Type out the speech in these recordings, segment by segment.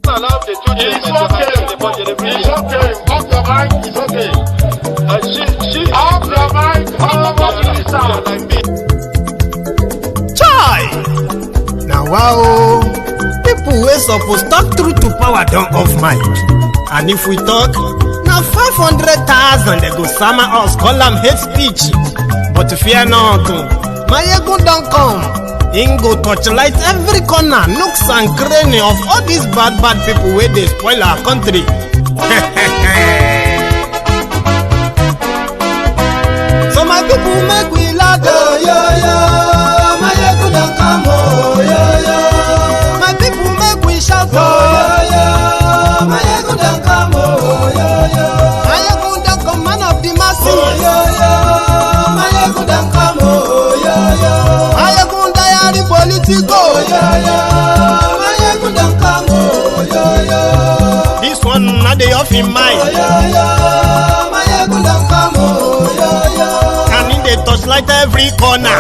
It's okay. Off your mind, it's okay. Off your mind, Chai! Now wow, people wey suppose talk truth to power don't off mic. And if we talk, now 500,000 they go sama us, call them hate speech. But fear not, Maiyegun don't come. Ingo torchlight every corner, nooks and cranny of all these bad people where they spoil our country. So my people make we laugh, yo. Maiyegun don't come, yo. My people make we shout, yo. Maiyegun don't come, yo. Maiyegun don't come, man of the masses, yo. Maiyegun don't come, yo. Maiyegun Diary Politico, Maiyegun don't come, yo. This one not the off in mind. Maiyegun don't come, yo. And in the touchlight every corner.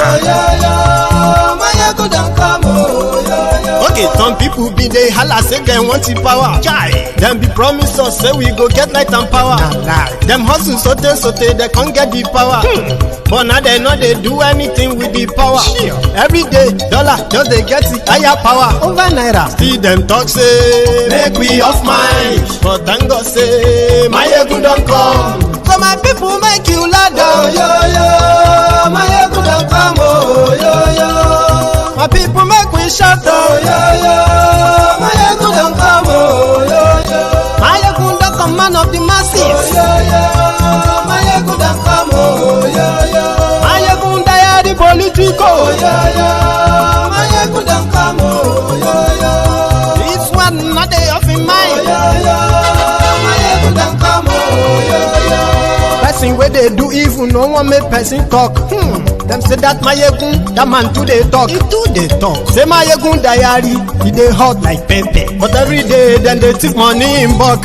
Maiyegun don't come, yo. Okay, some people be they holla say they want the power. Chai, them be promise us say we go get light and power. Them hustle sote they can't get the power. But now they know they do anything with the power. Every day, dollar just they get the higher power over naira. See them talk say make we off mind, but thank God say Maiyegun don't come. So my people make you ladder, yo. Maiyegun don't come, yo. My people make we shout, yo. Maiyegun don't come, yo. Maiyegun don't come, man of the masses, yo. Maiyegun don't come, yo. Maiyegun Diary Politico, Maiyegun don't come, yo. This one not the off in mind, Maiyegun don't come, yo. Person where they do evil, no one make person talk. Them say that Maiyegun, that man too they talk. He too they talk. Say Maiyegun Diary, he they hot like pepper. But every day then they take money in bulk.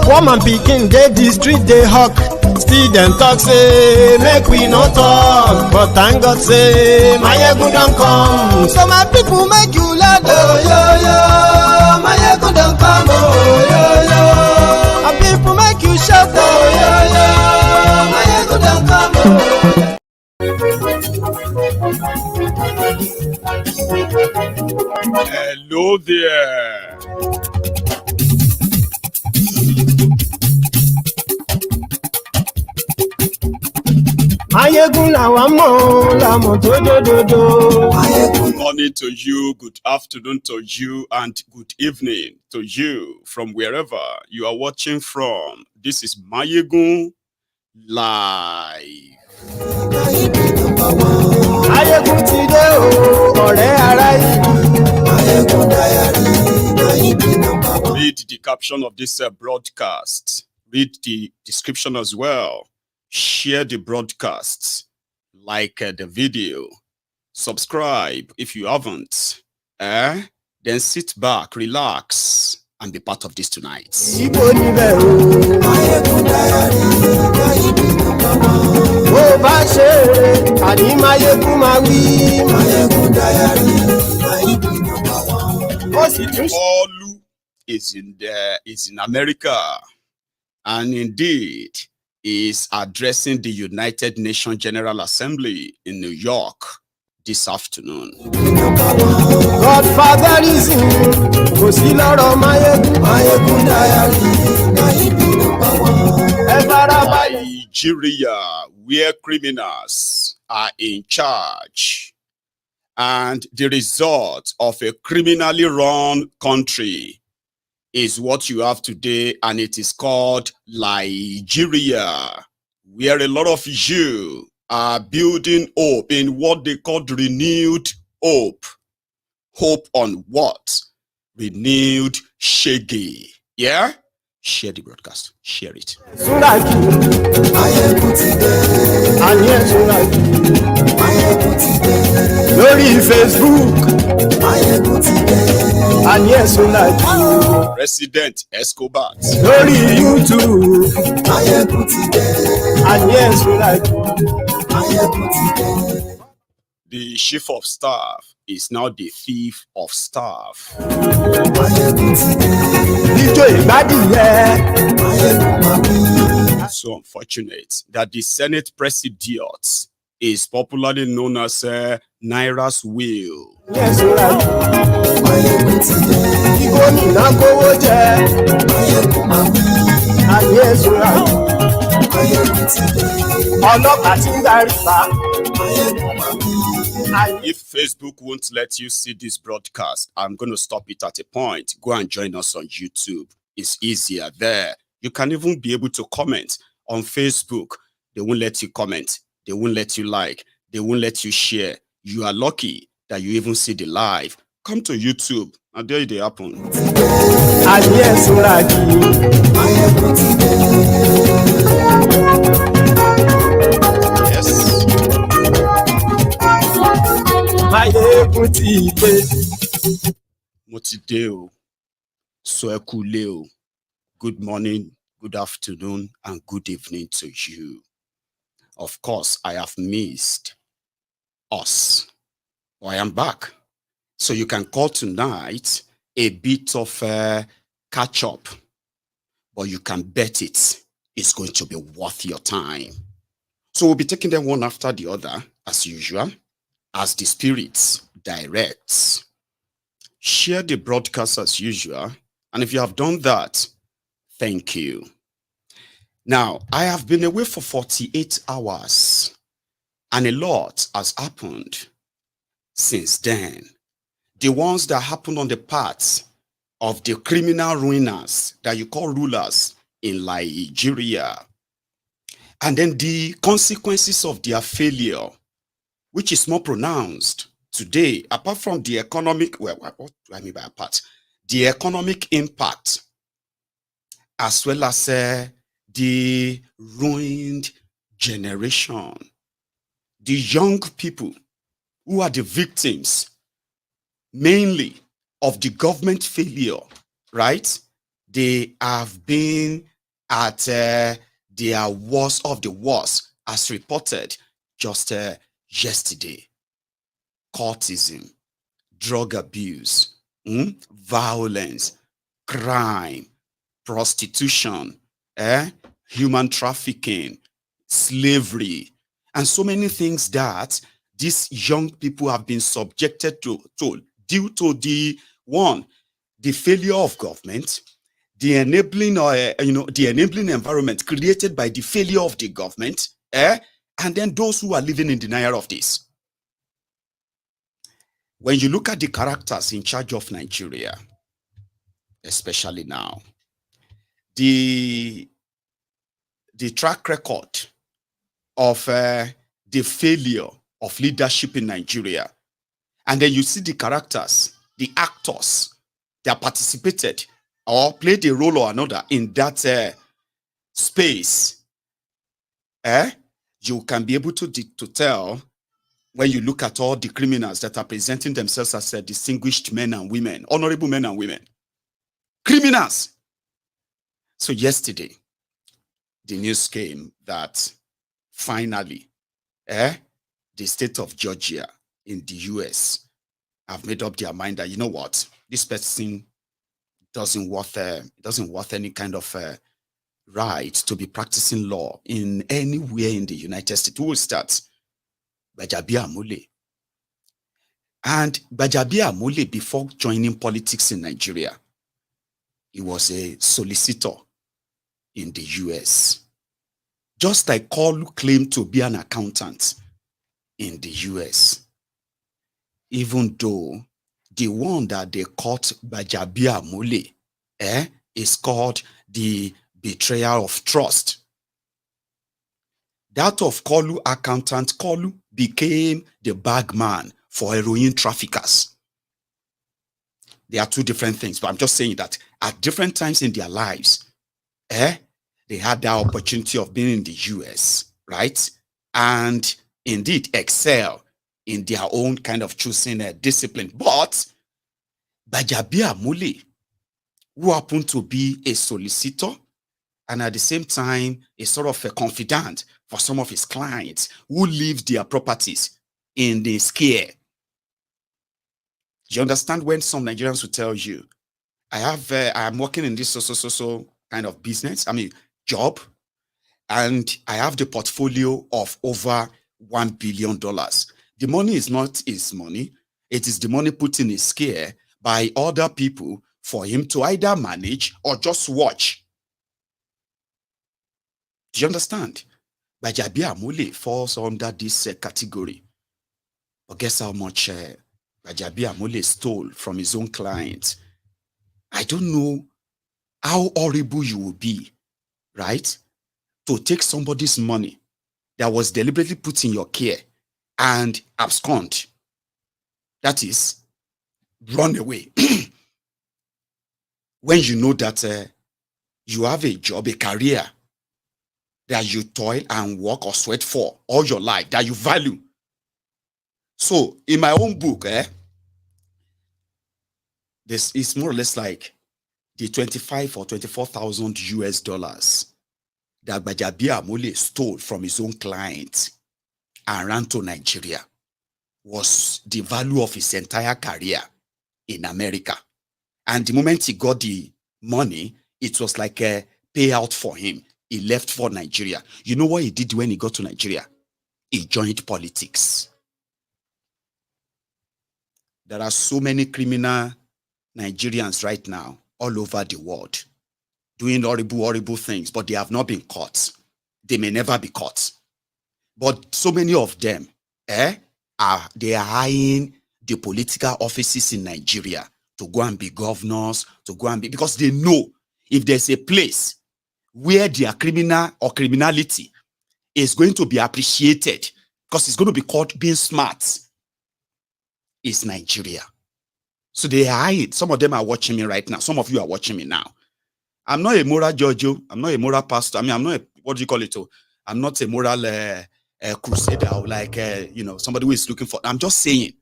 Woman picking, they the street they hawk. Still them talk say make we no talk, but thank God say Maiyegun don't come. So my people make you laugh, yo. Maiyegun don't come, yo. My people make you shout, yo. Maiyegun don't come, Hello there. Maiyegun la mo do. Good morning to you, good afternoon to you, and good evening to you from wherever you are watching from. This is Maiyegun Live. Maiyegun ti de o, ọ̀rẹ́ ara yìí. Maiyegun Diary. Read the caption of this broadcast. Read the description as well. Share the broadcasts. Like the video. Subscribe if you haven't. Then sit back, relax, and be part of this tonight. Pablo is in America, and indeed is addressing the United Nations General Assembly in New York this afternoon. Godfather is in Maiyegun Nigeria, where criminals are in charge, and the result of a criminally run country is what you have today, and it is called Nigeria, where a lot of you are building hope in what they call renewed hope. Hope on what? Renewed shaggy. Yeah? Share the broadcast. Share it. Lórí Facebook. President Escobar. Lórí YouTube. The chief of staff is now the thief of staff. So unfortunate that the Senate President is popularly known as Naira's will. Yes, if Facebook won't let you see this broadcast, I'm going to stop it at a point. Go and join us on YouTube. It's easier there. You can even be able to comment on Facebook. They won't let you comment. They won't let you like. They won't let you share. You are lucky that you even see the live. Come to YouTube and there they happen. Yes. Motideo, Soekuleo. Good morning, good afternoon, and good evening to you. Of course, I have missed us. I am back. So you can call tonight a bit of catch up, but you can bet it's going to be worth your time. So we'll be taking them one after the other, as usual, as the Spirit directs. Share the broadcast as usual, and if you have done that, thank you. Now, I have been away for 48 hours, and a lot has happened since then. The ones that happened on the parts of the criminal ruiners that you call rulers in Nigeria, and then the consequences of their failure, which is more pronounced today, apart from the economic, well, what do I mean by apart? The economic impact, as well as the ruined generation, the young people who are the victims mainly of the government failure, right? They have been at their worst of the worst, as reported just yesterday. Cultism, drug abuse, violence, crime, prostitution, human trafficking, slavery, and so many things that these young people have been subjected to due to the failure of government, the enabling the enabling environment created by the failure of the government, and then those who are living in denial of this. When you look at the characters in charge of Nigeria, especially now, the track record of the failure of leadership in Nigeria, and then you see the characters, the actors that participated or played a role or another in that space, you can be able to tell when you look at all the criminals that are presenting themselves as distinguished men and women, honorable men and women. Criminals. So yesterday, the news came that finally, the state of Georgia in the US have made up their mind that, you know what, this person doesn't worth any kind of right to be practicing law in anywhere in the United States. Who will start? Gbajabiamila Amule. And Gbajabiamila Amule, before joining politics in Nigeria, he was a solicitor in the US. Just like Kolu claimed to be an accountant in the US. Even though the one that they caught Gbajabiamila Amule is called the betrayal of trust. That of Kolu accountant, Kolu became the bagman for heroin traffickers. They are two different things, but I'm just saying that at different times in their lives, they had the opportunity of being in the US, right? And indeed excel in their own kind of choosing a discipline. But Gbajabiamila Amule, who happened to be a solicitor and at the same time a sort of a confidant for some of his clients who leave their properties in the scare, Do you understand when some Nigerians will tell you, I'm working in this so kind of business, job, and I have the portfolio of over $1 billion. The money is not his money. It is the money put in his care by other people for him to either manage or just watch. Do you understand? Gbajabi Amule falls under this category. But guess how much Gbajabi Amule stole from his own client? I don't know how horrible you will be, right? To take somebody's money that was deliberately put in your care and abscond. That is, run away. When you know that you have a job, a career that you toil and work or sweat for all your life, that you value. So in my own book, this is more or less like the 25 or 24,000 US dollars that Gbajabi Amule stole from his own client and ran to Nigeria was the value of his entire career in America. And the moment he got the money, it was like a payout for him. He left for Nigeria. You know what he did when he got to Nigeria? He joined politics. There are so many criminal Nigerians right now all over the world doing horrible, horrible things, but they have not been caught. They may never be caught. But so many of them, they are eyeing the political offices in Nigeria to go and be governors, to go and be, because they know if there's a place where their criminal or criminality is going to be appreciated, because it's going to be called being smart, is Nigeria. So they are eyeing. Some of them are watching me right now. Some of you are watching me now. I'm not a moral judge. I'm not a moral pastor. I'm not a, what do you call it? I'm not a moral crusader, like somebody who is looking for. I'm just saying,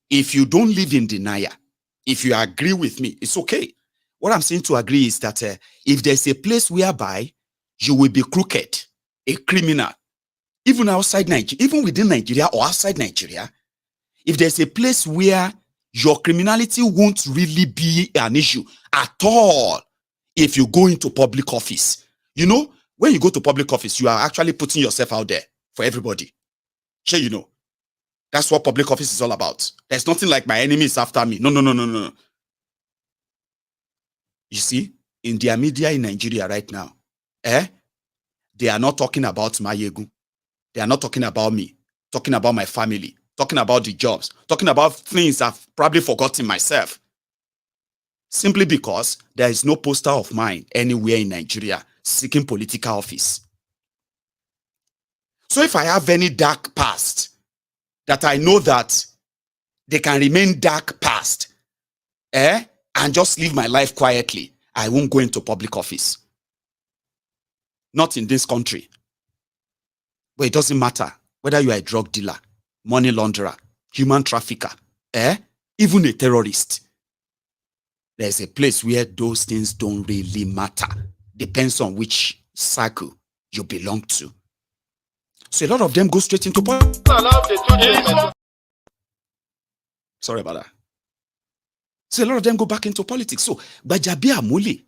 if you don't live in denial, if you agree with me, it's okay. What I'm saying to agree is that if there's a place whereby you will be crooked, a criminal, even outside Nigeria, even within Nigeria or outside Nigeria, if there's a place where your criminality won't really be an issue at all, if you go into public office, when you go to public office, you are actually putting yourself out there for everybody. Sure, that's what public office is all about. There's nothing like my enemy is after me. No. You see, in their media in Nigeria right now, they are not talking about Maiyegun. They are not talking about me, talking about my family, talking about the jobs, talking about things I've probably forgotten myself. Simply because there is no poster of mine anywhere in Nigeria seeking political office. So if I have any dark past that I know that they can remain dark past, and just live my life quietly, I won't go into public office. Not in this country. But it doesn't matter whether you are a drug dealer, money launderer, human trafficker, even a terrorist. There's a place where those things don't really matter. Depends on which cycle you belong to. So a lot of them go straight into politics. Sorry about that. So a lot of them go back into politics. So Gbajabi Amule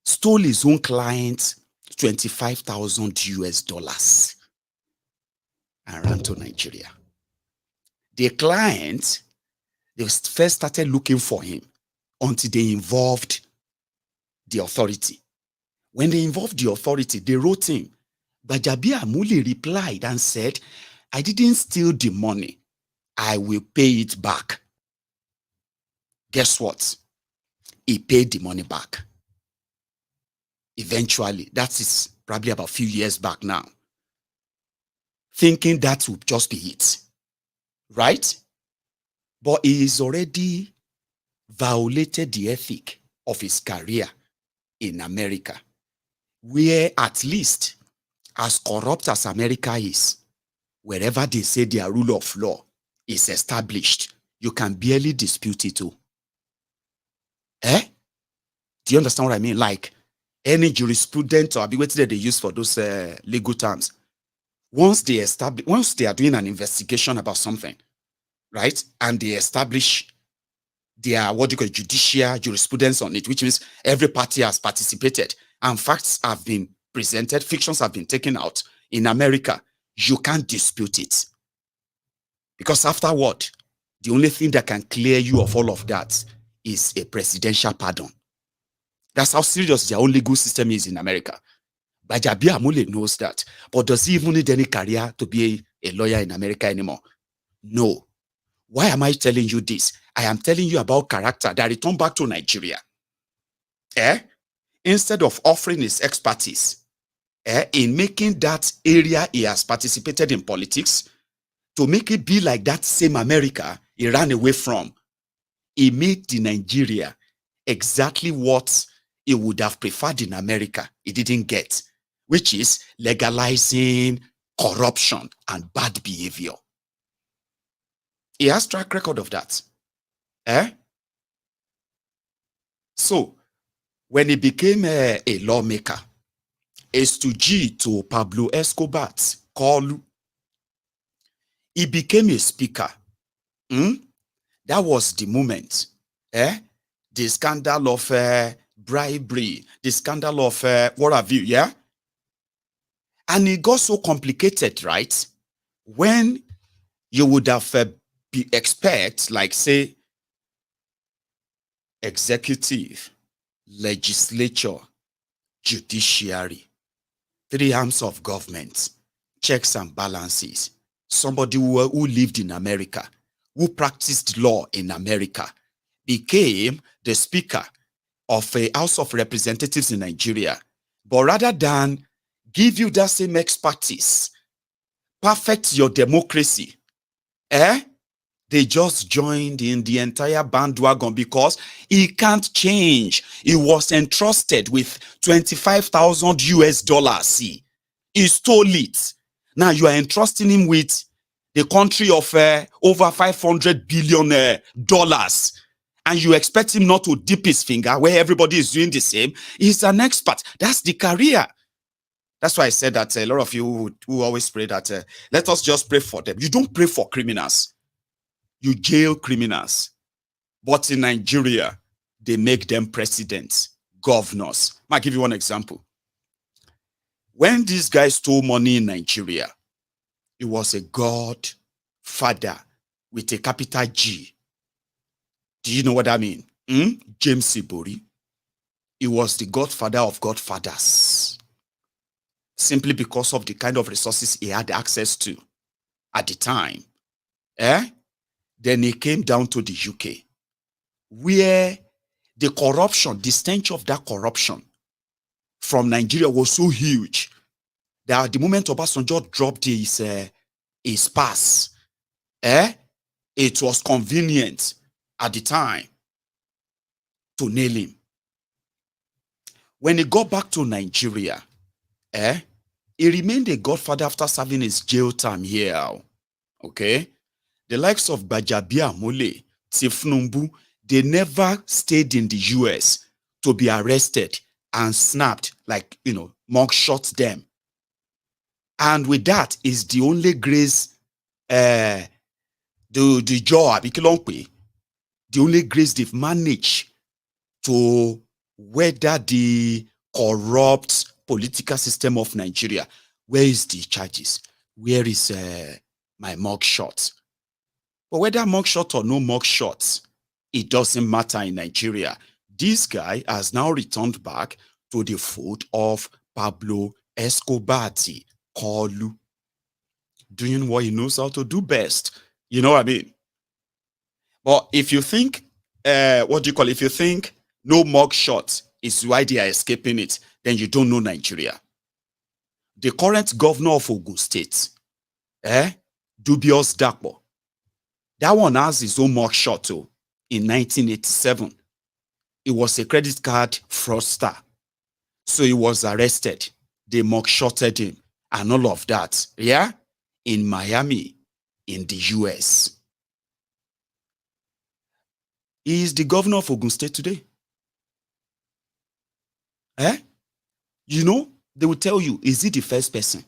stole his own client 25,000 US dollars and ran to Nigeria. The client, they first started looking for him until they involved the authority. When they involved the authority, they wrote him. Gbajabi Amule replied and said, I didn't steal the money. I will pay it back. Guess what? He paid the money back. Eventually, that is probably about a few years back now. Thinking that would just be it. Right? But he is already violated the ethic of his career in America, where at least as corrupt as America is, wherever they say their rule of law is established, you can barely dispute it too. Do you understand what I mean? Like any jurisprudence or ambiguity that they use for those legal terms, once they are doing an investigation about something, right? And they establish their, what do you call it, judicial jurisprudence on it, which means every party has participated and facts have been presented, fictions have been taken out. In America, you can't dispute it. Because afterward, the only thing that can clear you of all of that is a presidential pardon. That's how serious their own legal system is in America. Bajabi Amule knows that. But does he even need any career to be a lawyer in America anymore? No. Why am I telling you this? I am telling you about character that returned back to Nigeria. Instead of offering his expertise in making that area he has participated in politics, to make it be like that same America he ran away from, he made the Nigeria exactly what he would have preferred in America he didn't get, which is legalizing corruption and bad behavior. He has track record of that. So, when he became a lawmaker, it's to G to Pablo Escobar's call. He became a speaker. That was the moment. The scandal of bribery, the scandal of what have you, yeah? And it got so complicated, right? When you would have expect, like, say, executive, legislature, judiciary, 3 arms of government, checks and balances, somebody who lived in America, who practiced law in America, became the speaker of a House of Representatives in Nigeria. But rather than give you that same expertise, perfect your democracy, they just joined in the entire bandwagon because he can't change. He was entrusted with 25,000 US dollars. See, he stole it. Now you are entrusting him with the country of over 500 billion dollars, and you expect him not to dip his finger where everybody is doing the same. He's an expert. That's the career. That's why I said that a lot of you who always pray that let us just pray for them. You don't pray for criminals. You jail criminals. But in Nigeria, they make them presidents, governors. I'll give you one example. When this guy stole money in Nigeria, he was a godfather with a capital G. Do you know what I mean? James Sibori. He was the godfather of godfathers. Simply because of the kind of resources he had access to at the time. Then he came down to the UK, where the corruption, the stench of that corruption from Nigeria was so huge that at the moment Obasanjo dropped his pass, it was convenient at the time to nail him. When he got back to Nigeria, he remained a godfather after serving his jail time here. Okay? The likes of Bajabia Mole, Tifnumbu, they never stayed in the US to be arrested and snapped, like, mugshot them. And with that is the only grace, the only grace they've managed to weather the corrupt political system of Nigeria. Where is the charges? Where is my mugshot? But whether mugshot or no mugshot, it doesn't matter in Nigeria. This guy has now returned back to the fold of Pablo Escobar, Kolu, doing what he knows how to do best. You know what I mean? But if you think, if you think no mugshot is why they are escaping it, then you don't know Nigeria. The current governor of Ogun State, Dubious Dapo, that one has his own mugshot too. In 1987, he was a credit card fraudster. So he was arrested. They mugshotted him and all of that. Yeah? In Miami, in the US. He is the governor of Ogun State today. They will tell you, is he the first person?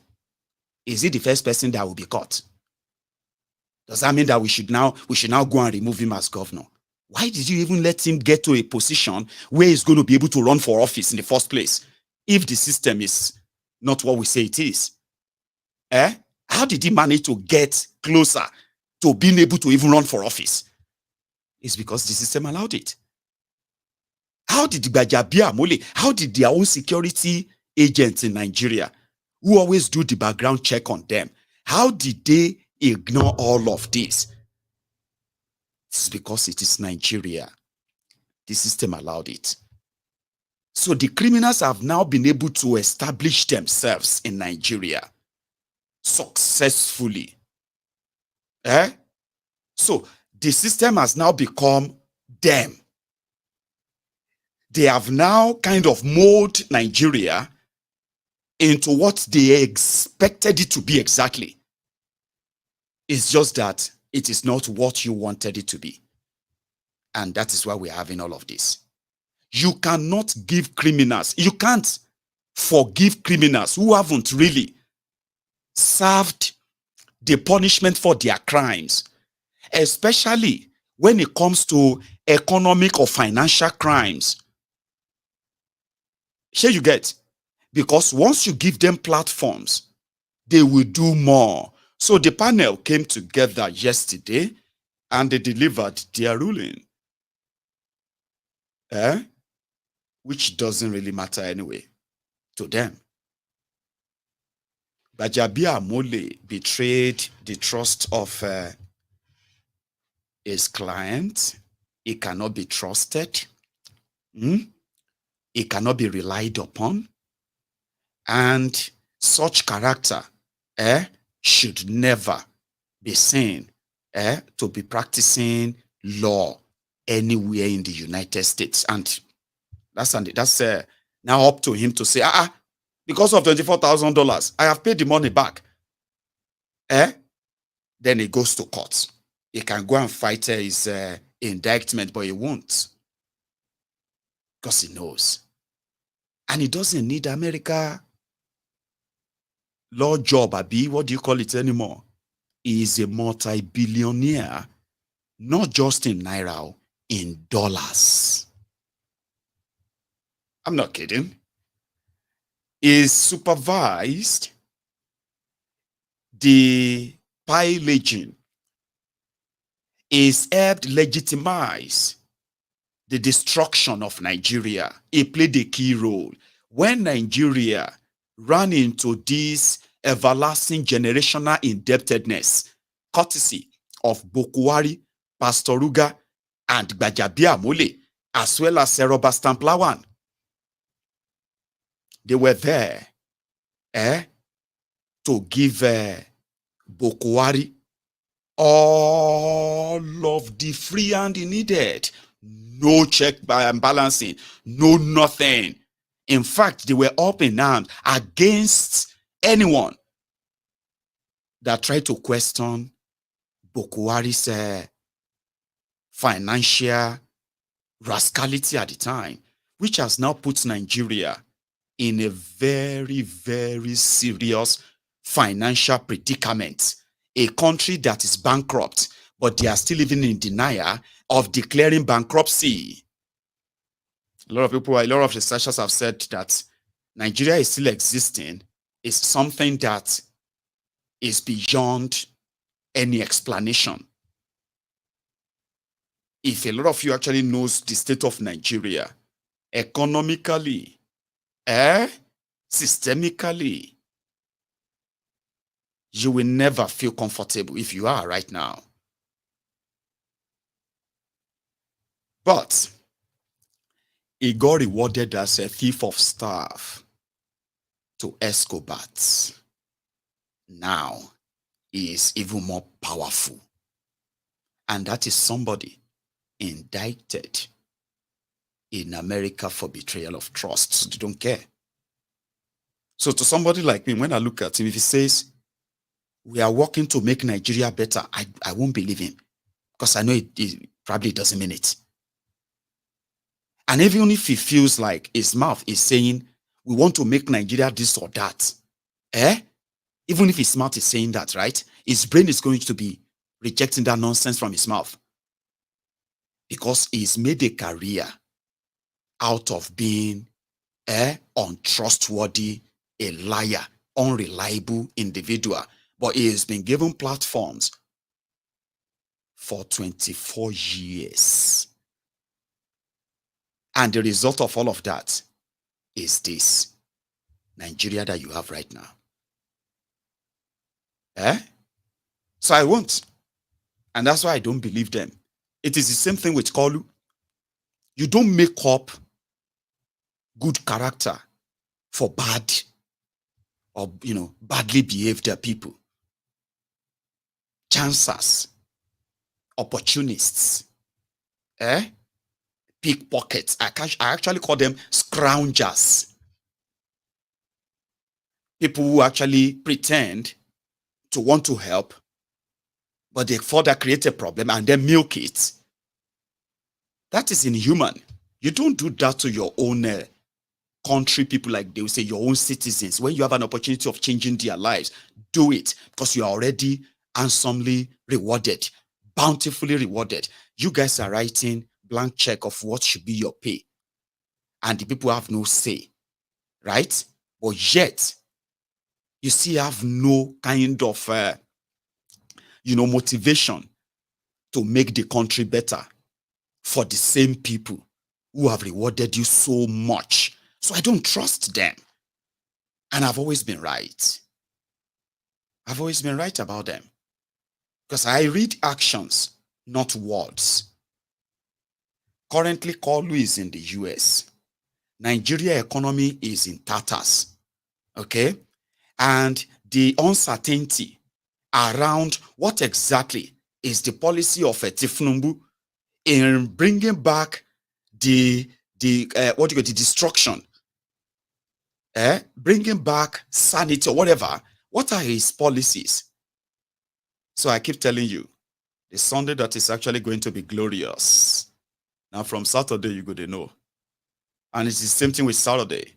Is he the first person that will be caught? Does that mean that we should now go and remove him as governor? Why did you even let him get to a position where he's going to be able to run for office in the first place if the system is not what we say it is? How did he manage to get closer to being able to even run for office? It's because the system allowed it. How did Gbajabiamole, how did their own security agents in Nigeria, who always do the background check on them, how did they ignore all of this? It's because it is Nigeria. The system allowed it. So the criminals have now been able to establish themselves in Nigeria successfully. So the system has now become them. They have now kind of molded Nigeria into what they expected it to be exactly. It's just that it is not what you wanted it to be. And that is why we're having all of this. You cannot give criminals, you can't forgive criminals who haven't really served the punishment for their crimes, especially when it comes to economic or financial crimes. Here you get, because once you give them platforms, they will do more. So the panel came together yesterday and they delivered their ruling. Which doesn't really matter anyway to them. Gbajabiamole betrayed the trust of his client. He cannot be trusted. He cannot be relied upon. And such character should never be seen to be practicing law anywhere in the United States. And that's now up to him to say, because of $24,000, I have paid the money back. Then he goes to court. He can go and fight his indictment, but he won't. Because he knows. And he doesn't need America law job, Abi, what do you call it anymore? He is a multi-billionaire, not just in Naira, in dollars. I'm not kidding. He supervised the pillaging. He's helped legitimize the destruction of Nigeria. He played a key role. When Nigeria ran into this everlasting generational indebtedness, courtesy of Bokwari, Pastoruga, and Gbajabiamole, as well as Yorubas Templawan. They were there to give Bokwari all of the free hand he needed. No check and balancing, no nothing. In fact, they were up in arms against anyone that tried to question Bokwari's financial rascality at the time, which has now put Nigeria in a very, very serious financial predicament. A country that is bankrupt, but they are still living in denial of declaring bankruptcy. A lot of researchers have said that Nigeria is still existing is something that is beyond any explanation. If a lot of you actually knows the state of Nigeria, economically, systemically, you will never feel comfortable if you are right now. But he got rewarded as a thief of staff to Escobar. Now he is even more powerful. And that is somebody indicted in America for betrayal of trust. So they don't care. So to somebody like me, when I look at him, if he says, we are working to make Nigeria better, I won't believe him. Because I know it probably doesn't mean it. And even if he feels like his mouth is saying, we want to make Nigeria this or that, even if his mouth is saying that, right, his brain is going to be rejecting that nonsense from his mouth. Because he's made a career out of being untrustworthy, a liar, unreliable individual. But he has been given platforms for 24 years. And the result of all of that is this Nigeria that you have right now. So I won't. And that's why I don't believe them. It is the same thing with Kolu. You don't make up good character for bad or, badly behaved people. Chancers, opportunists, pickpockets. I actually call them scroungers. People who actually pretend to want to help, but they further create a problem and then milk it. That is inhuman. You don't do that to your own country people, like they will say, your own citizens. When you have an opportunity of changing their lives, do it, because you are already handsomely rewarded, bountifully rewarded. You guys are writing blank check of what should be your pay, and the people have no say, right? But yet, you still have no kind of, motivation to make the country better for the same people who have rewarded you so much. So I don't trust them. And I've always been right. I've always been right about them. Because I read actions, not words. Currently, Kolu is in the US. Nigeria economy is in tatters. Okay? And the uncertainty around what exactly is the policy of Tifnumbu in bringing back the destruction, bringing back sanity or whatever. What are his policies? So I keep telling you, the Sunday that is actually going to be glorious. Now from Saturday, you're going to know. And it's the same thing with Saturday.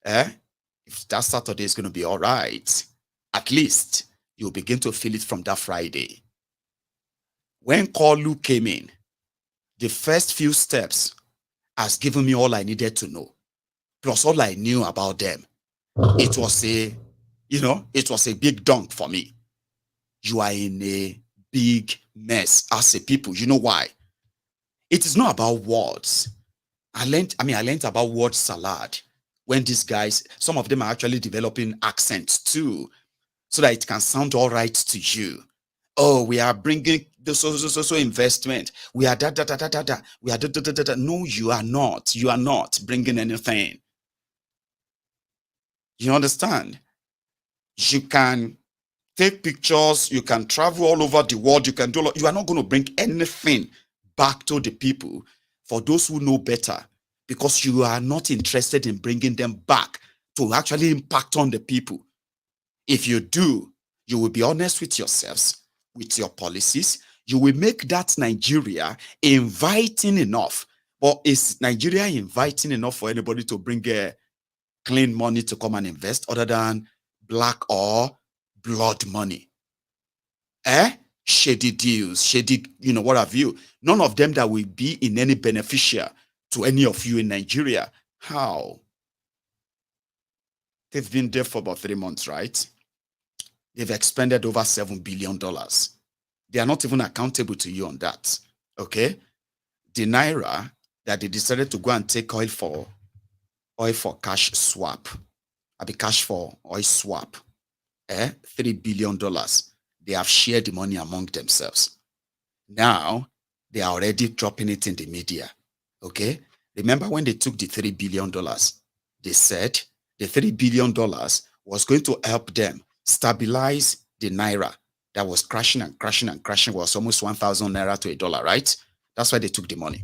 If that Saturday is going to be all right, at least you'll begin to feel it from that Friday. When Kolu came in, the first few steps has given me all I needed to know, plus all I knew about them. It was a big dunk for me. You are in a big mess as a people. You know why? It is not about words. I learned about word salad when these guys, some of them are actually developing accents too, so that it can sound all right to you. Oh, we are bringing the so investment. We are da. We are da. No, you are not. You are not bringing anything. You understand? You can take pictures. You can travel all over the world. You can do a lot. You are not going to bring anything back to the people for those who know better, because you are not interested in bringing them back to actually impact on the people. If you do, you will be honest with yourselves, with your policies. You will make that Nigeria inviting enough. But is Nigeria inviting enough for anybody to bring clean money to come and invest other than black or blood money? Shady deals, shady, what have you. None of them that will be in any beneficial to any of you in Nigeria. How? They've been there for about 3 months, right? They've expended over $7 billion. They are not even accountable to you on that. Okay? The Naira that they decided to go and take oil for cash swap. Cash for oil swap. $3 billion. They have shared the money among themselves. Now, they are already dropping it in the media. Okay? Remember when they took the $3 billion, they said the $3 billion was going to help them stabilize the Naira that was crashing and crashing and crashing, was almost 1,000 Naira to $1, right? That's why they took the money.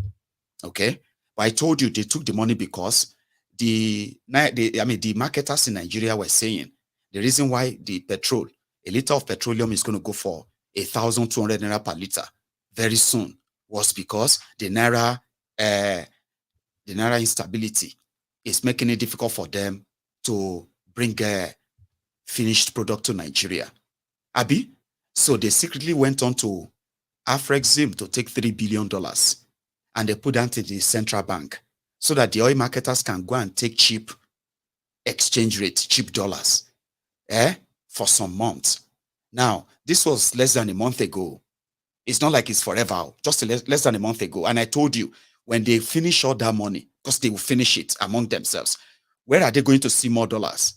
Okay? But I told you they took the money because the marketers in Nigeria were saying the reason why a liter of petroleum is going to go for 1,200 Naira per liter very soon was because the Naira instability is making it difficult for them to bring a finished product to Nigeria. So they secretly went on to Afrexim to take $3 billion and they put that in the central bank so that the oil marketers can go and take cheap exchange rate, cheap dollars, for some months. Now, this was less than a month ago. It's not like it's forever, just less than a month ago. And I told you, when they finish all that money, because they will finish it among themselves, where are they going to see more dollars?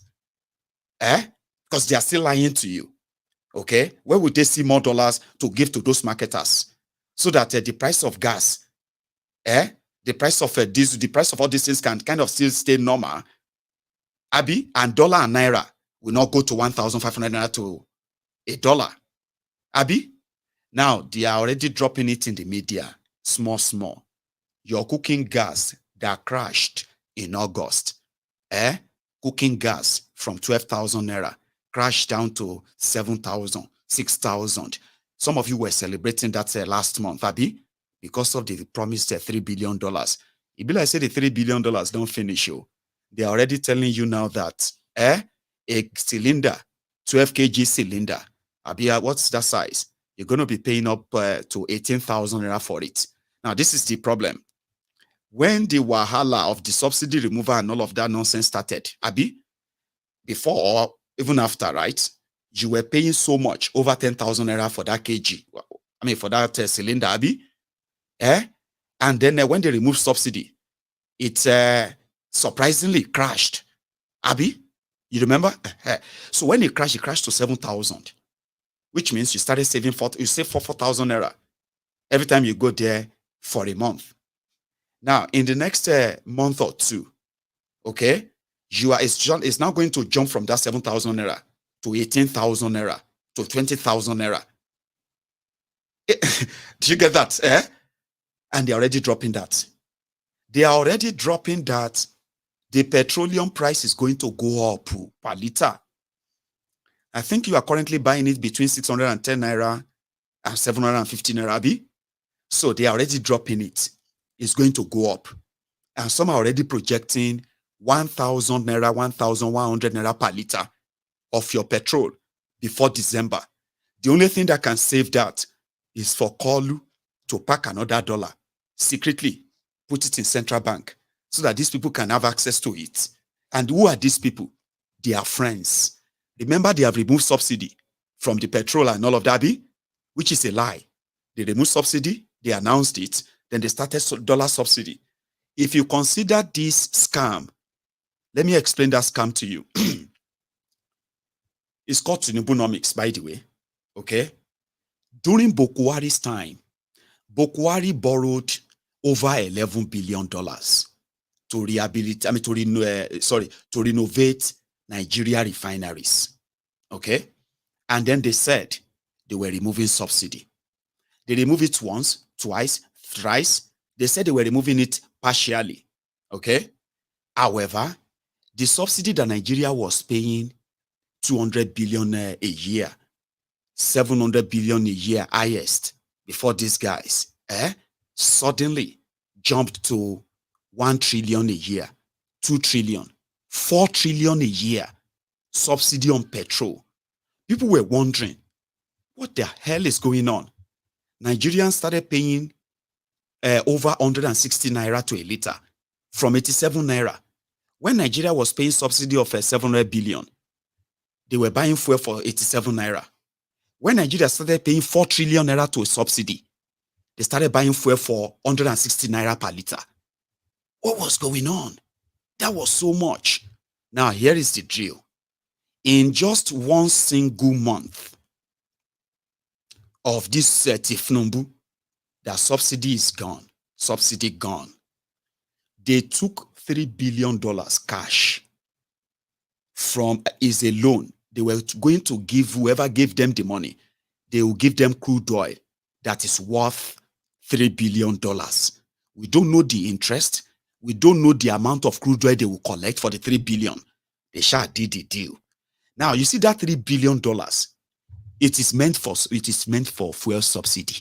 Because they are still lying to you. Okay? Where would they see more dollars to give to those marketers? So that the price of gas, the price of diesel, the price of all these things can kind of still stay normal. Abi, and dollar and naira will not go to 1,500 naira to $1. Abi, now they are already dropping it in the media, small. Your cooking gas that crashed in August, cooking gas from 12,000 naira crashed down to 7,000, 6,000. Some of you were celebrating that last month, Abi, because of the promised $3 billion. It be like say the $3 billion don't finish you. They are already telling you now that a cylinder, 12 kg cylinder, Abi, what's that size? You're going to be paying up to 18,000 naira for it. Now, this is the problem. When the wahala of the subsidy removal and all of that nonsense started, Abi, before or even after, right? You were paying so much, over 10,000 naira for that kg. I mean, for that cylinder, Abi. And then when they removed subsidy, it surprisingly crashed. Abi, you remember? So when it crashed to 7,000, which means you started saving you save 4,000 naira every time you go there for a month. Now, in the next month or two, okay, it's now going to jump from that 7,000 naira to 18,000 naira to 20,000 naira. Do you get that? And they're already dropping that. They are already dropping that. The petroleum price is going to go up per liter. I think you are currently buying it between 610 naira and 750 naira, Abi. So they are already dropping it. It's going to go up. And some are already projecting 1,000 naira, 1,100 naira per liter of your petrol before December. The only thing that can save that is for Kolu to pack another dollar secretly, put it in central bank so that these people can have access to it. And who are these people? They are friends. Remember, they have removed subsidy from the petrol and all of that, which is a lie. They removed subsidy, they announced it, then they started dollar subsidy. If you consider this scam, let me explain that scam to you. It's called Tinubunomics, by the way. Okay? During Bokwari's time, Bokwari borrowed over $11 billion to renovate Nigeria refineries. Okay? And then they said they were removing subsidy. They removed it once, twice, thrice. They said they were removing it partially. Okay? However, the subsidy that Nigeria was paying 200 billion a year, 700 billion a year highest before these guys, suddenly jumped to 1 trillion a year, 2 trillion, 4 trillion a year subsidy on petrol. People were wondering, what the hell is going on? Nigerians started paying over 160 naira to a liter from 87 naira. When Nigeria was paying subsidy of 700 billion, they were buying fuel for 87 naira. When Nigeria started paying 4 trillion naira to a subsidy, they started buying fuel for 160 naira per liter. What was going on? That was so much. Now, here is the drill. In just one single month of this Tifnumbu, that subsidy is gone. Subsidy gone. They took $3 billion cash from is a loan. They were going to give whoever gave them the money, they will give them crude oil that is worth $3 billion. We don't know the interest. We don't know the amount of crude oil they will collect for the $3 billion. They shall did the deal. Now you see that $3 billion. It is meant for fuel subsidy.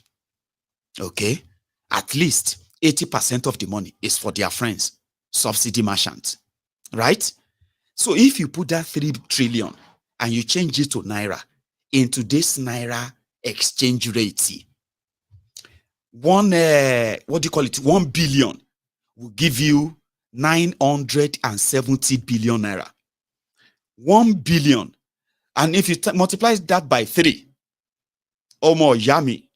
Okay, at least 80% of the money is for their friends, subsidy merchants, right? So if you put that 3 trillion and you change it to naira, in today's naira exchange rate, what do you call it? 1 billion will give you 970 billion naira. 1 billion. And if you multiply that by 3, or more, yummy,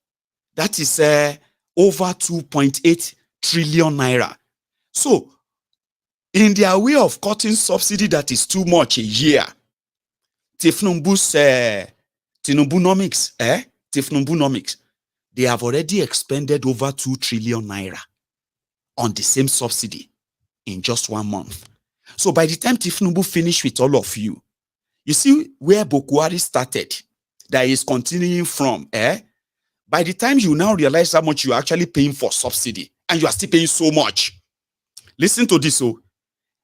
that is over 2.8 trillion naira. So, in their way of cutting subsidy that is too much a year, Tinubunomics, they have already expended over 2 trillion naira on the same subsidy in just 1 month. So by the time Tinubu finished with all of you, you see where Bokwari started, that is continuing from, by the time you now realize how much you're actually paying for subsidy, and you are still paying so much. Listen to this. So,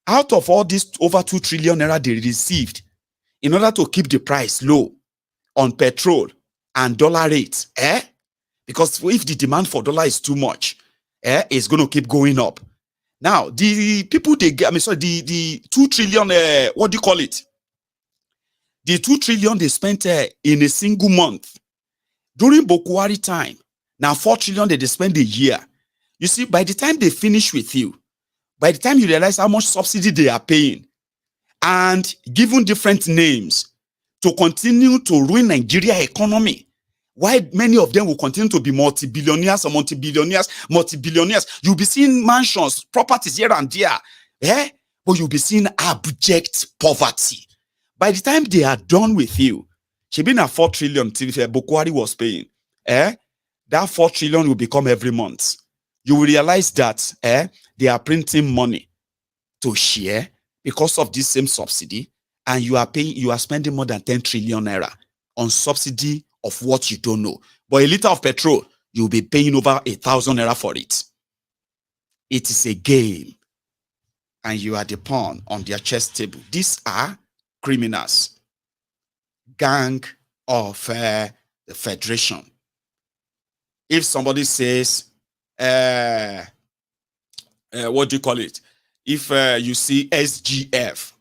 out of all this over 2 trillion naira they received, in order to keep the price low on petrol and dollar rates, because if the demand for dollar is too much, it's going to keep going up. Now, the people they get, the 2 trillion, what do you call it? The 2 trillion they spent in a single month during Bokwari time. Now 4 trillion they spend a year. You see, by the time they finish with you, by the time you realize how much subsidy they are paying, and given different names to continue to ruin Nigeria economy, why many of them will continue to be multi-billionaires or multi-billionaires. You'll be seeing mansions, properties here and there, but you'll be seeing abject poverty. By the time they are done with you, she been at 4 trillion Bokwari was paying. That 4 trillion will become every month. You will realize that they are printing money to share because of this same subsidy, and you are spending more than 10 trillion naira on subsidy of what you don't know. But a liter of petrol, you'll be paying over 1,000 naira for it. It is a game, and you are the pawn on their chess table. These are criminals, gang of the Federation. If somebody says, what do you call it? If you see SGF,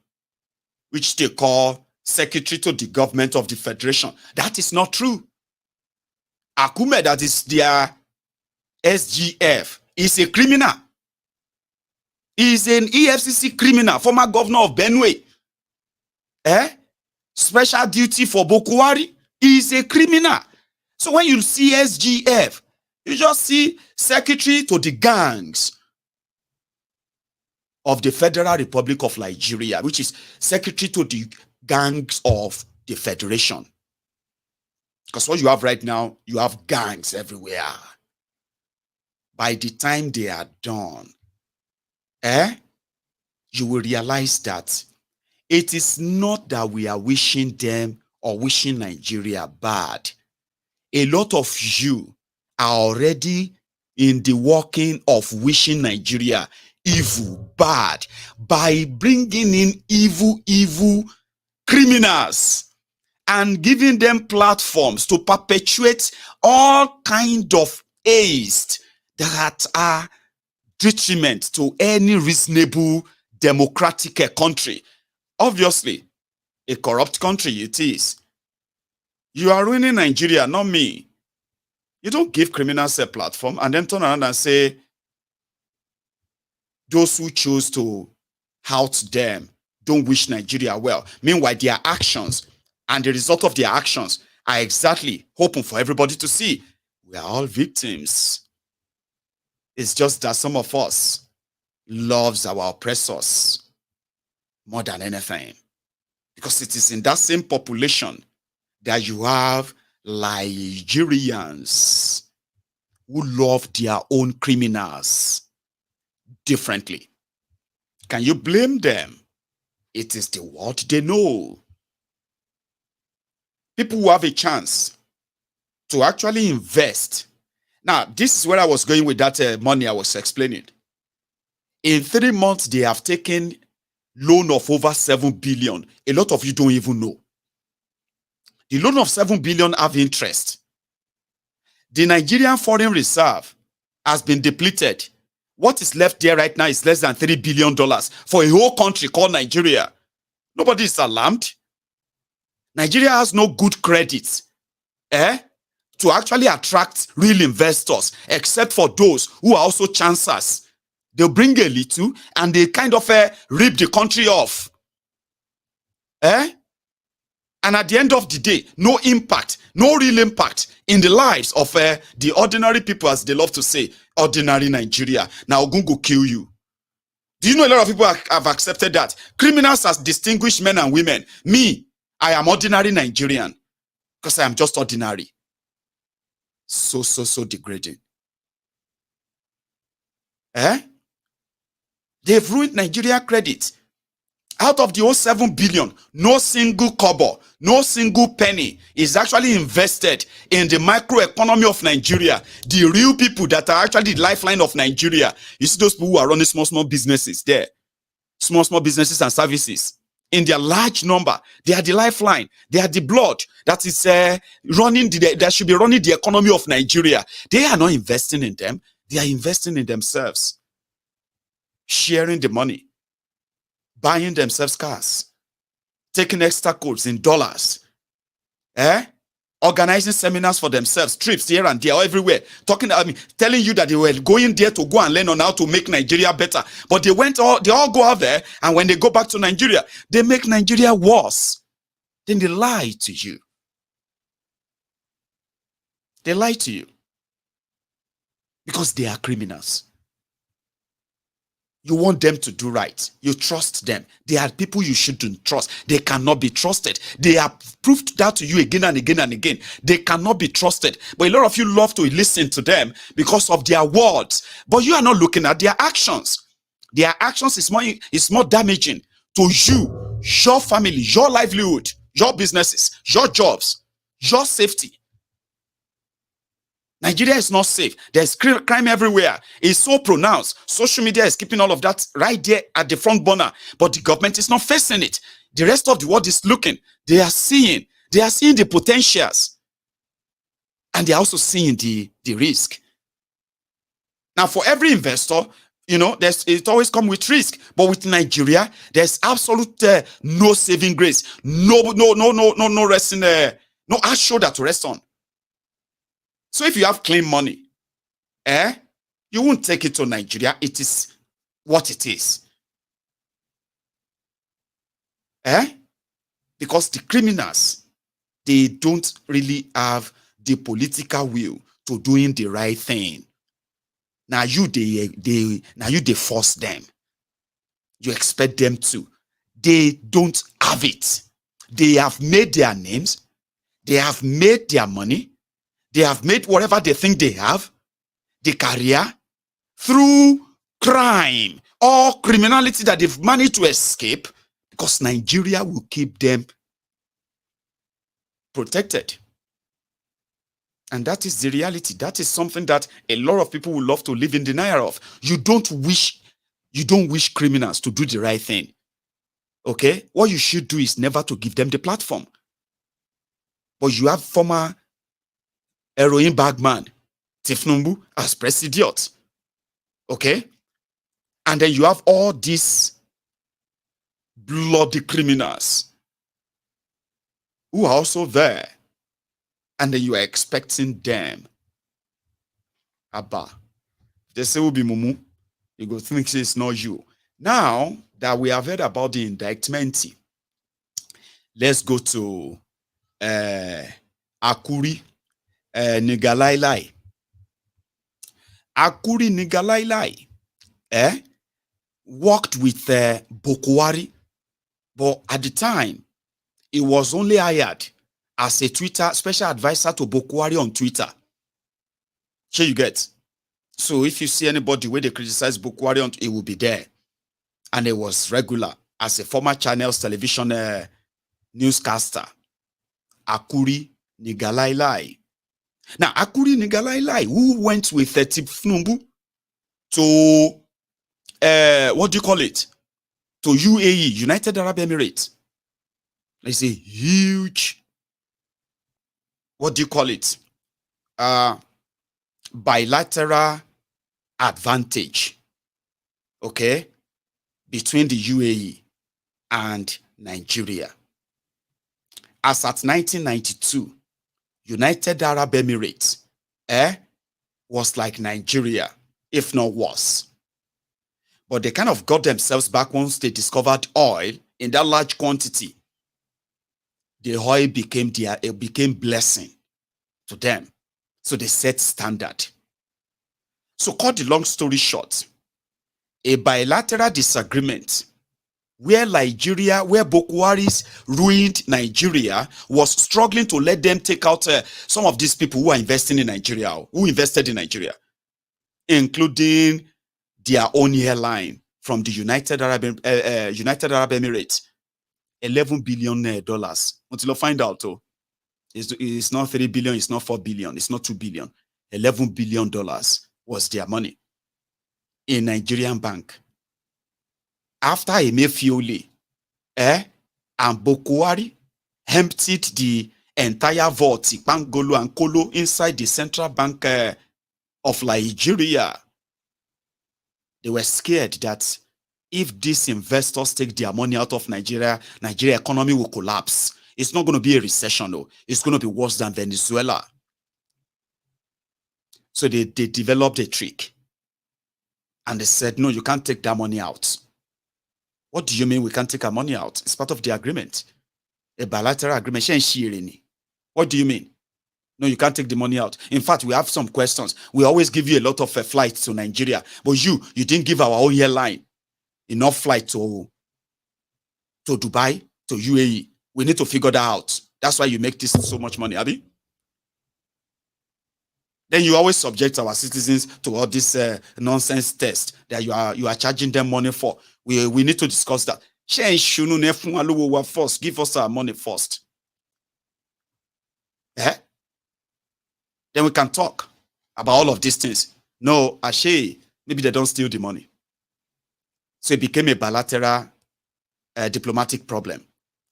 which they call Secretary to the Government of the Federation, that is not true. Akume, that is their SGF, is a criminal. He is an EFCC criminal, former governor of Benue. Special duty for Bokwari. He is a criminal. So when you see SGF, you just see Secretary to the Gangs of the Federal Republic of Nigeria, which is Secretary to the Gangs of the Federation. Because what you have right now, you have gangs everywhere. By the time they are done, you will realize that it is not that we are wishing them or wishing Nigeria bad. A lot of you are already in the working of wishing Nigeria evil, bad, by bringing in evil criminals and giving them platforms to perpetuate all kind of aids that are detriment to any reasonable democratic country. Obviously, a corrupt country it is. You are ruining Nigeria, not me. You don't give criminals a platform and then turn around and say, those who choose to out them don't wish Nigeria well. Meanwhile, their actions and the result of their actions are exactly hoping for everybody to see. We are all victims. It's just that some of us loves our oppressors more than anything. Because it is in that same population that you have Nigerians who love their own criminals differently. Can you blame them? It is the what they know. People who have a chance to actually invest. Now, this is where I was going with that money I was explaining. In 3 months, they have taken loan of over 7 billion. A lot of you don't even know. The loan of 7 billion have interest. The Nigerian foreign reserve has been depleted. What is left there right now is less than $3 billion for a whole country called Nigeria. Nobody is alarmed. Nigeria has no good credit to actually attract real investors, except for those who are also chancers. They'll bring a little and they kind of rip the country off. And at the end of the day, no impact, no real impact in the lives of the ordinary people, as they love to say, ordinary Nigeria. Now, Ogun go kill you. Do you know a lot of people have accepted that? Criminals as distinguished men and women. Me, I am ordinary Nigerian because I am just ordinary. So degrading. They've ruined Nigeria credit. Out of the whole 7 billion, no single kobo, no single penny is actually invested in the microeconomy of Nigeria. The real people that are actually the lifeline of Nigeria. You see those people who are running small businesses there. Small businesses and services. In their large number, they are the lifeline. They are the blood that is that should be running the economy of Nigeria. They are not investing in them. They are investing in themselves. Sharing the money. Buying themselves cars, taking extra codes in dollars, organizing seminars for themselves, trips here and there, everywhere, telling you that they were going there to go and learn on how to make Nigeria better. But they all go out there, and when they go back to Nigeria, they make Nigeria worse. Then they lie to you. They lie to you because they are criminals. You want them to do right. You trust them. They are people you shouldn't trust. They cannot be trusted. They have proved that to you again and again and again. They cannot be trusted. But a lot of you love to listen to them because of their words. But you are not looking at their actions. Their actions is more damaging to you, your family, your livelihood, your businesses, your jobs, your safety. Nigeria is not safe. There's crime everywhere. It's so pronounced. Social media is keeping all of that right there at the front burner. But the government is not facing it. The rest of the world is looking. They are seeing the potentials. And they're also seeing the risk. Now, for every investor, it always comes with risk. But with Nigeria, there's absolute no saving grace. No resting, no hard shoulder to rest on. So if you have clean money, you won't take it to Nigeria. It is what it is. Because the criminals, they don't really have the political will to doing the right thing. Now they force them. You expect them to. They don't have it. They have made their names. They have made their money. They have made whatever they think they have, the career, through crime or criminality that they've managed to escape, because Nigeria will keep them protected. And that is the reality. That is something that a lot of people would love to live in denial of. You don't wish criminals to do the right thing. Okay? What you should do is never to give them the platform. But you have former heroin bagman Tifnumbu as president. Okay? And then you have all these bloody criminals who are also there. And then you are expecting them. Abba. They say will be Mumu. You go think it's not you. Now that we have heard about the indictment, let's go to Akuri Nigalailai. Akuri Nigalailai worked with Bokwari, but at the time, he was only hired as a Twitter special advisor to Bokwari on Twitter. Here you get. So if you see anybody where they criticize Bokwari, it will be there. And it was regular as a former Channels television newscaster. Akuri Nigalailai. Now, Akuri Nigalailai, who went with Tifnumbu to, what do you call it? To UAE, United Arab Emirates. It's a huge, what do you call it? Bilateral advantage, okay, between the UAE and Nigeria. As at 1992, United Arab Emirates was like Nigeria, if not worse. But they kind of got themselves back once they discovered oil in that large quantity. The oil became blessing to them. So they set standard. So cut the long story short, a bilateral disagreement where Boko Haris ruined Nigeria, was struggling to let them take out some of these people who are investing in Nigeria, who invested in Nigeria, including their own airline from the United Arab Emirates, $11 billion. Until I find out, it's not 3 billion, it's not 4 billion, it's not 2 billion. $11 billion was their money in Nigerian bank. After Emefiole and Boko Haram emptied the entire vault, Pangolo and Kolo, inside the central bank of Nigeria, they were scared that if these investors take their money out of Nigeria, Nigeria economy will collapse. It's not going to be a recession, though. It's going to be worse than Venezuela. So they developed a trick. And they said, no, you can't take that money out. What do you mean we can't take our money out? It's part of the agreement. A bilateral agreement. What do you mean? No, you can't take the money out. In fact, we have some questions. We always give you a lot of flights to Nigeria. But you didn't give our own airline enough flight to Dubai, to UAE. We need to figure that out. That's why you make this so much money, Abi. Then you always subject our citizens to all this nonsense test that you are charging them money for. We need to discuss that. First, give us our money first. Then we can talk about all of these things. No, Ashe, maybe they don't steal the money. So it became a bilateral diplomatic problem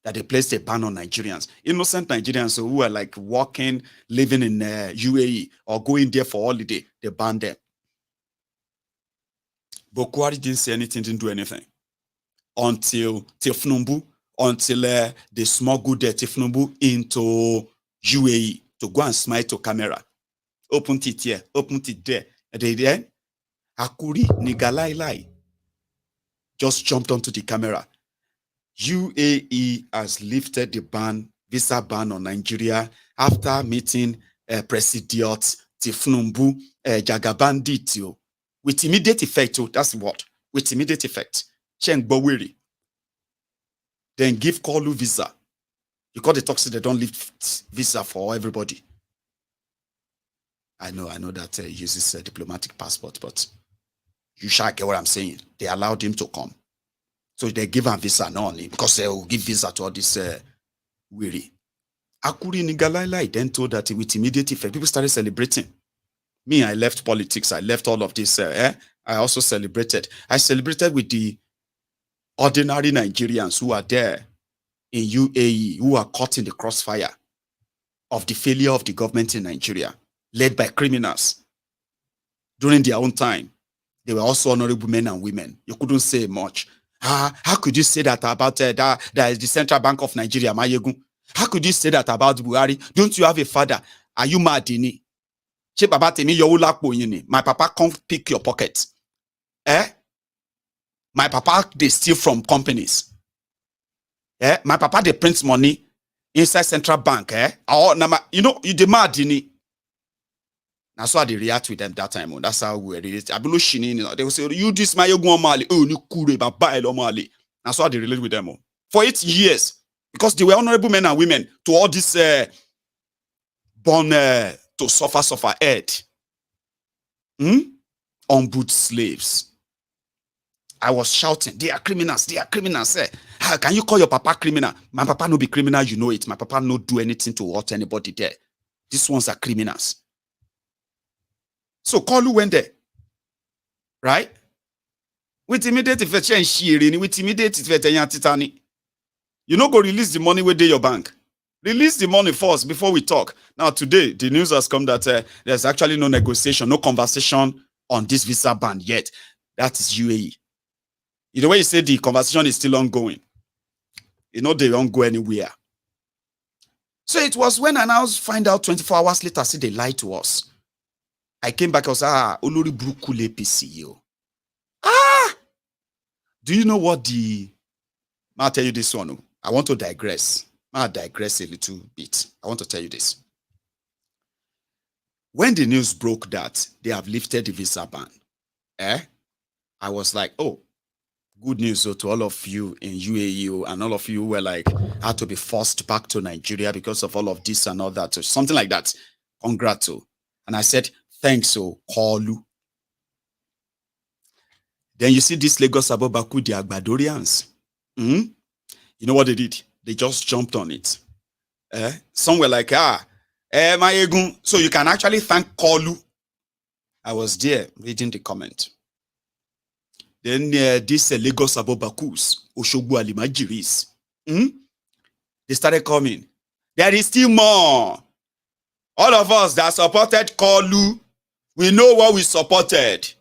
that they placed a ban on Nigerians. Innocent Nigerians who are like working, living in UAE or going there for holiday, they banned them. Boko Haram didn't say anything, didn't do anything. Until they smuggled Tifnumbu into UAE to go and smile to camera. Open it here, open it there. And then Akuri Nigalailai just jumped onto the camera. UAE has lifted the visa ban on Nigeria after meeting President Tifnumbu Jagabanditio with immediate effect. That's what? With immediate effect. Cheng Bowiri. Then give Kolu visa. Because the talks they don't lift visa for everybody. I know that he uses a diplomatic passport, but you shall get what I'm saying. They allowed him to come. So they give him visa not only because they will give visa to all this weary. Akuri Nigalailai then told that with immediate effect, people started celebrating. Me, I left politics. I left all of this. I also celebrated. I celebrated with the ordinary Nigerians who are there in UAE, who are caught in the crossfire of the failure of the government in Nigeria, led by criminals. During their own time, they were also honorable men and women. You couldn't say much. How could you say that about that is the Central Bank of Nigeria, Maiyegun? How could you say that about Buhari? Don't you have a father? Are you mad? My papa can't pick your pocket. My papa, they steal from companies. My papa, they print money inside Central Bank. You demand. That's why they react with them that time. That's how we relate. They will say, you this Maiyegun Mali. Oh, you kure Mali. That's why they relate with them. For 8 years. Because they were honorable men and women to all this born to suffer head. Unboot slaves. I was shouting, they are criminals, they are criminals. How can you call your papa criminal? My papa no be criminal, you know it. My papa no do anything to hurt anybody there. These ones are criminals. So Kolu went there, right? With immediate effect, with immediate effect, you know, go release the money within your bank. Release the money first before we talk. Now, today, the news has come that there's actually no negotiation, no conversation on this visa ban yet. That is UAE. The way you say the conversation is still ongoing. They don't go anywhere. So it was when I now find out 24 hours later, see they lied to us. I came back, I was Olori Buruku APC, yo. Do you know what I'll tell you this one. I want to digress. I'll digress a little bit. I want to tell you this. When the news broke that they have lifted the visa ban, I was like, oh, good news to all of you in UAE and all of you who were like, had to be forced back to Nigeria because of all of this and all that, or something like that. Congrats. And I said, thanks, Kalu. Then you see this Lagos Abobaku, the Agbadorians. You know what they did? They just jumped on it. Some were like, Maiyegun, so you can actually thank Kalu. I was there reading the comment. Then this Lagos Abobakus, Oshogbu Alimajiris, they started coming. There is still more. All of us that supported Kalu, we know what we supported.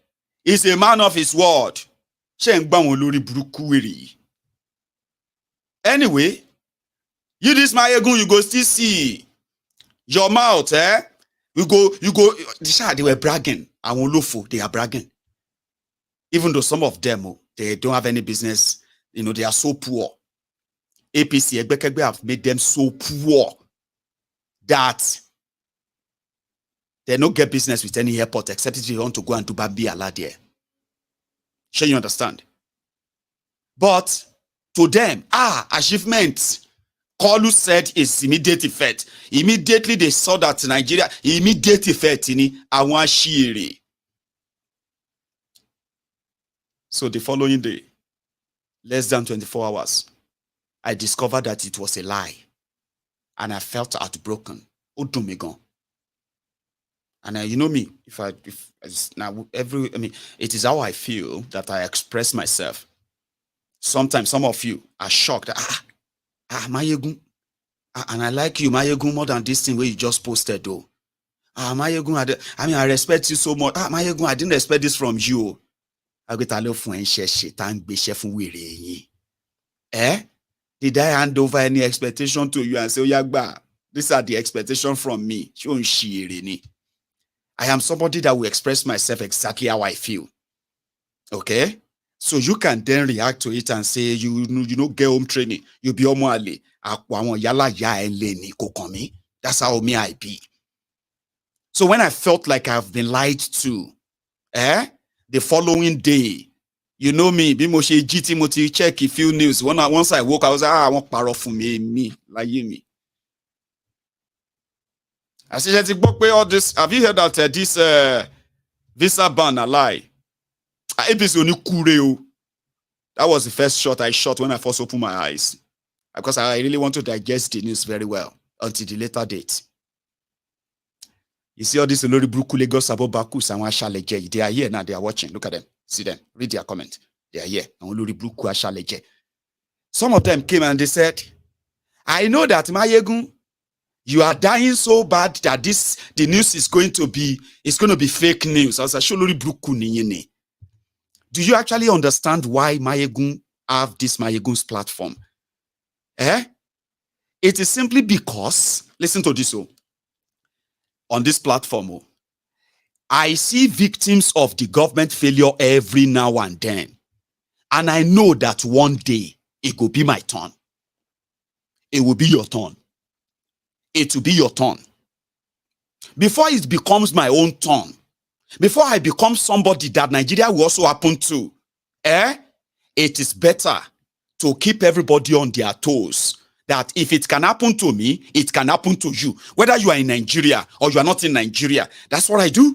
He's a man of his word. Anyway, you this Maiyegun, you go still see your mouth, You go, they were bragging. They are bragging. Even though some of them, they don't have any business, they are so poor. APC, Egbekegbe have made them so poor that they don't get business with any airport except if you want to go and do Babi Allah there. Sure, you understand? But to them, achievement, Kalu said is immediate effect. Immediately they saw that Nigeria, immediate effect in Awashiri. So the following day, less than 24 hours, I discovered that it was a lie. And I felt heartbroken. Odumegon. And you know me, it is how I feel that I express myself. Sometimes some of you are shocked. Maiyegun. And I like you, Maiyegun, more than this thing where you just posted though. Maiyegun, I respect you so much. Maiyegun, I didn't expect this from you. Did I hand over any expectation to you and say, Yagba, these are the expectations from me? I am somebody that will express myself exactly how I feel. Okay? So you can then react to it and say, you know, get home training. You be omoale. That's how me I be. So when I felt like I've been lied to, the following day, you know me, Bimoshe GT check a few news. Once I woke, I was like, I want power for me, like me. I said, all this. Have you heard that this visa ban a lie? That was the first shot I shot when I first opened my eyes. Because I really want to digest the news very well until the later date. You see all these Olori Buruku Lagos Abobakus and Ashaleje. They are here now. They are watching. Look at them. See them. Read their comment. They are here. And Olori Buruku Ashaleje. Some of them came and they said, I know that Maiyegun, you are dying so bad that the news is going to be fake news. I was like, Olori Buruku niyene. Do you actually understand why Maiyegun have this Maiyegun's platform? It is simply because, listen to this, on this platform, I see victims of the government failure every now and then. And I know that one day it will be my turn. It will be your turn. It will be your turn. Before it becomes my own turn, before I become somebody that Nigeria will also happen to, it is better to keep everybody on their toes. That if it can happen to me, it can happen to you. Whether you are in Nigeria or you are not in Nigeria. That's what I do.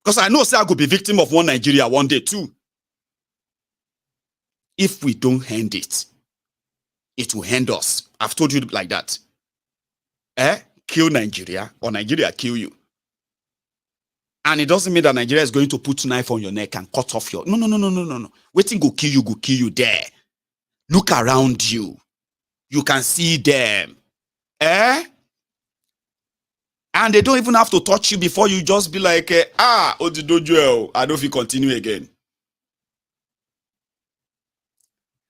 Because I know I could be victim of one Nigeria one day too. If we don't end it, it will end us. I've told you like that. Kill Nigeria or Nigeria kill you. And it doesn't mean that Nigeria is going to put a knife on your neck and cut off your... No. Waiting go kill you there. Look around you. You can see them. And they don't even have to touch you before you just be like, Odidojo, I don't feel continue again.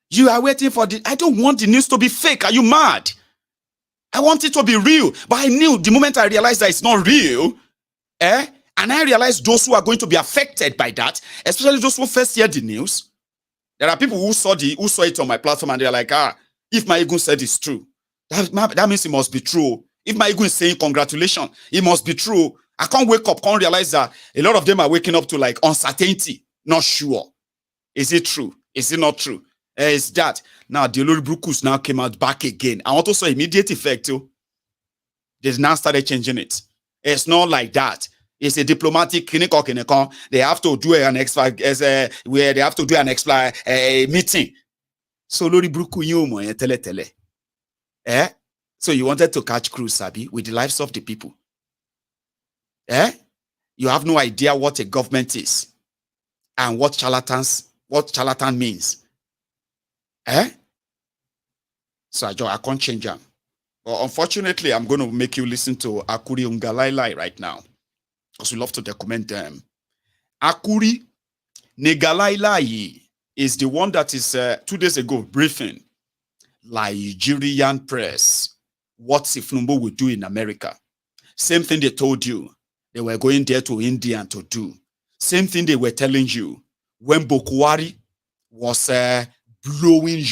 You are waiting for I don't want the news to be fake. Are you mad? I want it to be real. But I knew the moment I realized that it's not real, and I realized those who are going to be affected by that, especially those who first hear the news. There are people who saw it on my platform and they're like, if Maiyegun said it's true, that means it must be true. If Maiyegun is saying congratulations, it must be true. I can't wake up, can't realize that a lot of them are waking up to like uncertainty, not sure. Is it true? Is it not true? It's that. Now, the Yorubas now came out back again. I want to say immediate effect too. They now started changing it. It's not like that. It's a diplomatic clinical. They have to do an where they have to do an meeting. So Lori Bruku you tele. So you wanted to catch cruise, Sabi, with the lives of the people. You have no idea what a government is and what charlatan means. So I can't change them. But unfortunately, I'm going to make you listen to Akuri Ungalailai right now, because we love to document them. Akuri Negalailai is the one that is 2 days ago briefing Nigerian press what Sifnumbo will do in America. Same thing they told you. They were going there to India to do. Same thing they were telling you when Bokwari was blowing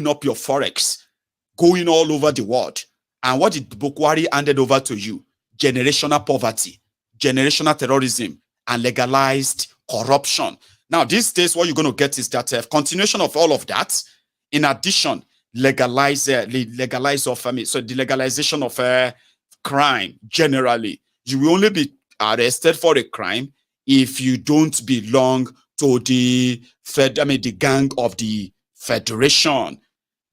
up your forex, going all over the world. And what did Bokwari handed over to you? Generational poverty, generational terrorism, and legalized corruption. Now, these days, what you're going to get is that continuation of all of that. In addition, legalize of so the legalization of crime generally. You will only be arrested for a crime if you don't belong to the gang of the Federation,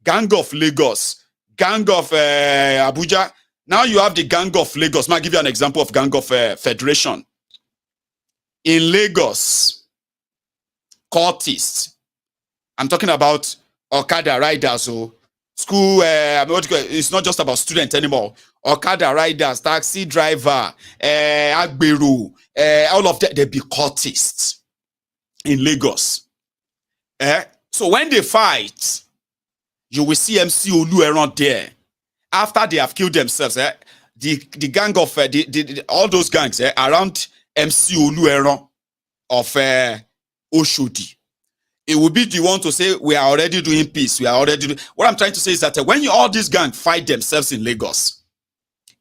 gang of Lagos, gang of Abuja. Now you have the gang of Lagos. I'll give you an example of gang of Federation. In Lagos, cultists. I'm talking about Okada riders, so school. It's not just about students anymore. Okada riders, taxi driver, Agberu, all of them, they be cultists in Lagos. So when they fight, you will see MC Olu around there. After they have killed themselves, the gang of all those gangs around MC Olu around of Oshodi. It will be the one to say we are already doing peace. We are already doing. What I'm trying to say is that when all these gangs fight themselves in Lagos,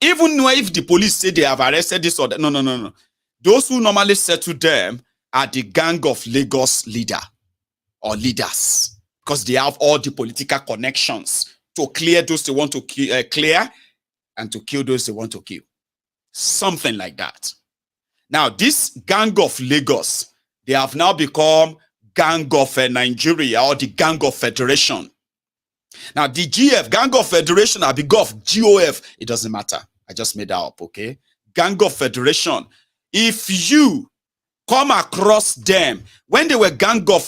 even if the police say they have arrested this or that, no. Those who normally settle them are the gang of Lagos leader or leaders, because they have all the political connections to clear those they want to clear and to kill those they want to kill. Something like that. Now, this gang of Lagos, they have now become gang of Nigeria, or the gang of Federation. Now, the GF, gang of Federation, or the GOF, it doesn't matter. I just made that up, okay? Gang of Federation. If you come across them, when they were gang of,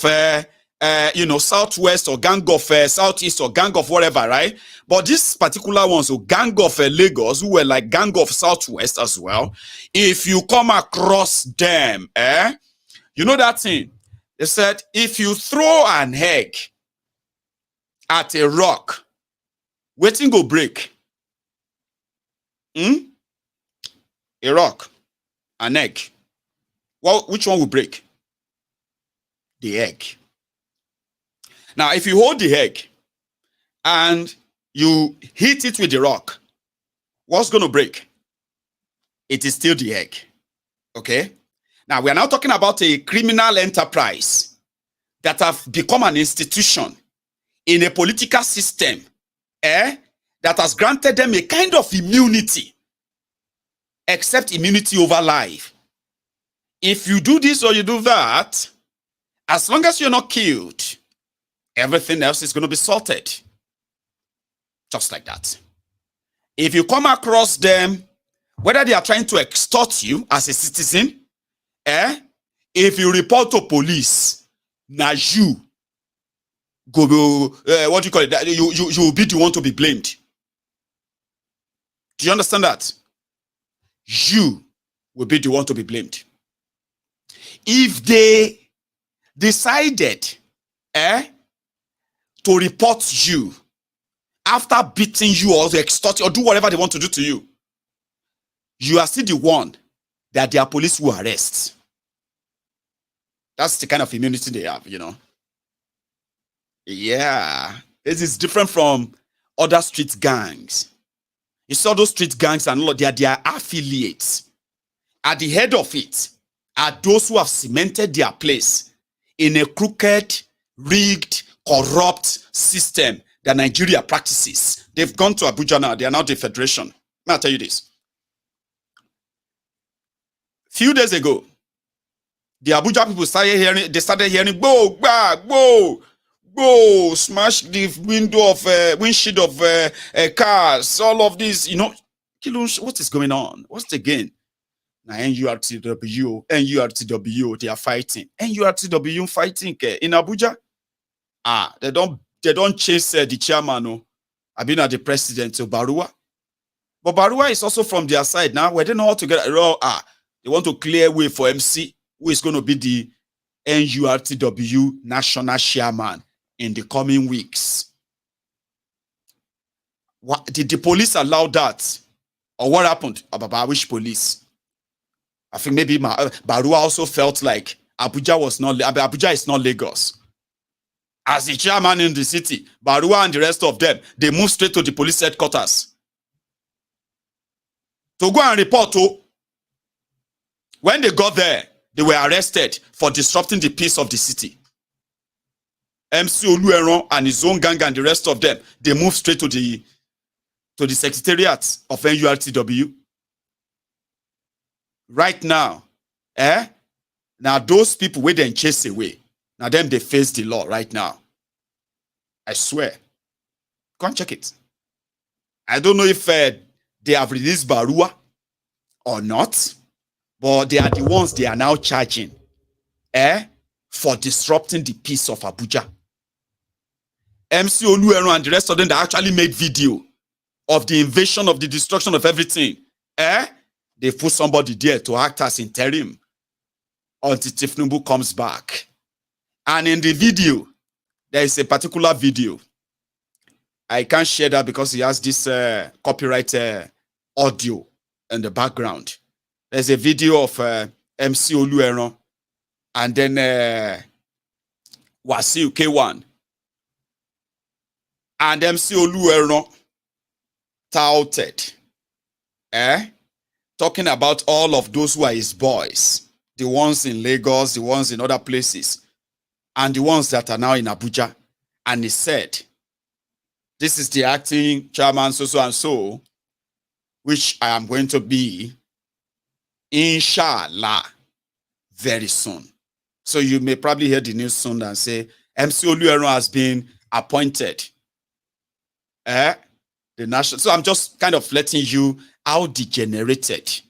Southwest, or gang of Southeast, or gang of whatever, right? But this particular ones, so gang of Lagos, who were like gang of Southwest as well, if you come across them, you know that thing? They said, if you throw an egg at a rock, waiting go break. A rock, an egg. Well, which one will break? The egg. Now, if you hold the egg and you hit it with the rock, what's going to break? It is still the egg. Okay? Now, we are now talking about a criminal enterprise that have become an institution in a political system that has granted them a kind of immunity, except immunity over life. If you do this or you do that, as long as you're not killed, everything else is going to be sorted. Just like that. If you come across them, whether they are trying to extort you as a citizen, if you report to police, now you go, what do you call it? You will be the one to be blamed. Do you understand that? You will be the one to be blamed. If they decided to report you after beating you or extort you or do whatever they want to do to you, you are still the one that their police will arrest. That's the kind of immunity they have, you know. Yeah. This is different from other street gangs. You saw those street gangs and all, they are their affiliates. At the head of it are those who have cemented their place in a crooked, rigged, corrupt system that Nigeria practices. They've gone to Abuja now. They are now the federation. Let me tell you this. Few days ago, the Abuja people started hearing, go, go, go, smash the windshield of cars, all of this, you know. What is going on? What's the gain? Now, NURTW, they are fighting. NURTW fighting in Abuja. They don't chase the chairman. No. I've been at the president, so Barua. But Barua is also from their side now. Where they know how to get they want to clear way for MC, who is going to be the NURTW national chairman in the coming weeks. Did the police allow that? Or what happened? Which police? I think maybe Barua also felt like Abuja is not Lagos. As the chairman in the city, Barua and the rest of them, they moved straight to the police headquarters to go and report. When they got there, they were arrested for disrupting the peace of the city. MC Olueron and his own gang and the rest of them, they moved straight to the secretariat of NURTW. Right now, now those people wait and chase away. Now them they face the law right now. I swear. Go and check it. I don't know if they have released Barua or not, but they are the ones they are now charging for disrupting the peace of Abuja. MC Olueron and the rest of them that actually made video of the invasion, of the destruction of everything. They put somebody there to act as interim until Tifnubu comes back. And in the video, there is a particular video. I can't share that because he has this copyright audio in the background. There's a video of MC Olueron and then Wasiu K1. And MC Olueron touted, talking about all of those who are his boys, the ones in Lagos, the ones in other places, and the ones that are now in Abuja. And he said, this is the acting chairman so and so, which I am going to be, inshallah, very soon. So you may probably hear the news soon and say, MC Olueron has been appointed. The national. So I'm just kind of letting you how degenerated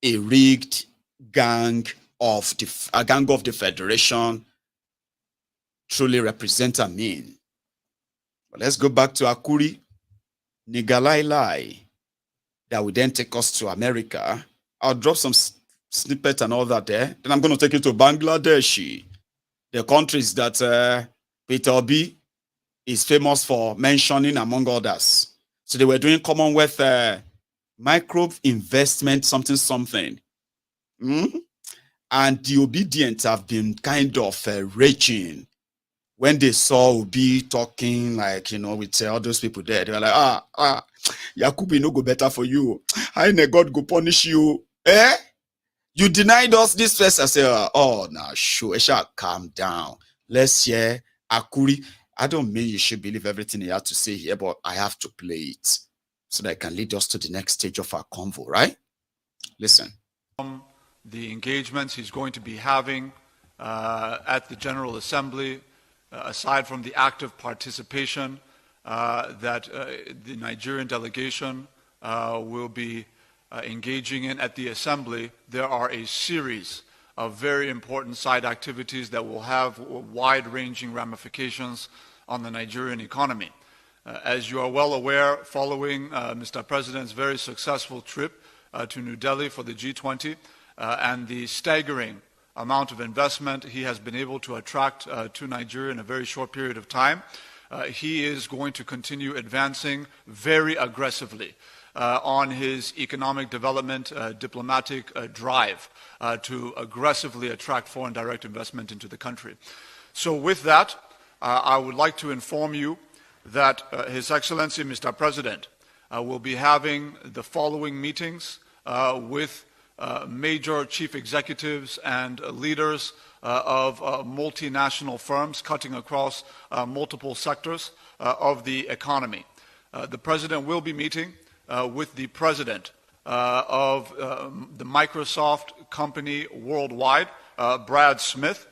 a rigged gang of the federation truly represent and mean. But let's go back to Akuri, Nigalailai, that will then take us to America. I'll drop some snippets and all that there. Then I'm going to take you to Bangladesh, the countries that Peter Obi is famous for mentioning, among others. So they were doing Commonwealth micro investment, something. And the obedient have been kind of raging when they saw Obi talking, like, you know, with all those people there. They were like, Yakubu no go better for you. How in God go punish you? You denied us this first. I said, oh, nah, sure, calm down. Let's hear Akuri. I don't mean you should believe everything he had to say here, but I have to play it so that it can lead us to the next stage of our convo, right? Listen. The engagements he's going to be having at the General Assembly, aside from the active participation that the Nigerian delegation will be engaging in at the Assembly, there are a series of very important side activities that will have wide-ranging ramifications on the Nigerian economy. As you are well aware, following Mr. President's very successful trip to New Delhi for the G20 and the staggering amount of investment he has been able to attract to Nigeria in a very short period of time, he is going to continue advancing very aggressively on his economic development diplomatic drive to aggressively attract foreign direct investment into the country. So with that, I would like to inform you that His Excellency, Mr. President, will be having the following meetings with major chief executives and leaders of multinational firms cutting across multiple sectors of the economy. The President will be meeting with the President of the Microsoft company worldwide, Brad Smith,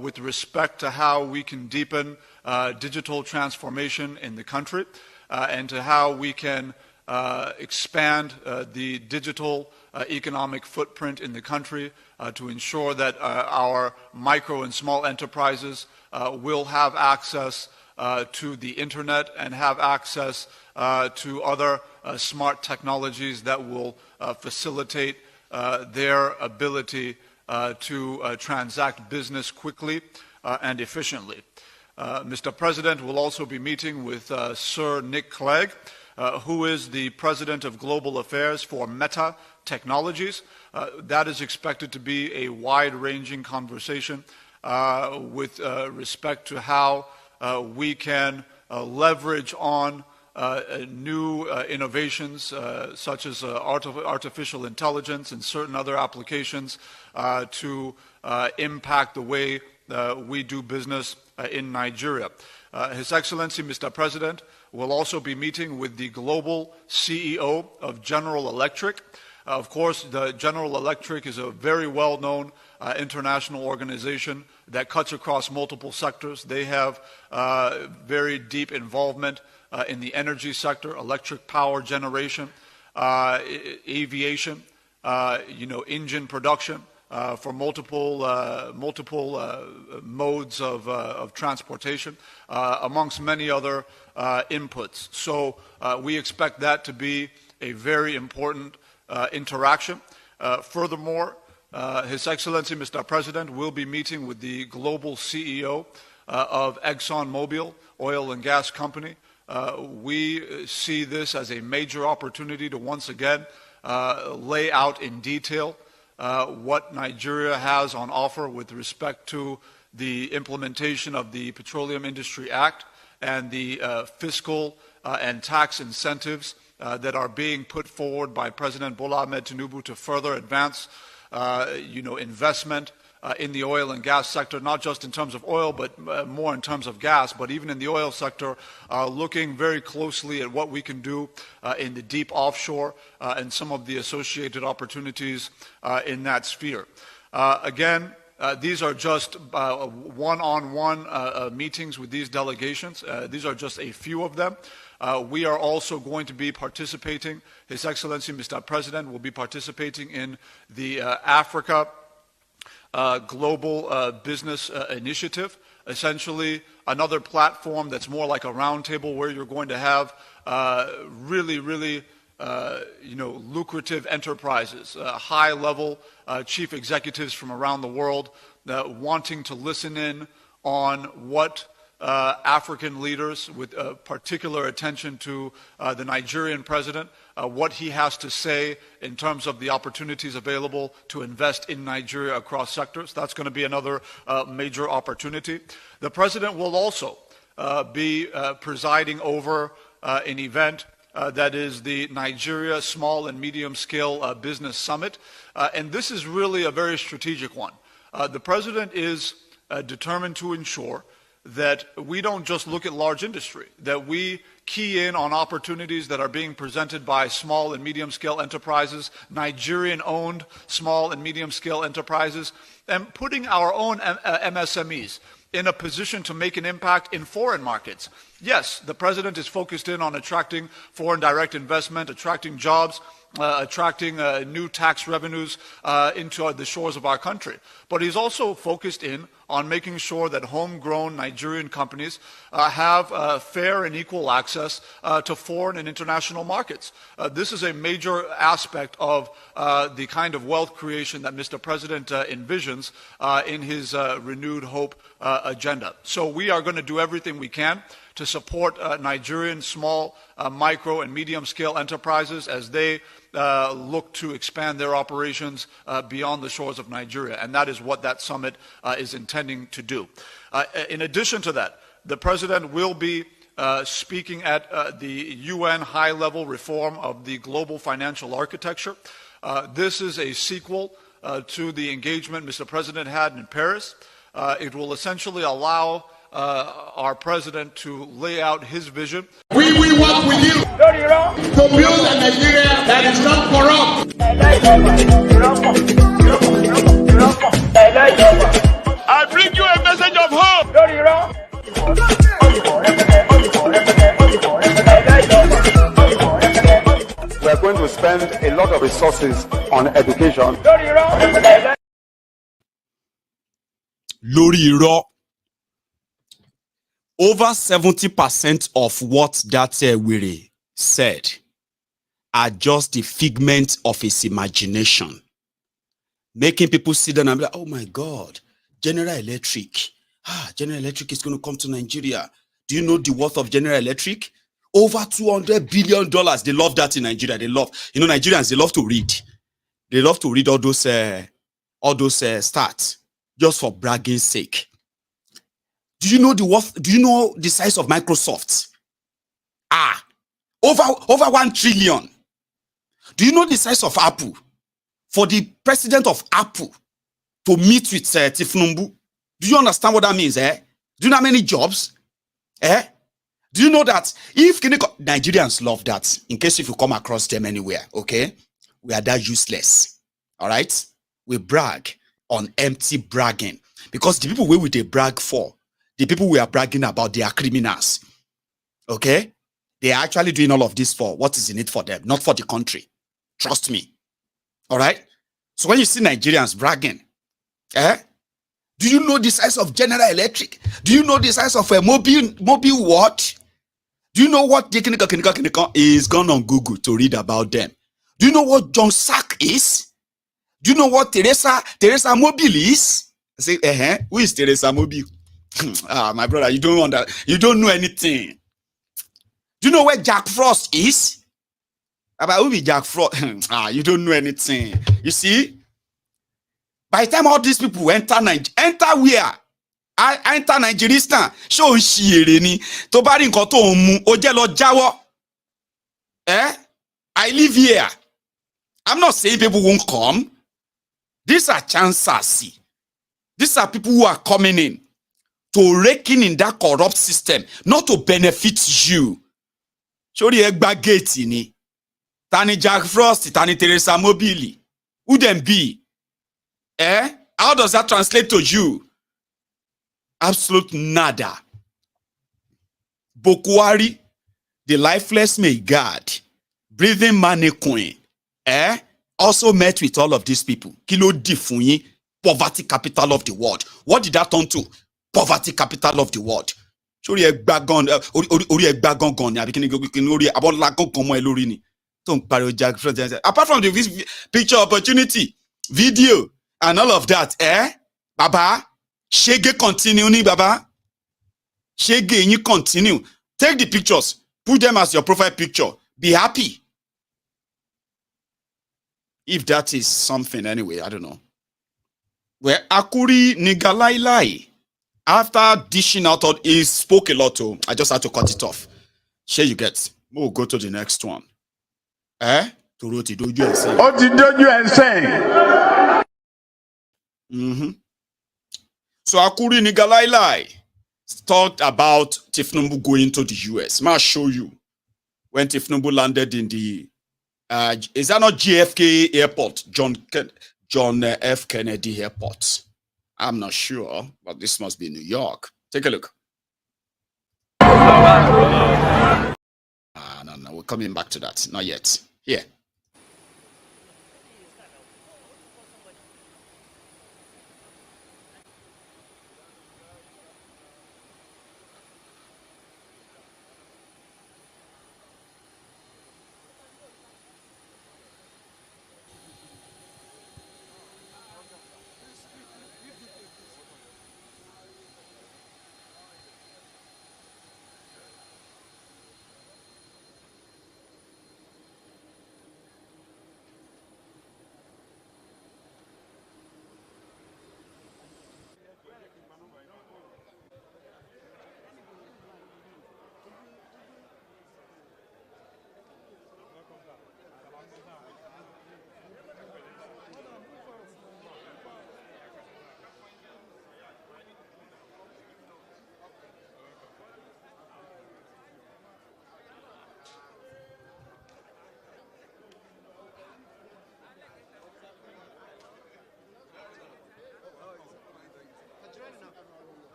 with respect to how we can deepen digital transformation in the country and to how we can expand the digital economic footprint in the country to ensure that our micro and small enterprises will have access to the internet and have access to other smart technologies that will facilitate their ability to transact business quickly and efficiently. Mr. President will also be meeting with Sir Nick Clegg, who is the President of Global Affairs for Meta Technologies. That is expected to be a wide-ranging conversation with respect to how we can leverage on new innovations such as artificial intelligence and certain other applications to impact the way we do business in Nigeria. His Excellency, Mr. President, will also be meeting with the global CEO of General Electric. Of course, the General Electric is a very well-known international organization that cuts across multiple sectors. They have very deep involvement in the energy sector, electric power generation, aviation, engine production for multiple modes of transportation, amongst many other inputs. So we expect that to be a very important interaction. Furthermore, His Excellency, Mr. President, will be meeting with the global CEO of ExxonMobil oil and gas company. We see this as a major opportunity to once again lay out in detail what Nigeria has on offer with respect to the implementation of the Petroleum Industry Act and the fiscal and tax incentives that are being put forward by President Bola Ahmed Tinubu to further advance investment in the oil and gas sector, not just in terms of oil, but more in terms of gas, but even in the oil sector, looking very closely at what we can do in the deep offshore and some of the associated opportunities in that sphere. Again, these are just one-on-one meetings with these delegations. These are just a few of them. We are also going to be participating, His Excellency Mr. President will be participating in the Africa Global Business Initiative, essentially another platform that's more like a roundtable where you're going to have really lucrative enterprises, high-level chief executives from around the world wanting to listen in on what African leaders, with particular attention to the Nigerian president, what he has to say in terms of the opportunities available to invest in Nigeria across sectors. That's going to be another major opportunity. The president will also be presiding over an event that is the Nigeria Small and Medium Scale Business Summit. And this is really a very strategic one. The president is determined to ensure that we don't just look at large industry, that we key in on opportunities that are being presented by small and medium-scale enterprises, Nigerian-owned small and medium-scale enterprises, and putting our own MSMEs in a position to make an impact in foreign markets. Yes, the president is focused in on attracting foreign direct investment, attracting jobs, attracting new tax revenues into the shores of our country. But he's also focused in on making sure that homegrown Nigerian companies have fair and equal access to foreign and international markets. This is a major aspect of the kind of wealth creation that Mr. President envisions in his renewed hope agenda. So we are going to do everything we can to support Nigerian small, micro, and medium-scale enterprises as they look to expand their operations beyond the shores of Nigeria. And that is what that summit is intending to do. In addition to that, the President will be speaking at the UN high-level reform of the global financial architecture. This is a sequel to the engagement Mr. President had in Paris. It will essentially allow our president to lay out his vision. We will work with you to build a Nigeria that is not corrupt. I bring you a message of hope. We are going to spend a lot of resources on education. Lórí irọ́. Over 70% of what that were said are just the figment of his imagination. Making people sit down and be like, oh my God, General Electric. General Electric is going to come to Nigeria. Do you know the worth of General Electric? Over $200 billion. They love that in Nigeria. They love, Nigerians, they love to read. They love to read all those stats just for bragging's sake. Do you know the worth? Do you know the size of Microsoft? Over 1 trillion. Do you know the size of Apple? For the president of Apple to meet with Tifnumbu, do you understand what that means? Do you know how many jobs? Do you know that if Nigerians love that? In case if you come across them anywhere, okay, we are that useless. All right, we brag on empty bragging because the people we brag for. The people we are bragging about, they are criminals. Okay? They are actually doing all of this for what is in it for them, not for the country. Trust me. All right? So when you see Nigerians bragging, do you know the size of General Electric? Do you know the size of a mobile what? Do you know what is gone on Google to read about them? Do you know what John Sack is? Do you know what Teresa Mobile is? I say, who is Teresa Mobile? My brother, you don't know anything. Do you know where Jack Frost is? About who be Jack Frost? You don't know anything. You see? By the time all these people enter where? Enter Nigeria. Show ni. To bari nkan to mu, o je lo jawo. I live here. I'm not saying people won't come. These are chances. These are people who are coming in to reckon in that corrupt system, not to benefit you. Sorry, egba gate ni. Tani Jack Frost, Tani Teresa Mobile. Who them be? How does that translate to you? Absolute nada. Bokwari, the lifeless Mayegun, breathing Maiyegun, also met with all of these people. Kilo difunyi, poverty capital of the world. What did that turn to? Poverty capital of the world. Sorry, egbagon, ori egbagon gon ni abi kini ori abon lagon kan mo e lori ni. Don't pariwo Jack Frost. Apart from the picture opportunity, video, and all of that, Baba, shege continue ni Baba. Shege you continue. Take the pictures, put them as your profile picture. Be happy. If that is something anyway, I don't know. Where Akuri Nigalailai, after dishing out, he spoke a lot too. I just had to cut it off. Here you get. We'll go to the next one. To ti doju e say. Ó ti dojú ẹ̀ sẹ́yìn. So Akuri Nigalailai talked about Tifnumbu going to the US. I'll show you when Tifnumbu landed in the is that not JFK Airport, John F. Kennedy Airport? I'm not sure, but this must be New York. Take a look. No, we're coming back to that. Not yet. Here.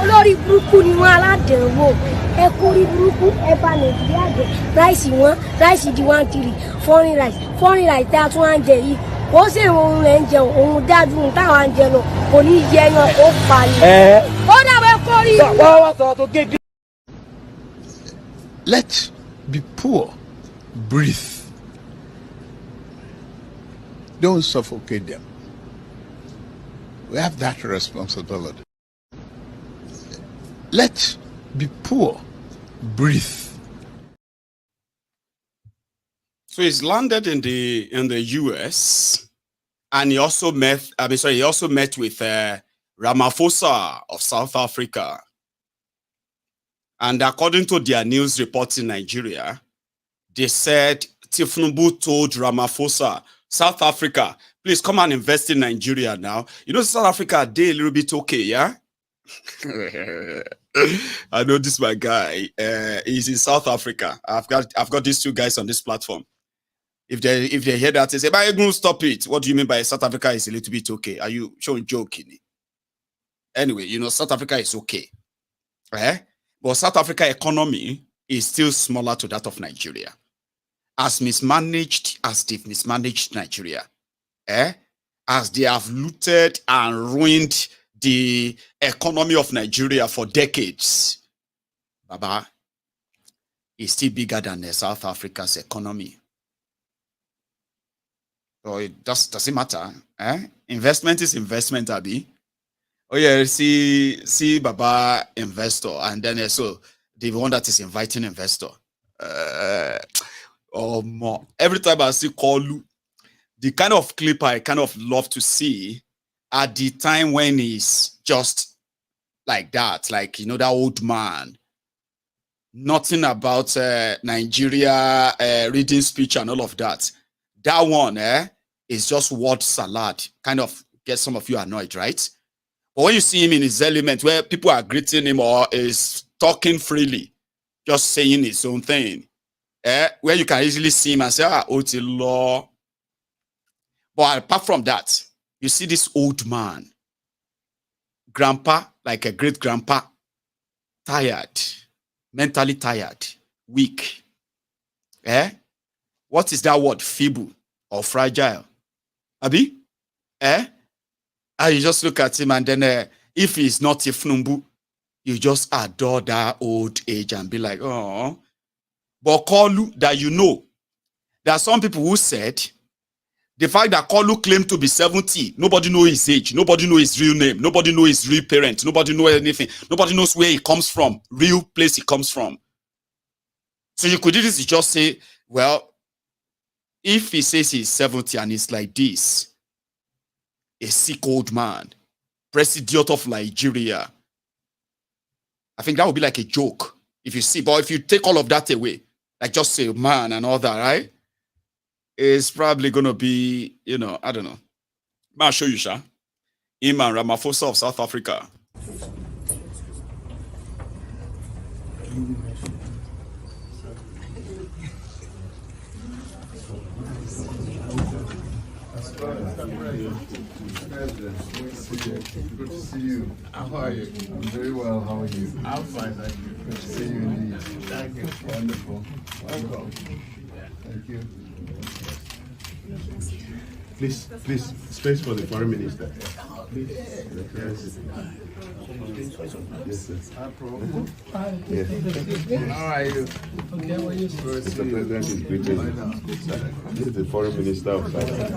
olórí burúkú ni wọ́n aládẹ̀wò ẹ kórí burúkú ẹ bá Nàìjíríà jẹ ráìsì wọn ráìsì di 1-3 foreign rice tá a tún wá ń jẹ yìí kò sí òun rẹ̀ ń jẹ òun dájú táwọn ń jẹ lọ kò ní yẹ yan kó pa ni. ó dàbẹ̀ kórí. Let be poor, breathe. Don't suffocate them. We have that responsibility. Let be poor, breathe. So he's landed in the US, and he also met with Ramaphosa of South Africa. And according to their news reports in Nigeria, they said Tinubu told Ramaphosa, South Africa, please come and invest in Nigeria now. You know, South Africa, they a little bit okay, yeah? I know this my guy. He's in South Africa. I've got these two guys on this platform. If they hear that, they say, Maiyegun, stop it. What do you mean by South Africa is a little bit okay? Are you showing joking? Anyway, you know, South Africa is okay. But South Africa economy is still smaller to that of Nigeria. As mismanaged as they've mismanaged Nigeria, as they have looted and ruined the economy of Nigeria for decades, Baba is still bigger than South Africa's economy. So it doesn't matter. Investment is investment, Abi. Oh yeah, see Baba investor, and then so the one that is inviting investor. More. Every time I see Kolu, the kind of clip I kind of love to see at the time when he's just like that, like, you know, that old man, nothing about Nigeria, reading speech and all of that. That one, is just word salad. Kind of gets some of you annoyed, right? But when you see him in his element, where people are greeting him or is talking freely, just saying his own thing, where you can easily see him and say, Oti law. But apart from that, you see this old man, grandpa, like a great grandpa, tired, mentally tired, weak. What is that word? Feeble or fragile? Abi? And you just look at him, and then if he's not Ifnumbu, you just adore that old age and be like, oh. But Kolu, that you know, there are some people who said the fact that Kolu claimed to be 70, nobody knows his age, nobody knows his real name, nobody knows his real parents, nobody knows anything, nobody knows where he comes from, real place he comes from. So you could easily just say, well, if he says he's 70 and he's like this, a sick old man, president of Nigeria, I think that would be like a joke if you see. But if you take all of that away, like just say man and all that, right? It's probably going to be, you know, I don't know. I'll show you, Sha. Him and Ramaphosa of South Africa. Good to see you. How are you? I'm very well. How are you? I'm fine, thank you. Good to see you indeed. Thank you. Wonderful. Welcome. Thank you. Please, space for the foreign minister. Please. Yes, sir. Yes. How are you? Okay, how are you? Mr. President is greeting you. This is the foreign minister of South Africa.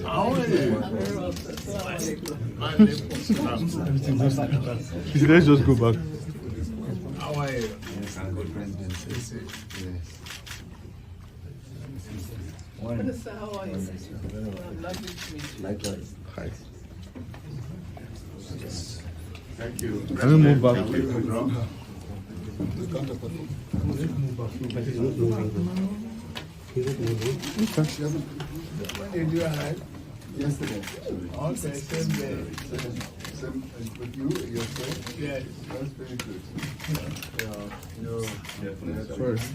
How are you? Let's just go back. How are you? Yes, I'm good, President. Yes. Minister, how are you? Lovely to meet you. Likewise. Hi. Thank you. Can we move back? Thank you. When did you arrive? Yesterday. Okay, same day. Same with you, yourself? Yes. That's very good. First.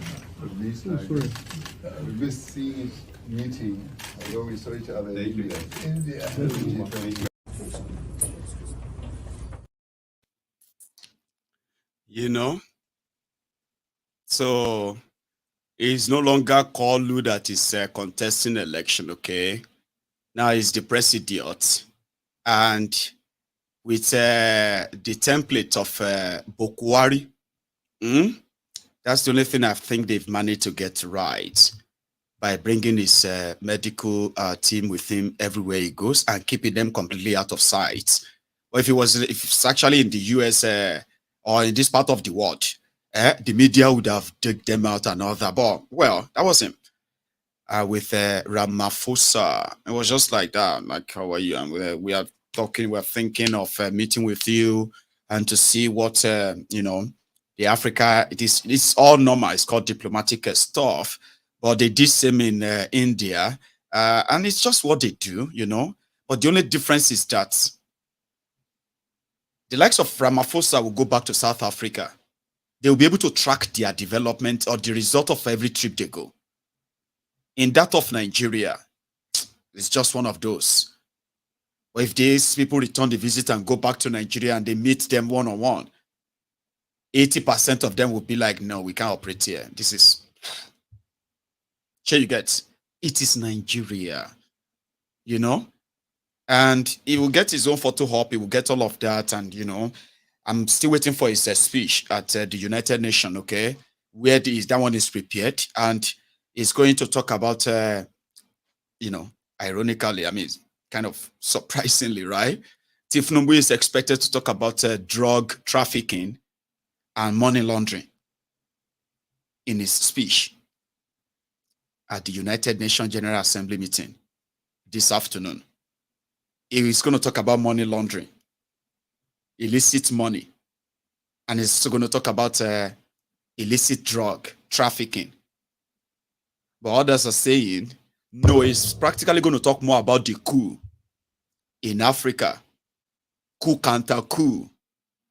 We missed seeing meeting, although we saw each other in India. India. you know. So it's no longer Kalu that is contesting election, okay? Now he's the president. And with the template of Bokwari, that's the only thing I think they've managed to get right, by bringing his medical team with him everywhere he goes and keeping them completely out of sight. Or if it's actually in the US or in this part of the world, the media would have dug them out and all that. But well, that was him. With Ramaphosa, it was just like that. Like, how are you? And we are talking. We're thinking of meeting with you and to see what you know, the Africa. It's all normal. It's called diplomatic stuff. But they did same in India, and it's just what they do, you know. But the only difference is that the likes of Ramaphosa will go back to South Africa. They will be able to track their development or the result of every trip they go. In that of Nigeria, it's just one of those. But if these people return the visit and go back to Nigeria and they meet them one-on-one, 80% of them will be like, no, we can't operate here. This is... Sure, you get, it is Nigeria, you know, and he will get his own photo op. He will get all of that, and you know, I'm still waiting for his speech at the United Nations. Okay, where that one is prepared, and he's going to talk about, you know, ironically, I mean, kind of surprisingly, right? Tifnumbu is expected to talk about drug trafficking and money laundering in his speech at the United Nations General Assembly meeting this afternoon. He's going to talk about money laundering, illicit money, and he's also going to talk about illicit drug trafficking. But others are saying, no, he's practically going to talk more about the coup in Africa, coup counter coup,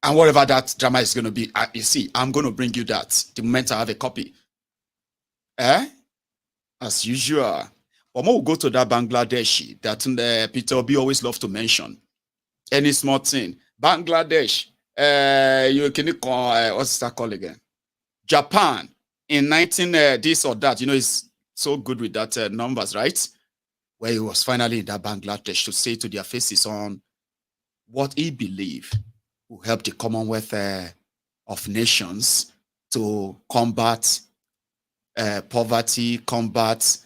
and whatever that drama is going to be. You see, I'm going to bring you that the moment I have a copy. As usual. But we'll go to that Bangladeshi that Peter Obi always loves to mention. Any small thing. Bangladesh, you can what's that called again? Japan in 19 this or that. You know, he's so good with that numbers, right? Where he was finally in that Bangladesh to say to their faces on what he believed will help the Commonwealth of Nations to combat poverty, combat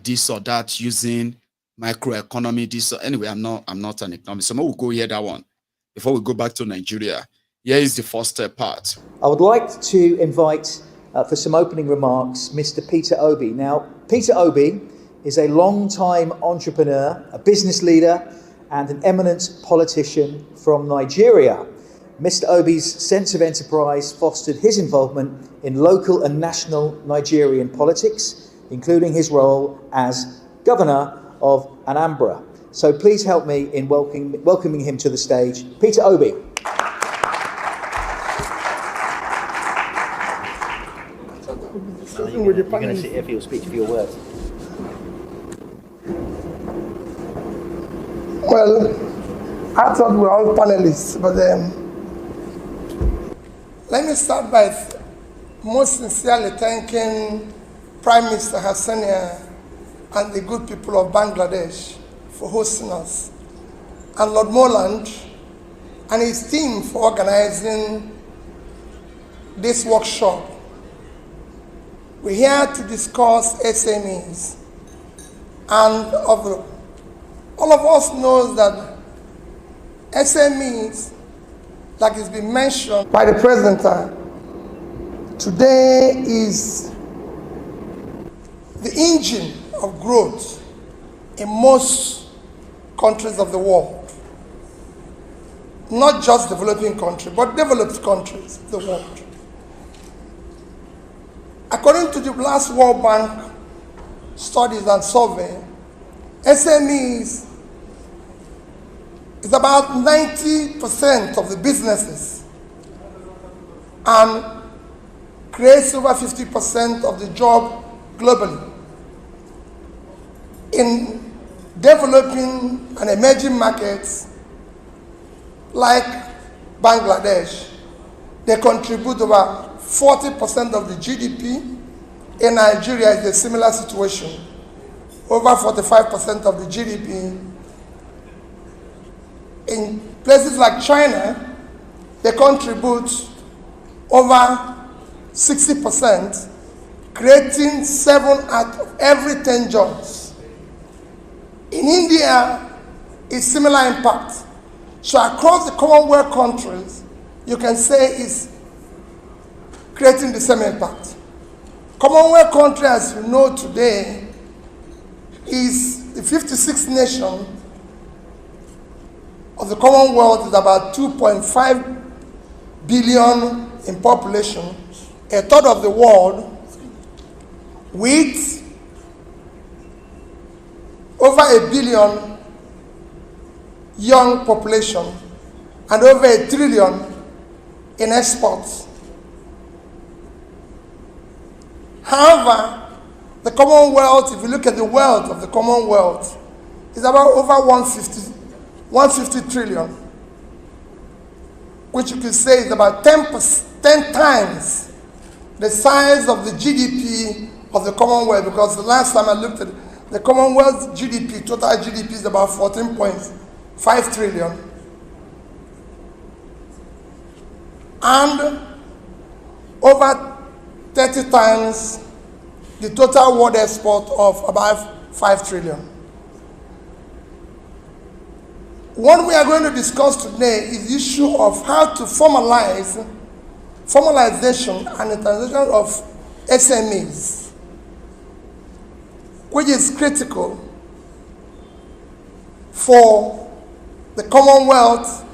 this or that using microeconomy. This anyway, I'm not an economist. So we'll go hear that one before we go back to Nigeria. Here is the first part. I would like to invite for some opening remarks Mr. Peter Obi. Now, Peter Obi is a long-time entrepreneur, a business leader, and an eminent politician from Nigeria. Mr. Obi's sense of enterprise fostered his involvement in local and national Nigerian politics, including his role as governor of Anambra. So please help me in welcoming him to the stage. Peter Obi. You're going to sit here for your speech, for your words. Well, I thought we were all panelists, but let me start by most sincerely thanking Prime Minister Hassania and the good people of Bangladesh for hosting us, and Lord Moreland and his team for organizing this workshop. We're here to discuss SMEs, and all of us knows that SMEs, like it's been mentioned by the President, today is the engine of growth in most countries of the world. Not just developing countries, but developed countries of the world. According to the last World Bank studies and survey, SMEs is about 90% of the businesses and creates over 50% of the job globally. In developing and emerging markets like Bangladesh, They contribute about 40% of the GDP. In Nigeria, it's a similar situation. Over 45% of the GDP. In places like China, they contribute over 60%, creating 7 out of every 10 jobs. In India, it's similar impact. So across the Commonwealth countries, you can say it's creating the same impact. Commonwealth country, as you know today, is the 56th nation of the Commonwealth, is about 2.5 billion in population, a third of the world, with over 1 billion young population and over 1 trillion in exports. However, the Commonwealth, if you look at the wealth of the Commonwealth, is about over 150 trillion, which you can say is about 10 times the size of the GDP of the Commonwealth, because the last time I looked at it, the Commonwealth GDP, total GDP is about 14.5 trillion. And over 30 times the total world export of about 5 trillion. What we are going to discuss today is the issue of how to formalization and internationalization of SMEs, which is critical for the Commonwealth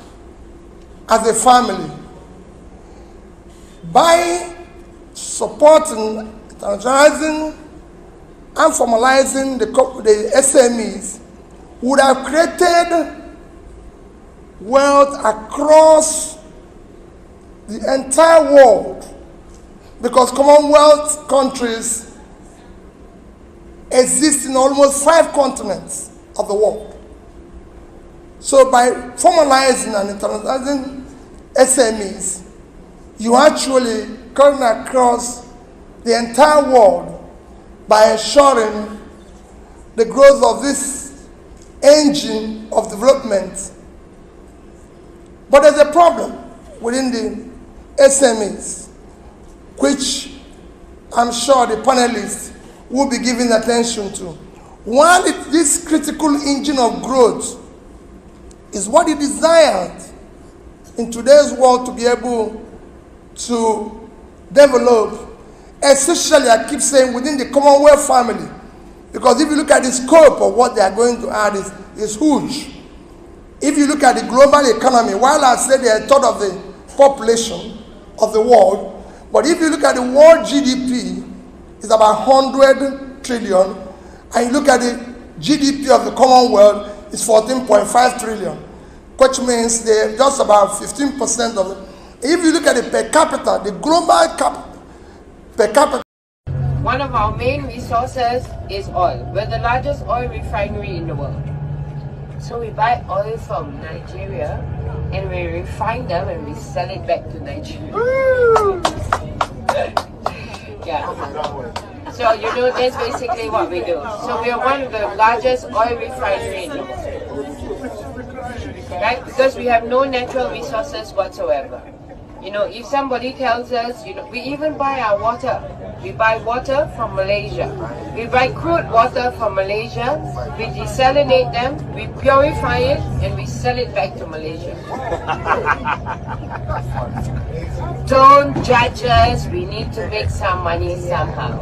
as a family. By supporting, internationalizing, and formalizing the SMEs, would have created wealth across the entire world, because Commonwealth countries exist in almost 5 continents of the world. So by formalizing and internationalizing SMEs, you actually come across the entire world by ensuring the growth of this engine of development. But there's a problem within the SMEs, which I'm sure the panelists will be giving attention to. While this critical engine of growth is what is desired in today's world to be able to develop, especially, I keep saying, within the Commonwealth family, because if you look at the scope of what they are going to add is huge. If you look at the global economy, while I said they are a third of the population of the world, but if you look at the world GDP, it's about 100 trillion, and you look at the GDP of the Commonwealth, it's 14.5 trillion, which means they're just about 15% of it. If you look at the per capita, the global per capita. One of our main resources is oil. We're the largest oil refinery in the world. So we buy oil from Nigeria and we refine them and we sell it back to Nigeria. Yeah. So you know that's basically what we do. So we are one of the largest oil refineries in the world. Right? Because we have no natural resources whatsoever. You know, if somebody tells us, you know, we even buy our water. We buy water from Malaysia. We buy crude water from Malaysia. We desalinate them, we purify it, and we sell it back to Malaysia. Don't judge us. We need to make some money somehow.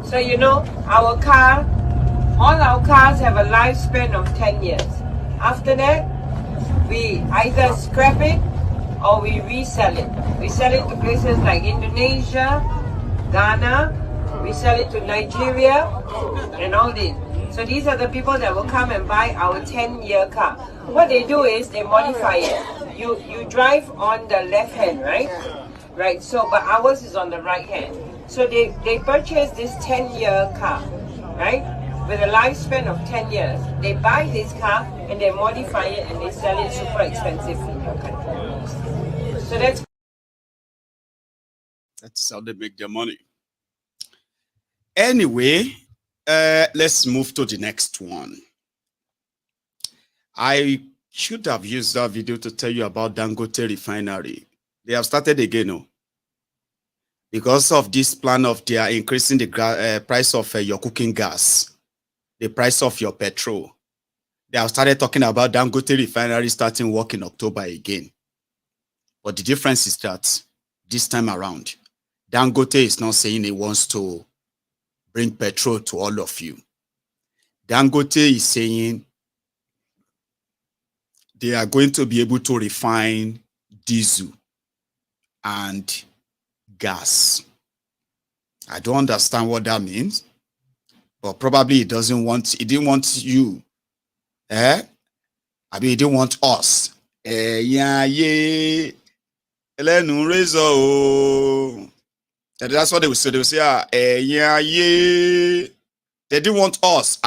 So you know, all our cars have a lifespan of 10 years. After that, we either scrap it or we resell it. We sell it to places like Indonesia, Ghana, we sell it to Nigeria, and all this. So these are the people that will come and buy our 10-year car. What they do is they modify it. You drive on the left hand, right? Right, so but ours is on the right hand. So they purchase this 10-year car, right? with a lifespan of 10 years, they buy his car and they modify it and they sell it super expensive in your country. So that's how they make their money. Anyway, let's move to the next one. I should have used that video to tell you about Dangote refinery. They have started again, no? Because of this plan of their increasing the price of your cooking gas, the price of your petrol. They have started talking about Dangote refinery starting work in October again. But the difference is that this time around, Dangote is not saying he wants to bring petrol to all of you. Dangote is saying they are going to be able to refine diesel and gas. I don't understand what that means, but probably it didn't want you. I mean, he didn't want us. That's what they would say. They would say, they didn't want us.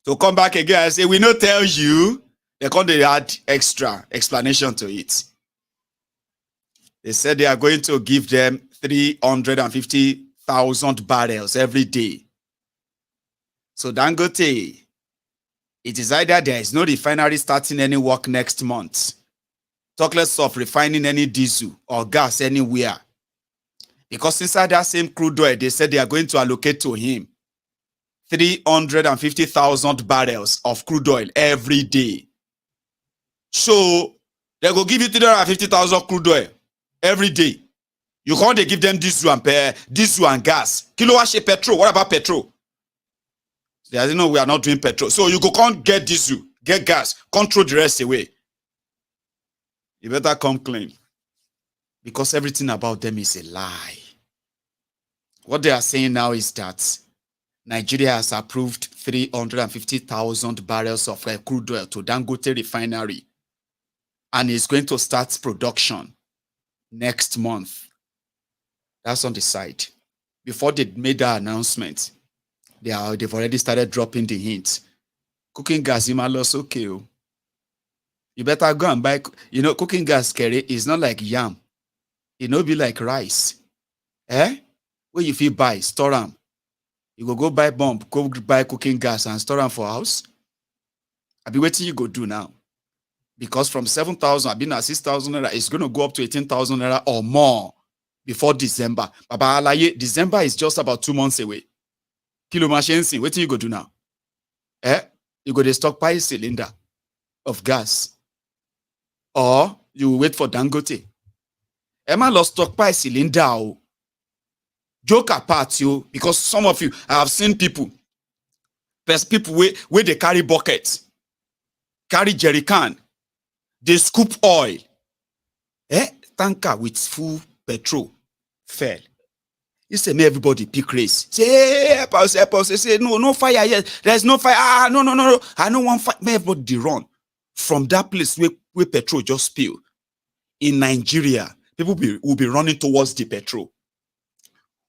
To come back again and say, we not tell you. They can't add extra explanation to it. They said they are going to give them 350,000 barrels every day. So Dangote, it is either there is no refinery starting any work next month, talk less of refining any diesel or gas anywhere. Because inside that same crude oil, they said they are going to allocate to him 350,000 barrels of crude oil every day. So they will give you 350,000 crude oil every day. You can't give them diesel and gas. Kilowatt petrol. What about petrol? They didn't know we are not doing petrol. So you can't get diesel, get gas, control the rest away. You better come clean. Because everything about them is a lie. What they are saying now is that Nigeria has approved 350,000 barrels of crude oil to Dangote refinery. And is going to start production next month. That's on the side. Before they made that announcement, they've already started dropping the hints. Cooking gas, you might lose okay. You better go and buy, cooking gas, Kerry, is not like yam. It no be like rice. Where you feel buy, store them. You go buy bomb, go buy cooking gas and store them for house. I be waiting you go do now. Because from 7,000, I've been at 6,000 naira, it's going to go up to 18,000 naira or more before December. Baba, December is just about 2 months away. Kilo machinesi, what do you go do now? You go to stockpile cylinder of gas. Or you wait for Dangote. Emma lost stockpile cylinder. Joke apart, you, because some of you, I have seen people. There's people where they carry buckets, carry jerry can. They scoop oil. Tanker with full petrol fell. You say, may everybody pick race. Say, help us. Say, no fire yet. There's no fire. No. I don't want fire. May everybody run from that place where petrol just spilled. In Nigeria, people will be running towards the petrol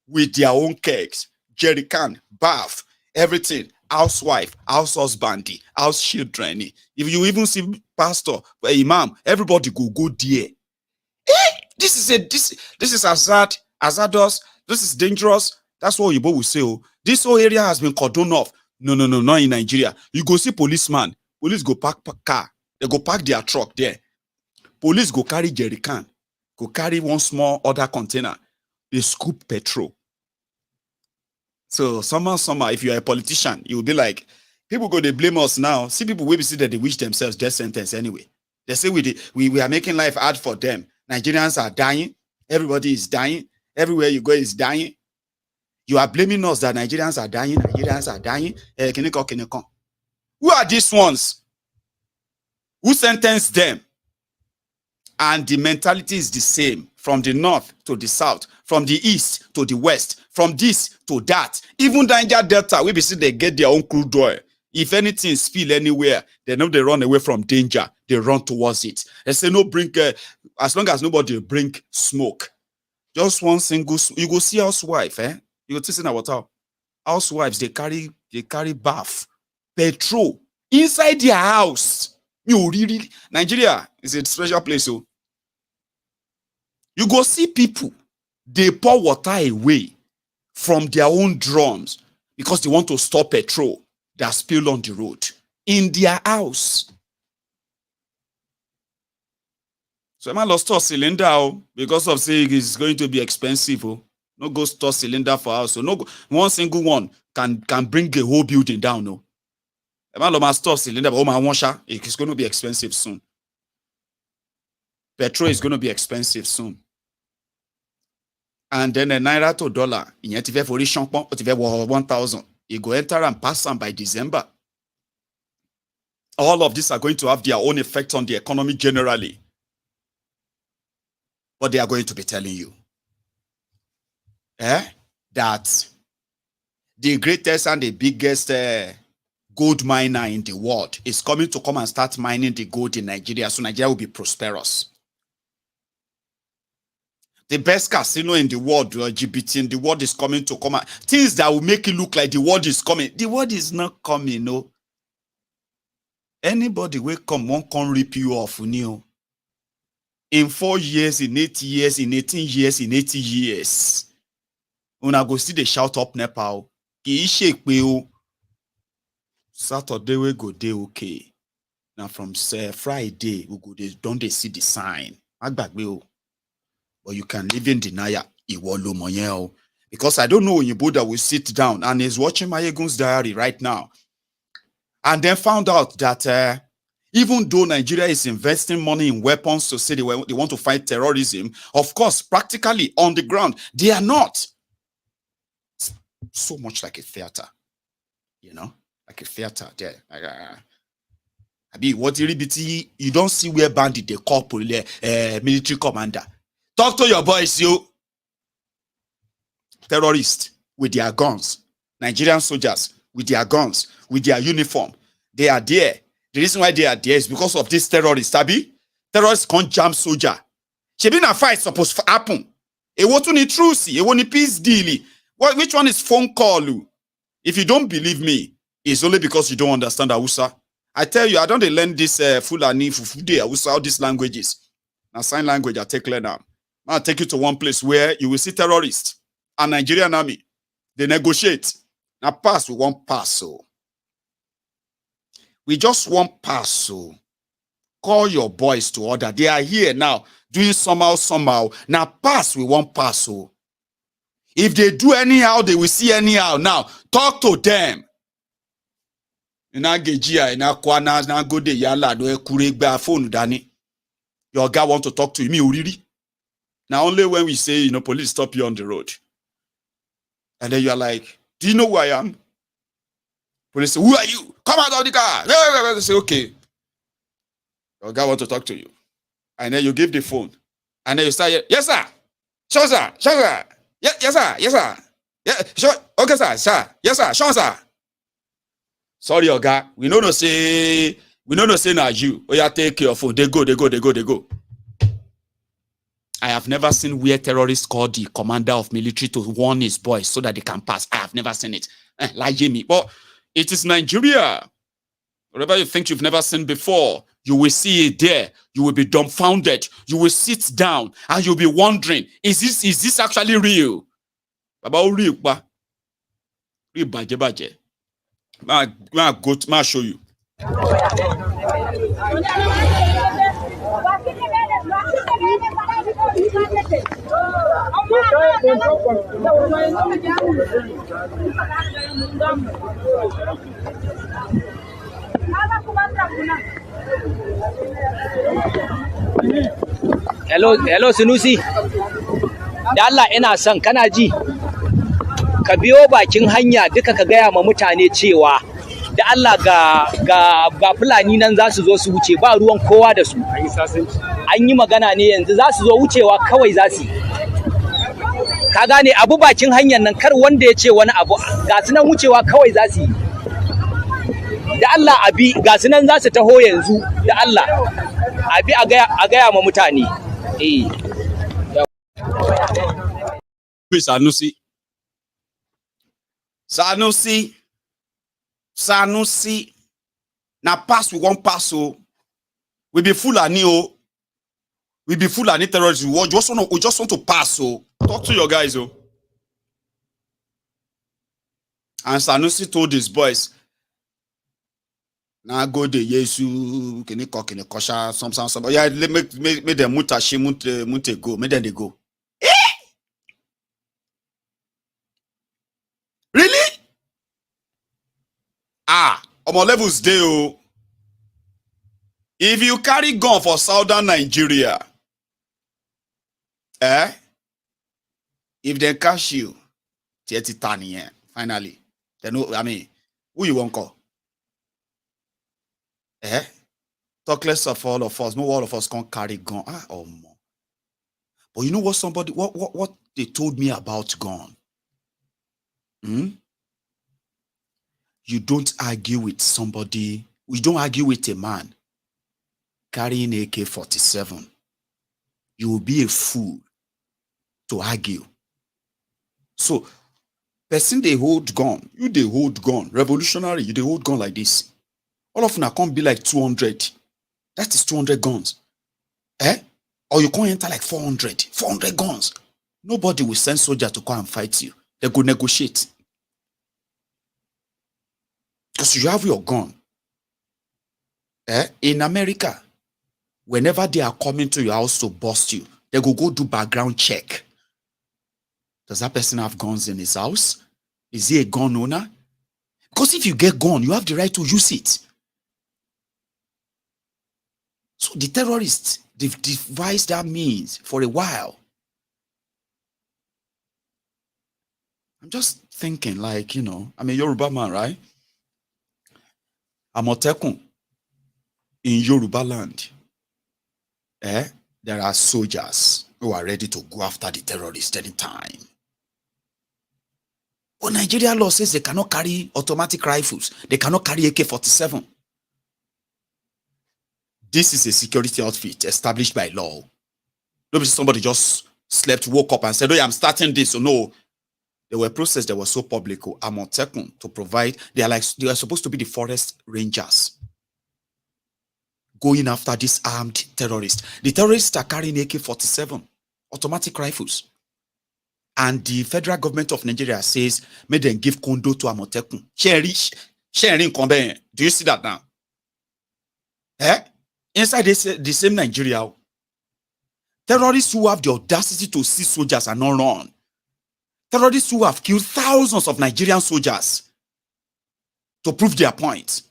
with their own kegs, jerry can, bath, everything. Housewife, house husband, house children. If you even see pastor, imam, everybody go there. This is hazardous. This is dangerous. That's what Yoruba will say. Oh, this whole area has been cordoned off. No, not in Nigeria. You go see policeman. Police go park car. They go park their truck there. Police go carry jerry can. Go carry one small other container. They scoop petrol. So somehow, if you're a politician, you will be like, people go, they blame us now. See people will be see that they wish themselves death sentence anyway. They say we are making life hard for them. Nigerians are dying. Everybody is dying. Everywhere you go is dying. You are blaming us that Nigerians are dying. Nigerians are dying. Who are these ones? Who sentenced them? And the mentality is the same from the north to the south, from the east to the west, from this to that. Even Niger Delta, we see they get their own crude oil. If anything spill anywhere, they know they run away from danger. They run towards it. They say no bring, as long as nobody bring smoke. Just one single, you go see housewife, You go to see na water. Housewives, they carry bath, petrol inside their house. You really Nigeria is a special place. So you go see people, they pour water away from their own drums because they want to stop petrol that spill on the road in their house. So I might lost store cylinder because of saying it's going to be expensive. No go store cylinder for house. So no one single one can bring a whole building down. No. I might lost store cylinder, but it's going to be expensive soon. Petrol is going to be expensive soon. And then a naira to dollar, in yet if for 1,000, you go enter and pass them by December. All of these are going to have their own effect on the economy generally. But they are going to be telling you that the greatest and the biggest gold miner in the world is coming to come and start mining the gold in Nigeria, so Nigeria will be prosperous. The best casino in the world, LGBT in the world, is coming to come. Things that will make it look like the world is coming. The world is not coming, no. Anybody will come, won't come rip you off, you. In 4 years, in 8 years, in 18 years, in 80 years. When I go see the shout up Nepal, Saturday we go day okay. Now from Friday, we go don't they see the sign. But you can live in denial. Because I don't know Oyibo that will sit down and is watching MaiyegunsDiary right now. And then found out that even though Nigeria is investing money in weapons to say they want to fight terrorism, of course, practically on the ground, they are not. It's so much like a theater, like a theater there. What you don't see where bandit they call military commander. Talk to your boys, you. Terrorists with their guns, Nigerian soldiers with their guns, with their uniform. They are there. The reason why they are there is because of this terrorist. Terrorists can't jam soldier. She been a fight supposed to happen. It wasn't a truce. It wasn't a peace deal. Which one is phone call? If you don't believe me, it's only because you don't understand Hausa. I tell you, I don't learn this Fulani, Fufude, Hausa, all these languages. Now sign language, I take learn now. I'll take you to one place where you will see terrorists and Nigerian army. They negotiate. Now pass, we won't pass. So we just won't pass. So call your boys to order. They are here now doing somehow. Now pass, we won't pass. So if they do anyhow, they will see anyhow. Now talk to them. Your guy want to talk to me. Now only when we say, police stop you on the road. And then you are like, do you know who I am? Police say, who are you? Come out of the car. They say, okay. Your guy want to talk to you. And then you give the phone. And then you start, yes, sir. Sure, sir. Sure, sir. Yes, sir. Yes, sir. Yeah, sure. Okay, sir. Sir. Yes, sir. Sure, sir. Sorry, your guy. We don't know say now you. Oh, yeah, take your phone. They go. I have never seen where terrorists call the commander of military to warn his boys so that they can pass. I have never seen it. Like Jimmy. But it is Nigeria. Whatever you think you've never seen before, you will see it there. You will be dumbfounded. You will sit down and you'll be wondering, is this actually real? About real, baje. I'll show you. Hello Sunusi. Da Allah ina son kana ji. Ka biyo bakin hanya duka ka gaya ma mutane cewa da Allah ga Fulani nan za su zo su wuce ba ruwan kowa da su. An yi magana ne yanzu za su zo wucewa kawai za su. Ka gane abu bakin hanyar nan kar wanda ya ce wani abu ga su nan wucewa kawai za su yi. Da Allah abi ga su nan za su taho yanzu da Allah abi a gaya ma mutane. Sanusi. Sanusi. Now pass we won't pass so. We be Fulani oh. We be Fulani terrorists. We just want to pass so. Talk to your guys oh. And Sanusi told his boys, now go the Yesu, can you kosha, some. Yeah, make them mute go. Make them they go. Really? On my levels day oh. If you carry gun for southern Nigeria, if they catch you, finally. They know, I mean, who you want call? Talk less of all of us. No all of us can carry gun. More. But you know what what they told me about gun? You don't argue with somebody. We don't argue with a man carrying AK-47. You will be a fool to argue. So, person they hold gun, you they hold gun, revolutionary, you they hold gun like this. All of them can't be like 200. That is 200 guns. Or you can't enter like 400 guns. Nobody will send soldier to come and fight you. They go negotiate. Because you have your gun. In America, whenever they are coming to your house to bust you, they go do background check. Does that person have guns in his house? Is he a gun owner? Because if you get gun, you have the right to use it. So the terrorists, they've devised that means for a while. I'm just thinking like, you know, I'm a Yoruba man, right? I'm Otekun in Yoruba land. There are soldiers who are ready to go after the terrorists anytime. But Nigeria law says they cannot carry automatic rifles. They cannot carry AK-47. This is a security outfit established by law. Nobody, somebody just slept, woke up and said, oh yeah, I'm starting this. So no, there were processes that were so public. Amotekun to provide, they are supposed to be the forest rangers going after this armed terrorists. The terrorists are carrying AK-47, automatic rifles. And the federal government of Nigeria says, may them give condo to Amotekun. Sharing combine. Do you see that now? Inside the same Nigeria, terrorists who have the audacity to see soldiers and not run. Terrorists who have killed thousands of Nigerian soldiers to prove their point.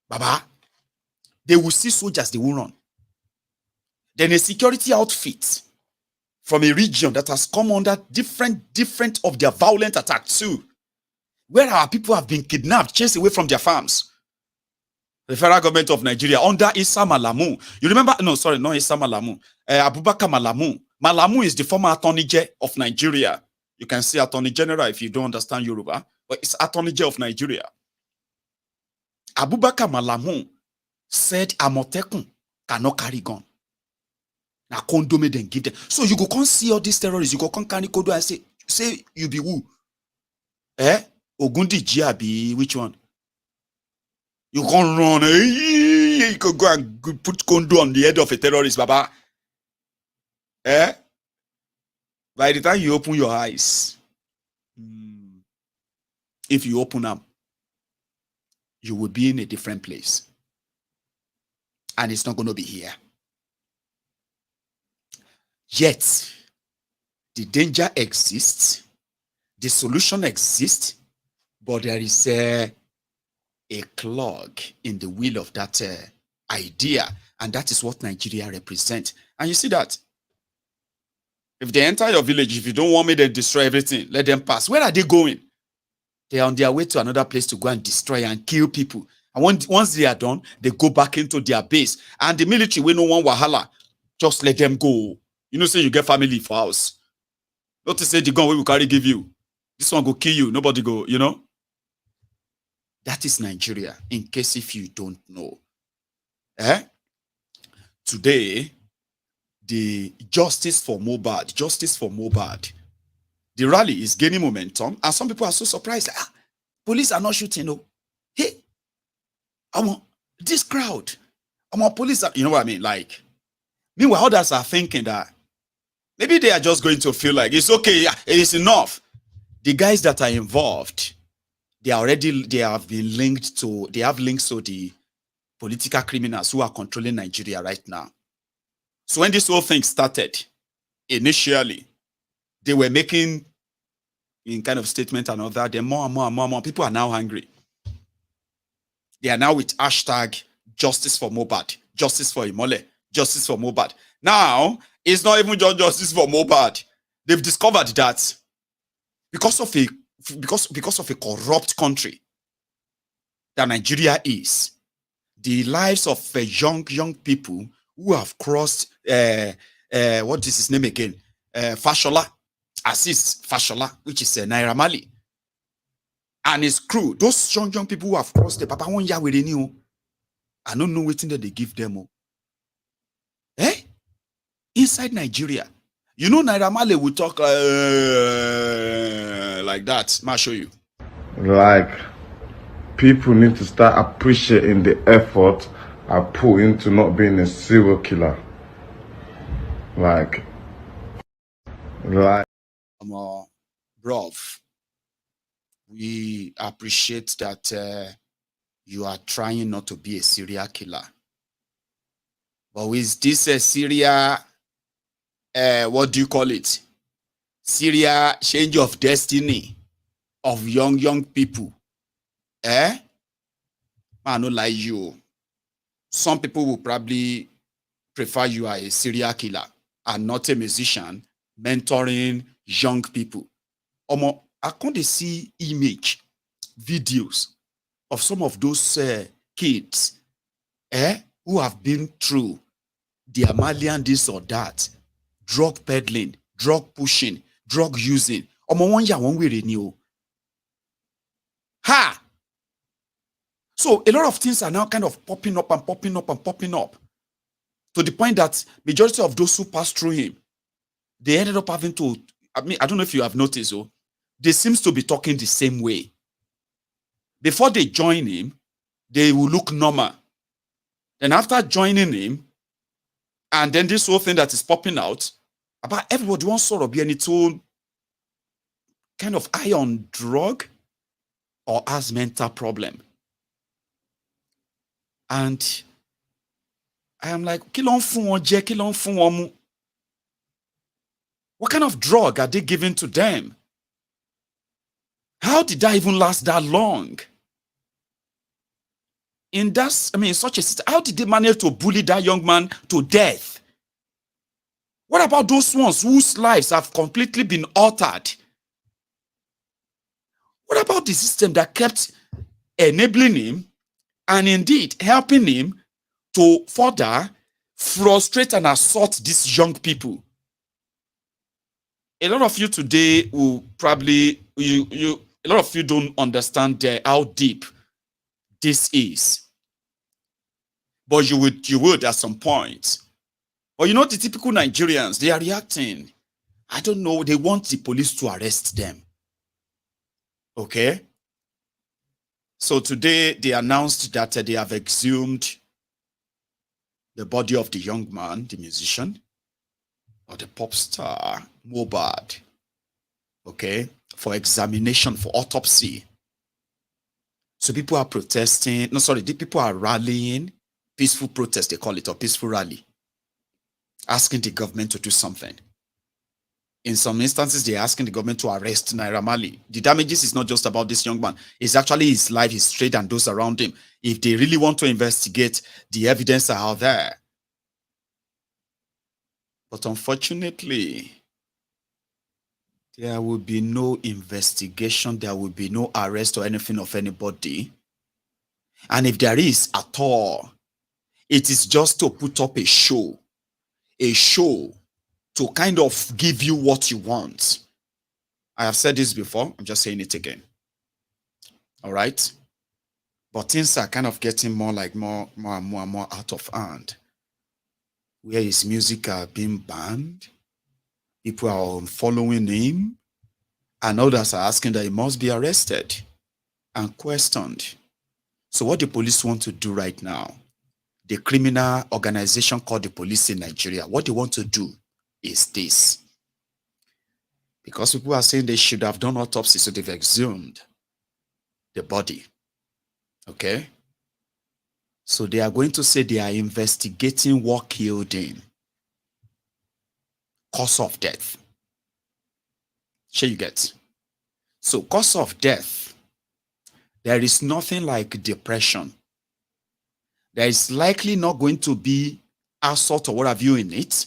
Baba, they will see soldiers, they will run. Then a security outfit from a region that has come under different of their violent attacks too, where our people have been kidnapped, chased away from their farms. The federal government of Nigeria under Issa Malamu. You remember? No, sorry, not Issa Malamu. Abubakar Malamu. Malamu is the former Attorney General of Nigeria. You can say Attorney General if you don't understand Yoruba, but it's Attorney General of Nigeria. Abubakar Malamu said Amotekun cannot carry gun. Now condom then give them. So you go come see all these terrorists. You go come carry kodo and say you be who? Ogundi Jiabi, which one? You can't run. You could go and put condo on the head of a terrorist, Baba. By the time you open your eyes, if you open them, you will be in a different place. And it's not going to be here. Yet, the danger exists, the solution exists, but there is a clog in the wheel of that idea, and that is what Nigeria represents. And you see that if they enter your village, if you don't want me to destroy everything, let them pass. Where are they going? They are on their way to another place to go and destroy and kill people. And once they are done, they go back into their base. And the military, we no one wahala, just let them go. You know, say you get family for house. Not to say the gun we will carry give you. This one go kill you. Nobody go, you know. That is Nigeria, in case if you don't know. Today, the justice for Mohbad, The rally is gaining momentum, and some people are so surprised. Like, police are not shooting. No, hey, this crowd, police are, you know what I mean? Like, meanwhile, others are thinking that maybe they are just going to feel like it's okay, it is enough. The guys that are involved, they have links to the political criminals who are controlling Nigeria right now. So when this whole thing started, initially, they were making in kind of statement and all that. Then more and more people are now angry. They are now with hashtag justice for Mohbad, justice for Imole, justice for Mohbad. Now, it's not even just justice for Mohbad. They've discovered that because of a corrupt country that Nigeria is, the lives of young people who have crossed what is his name again? Fashola, Assis Fashola, which is Naira Marley, and his crew. Those young people who have crossed the Papa won ya we renew. I don't know what that they give them. Inside Nigeria, you know, Naira Marley will talk like that. I'll show you. Like, people need to start appreciating the effort I put into not being a serial killer. Like, bruv, we appreciate that you are trying not to be a serial killer. But is this a serial, what do you call it? Serial change of destiny of young people? I don't like you. Some people will probably prefer you are a serial killer and not a musician mentoring young people. I can't see image, videos of some of those kids who have been through the Amalian this or that, drug peddling, drug pushing, drug using. Ha! So a lot of things are now kind of popping up to the point that majority of those who passed through him, they ended up having to, I don't know if you have noticed, they seems to be talking the same way. Before they join him, they will look normal. Then after joining him, and then this whole thing that is popping out, about everybody wants sort of be any tool kind of eye on drug or has mental problem. And I am like, what kind of drug are they giving to them? How did that even last that long? In that, such a system, how did they manage to bully that young man to death? What about those ones whose lives have completely been altered? What about the system that kept enabling him and indeed helping him to further frustrate and assault these young people? A lot of you today will probably, a lot of you don't understand how deep this is. But you would at some point. But you know, the typical Nigerians, they are reacting. I don't know, they want the police to arrest them. Okay? So today they announced that they have exhumed the body of the young man, the musician, or the pop star, Mohbad, okay, for examination, for autopsy. So people are protesting, the people are rallying, peaceful protest, they call it, or peaceful rally, asking the government to do something. In some instances, they're asking the government to arrest Naira Marley. The damages is not just about this young man. It's actually his life, his trade, and those around him. If they really want to investigate, the evidence are out there. But unfortunately, there will be no investigation. There will be no arrest or anything of anybody. And if there is at all, it is just to put up a show to kind of give you what you want. I have said this before. I'm just saying it again. All right? But things are kind of getting more and more out of hand. Where his music are being banned. People are following him. And others are asking that he must be arrested and questioned. So what the police want to do right now, the criminal organization called the police in Nigeria, what they want to do is this. Because people are saying they should have done autopsy, so they've exhumed the body. Okay? So they are going to say they are investigating what killed him. Cause of death. Sure you get. So cause of death, there is nothing like depression. There is likely not going to be assault or what have you in it.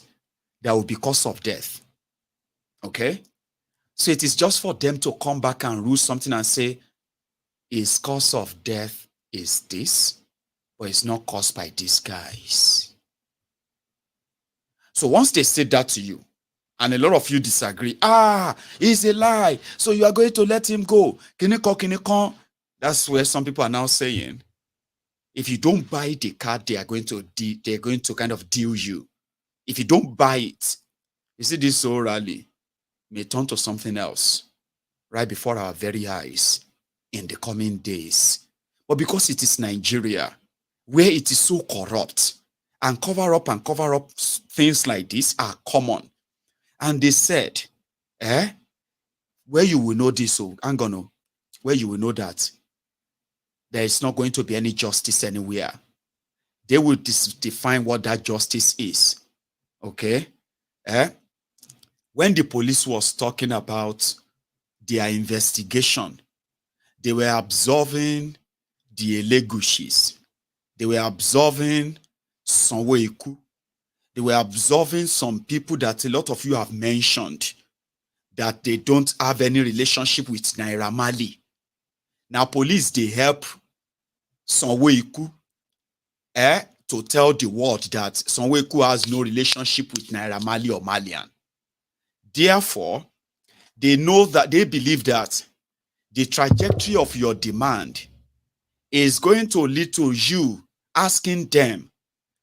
There will be cause of death. Okay? So it is just for them to come back and rule something and say, his cause of death is this, but it's not caused by these guys. So once they say that to you, and a lot of you disagree, it's a lie, so you are going to let him go. Kiniko. That's where some people are now saying, if you don't buy the card, they're going to kind of deal you. If you don't buy it, you see this whole rally may turn to something else right before our very eyes in the coming days. But because it is Nigeria, where it is so corrupt, and cover up things like this are common. And they said, where you will know this, where you will know that there is not going to be any justice anywhere. They will define what that justice is. Okay? When the police was talking about their investigation, they were observing the Elegushis. They were observing Sanwo-Iku. They were observing some people that a lot of you have mentioned that they don't have any relationship with Naira Marley. Now, police, they help Sanwo-Iku to tell the world that Sanwo-Iku has no relationship with Naira Marley or Malian. Therefore, they know that they believe that the trajectory of your demand is going to lead to you asking them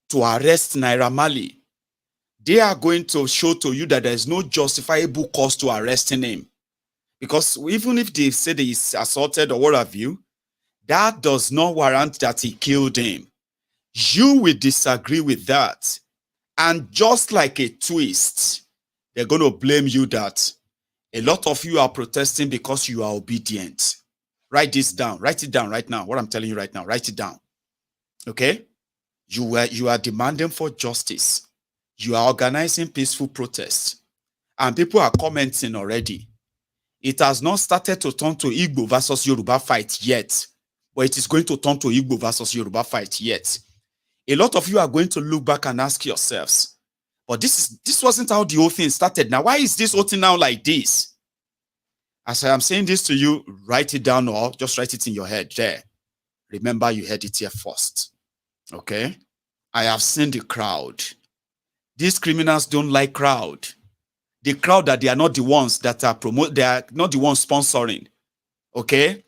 to arrest Naira Marley. They are going to show to you that there is no justifiable cause to arresting him. Because even if they say that he's assaulted or what have you, that does not warrant that he killed him. You will disagree with that. And just like a twist, they're going to blame you that a lot of you are protesting because you are obedient. Write this down. Write it down right now. What I'm telling you right now, write it down. Okay? You are demanding for justice. You are organizing peaceful protests. And people are commenting already. It has not started to turn to Igbo versus Yoruba fight yet. But it is going to turn to Igbo versus Yoruba fight yet. A lot of you are going to look back and ask yourselves, but this wasn't how the whole thing started. Now, why is this whole thing now like this? As I am saying this to you, write it down or just write it in your head there. Remember, you heard it here first. Okay? I have seen the crowd. These criminals don't like crowd. The crowd that they are not the ones that are they are not the ones sponsoring. Okay?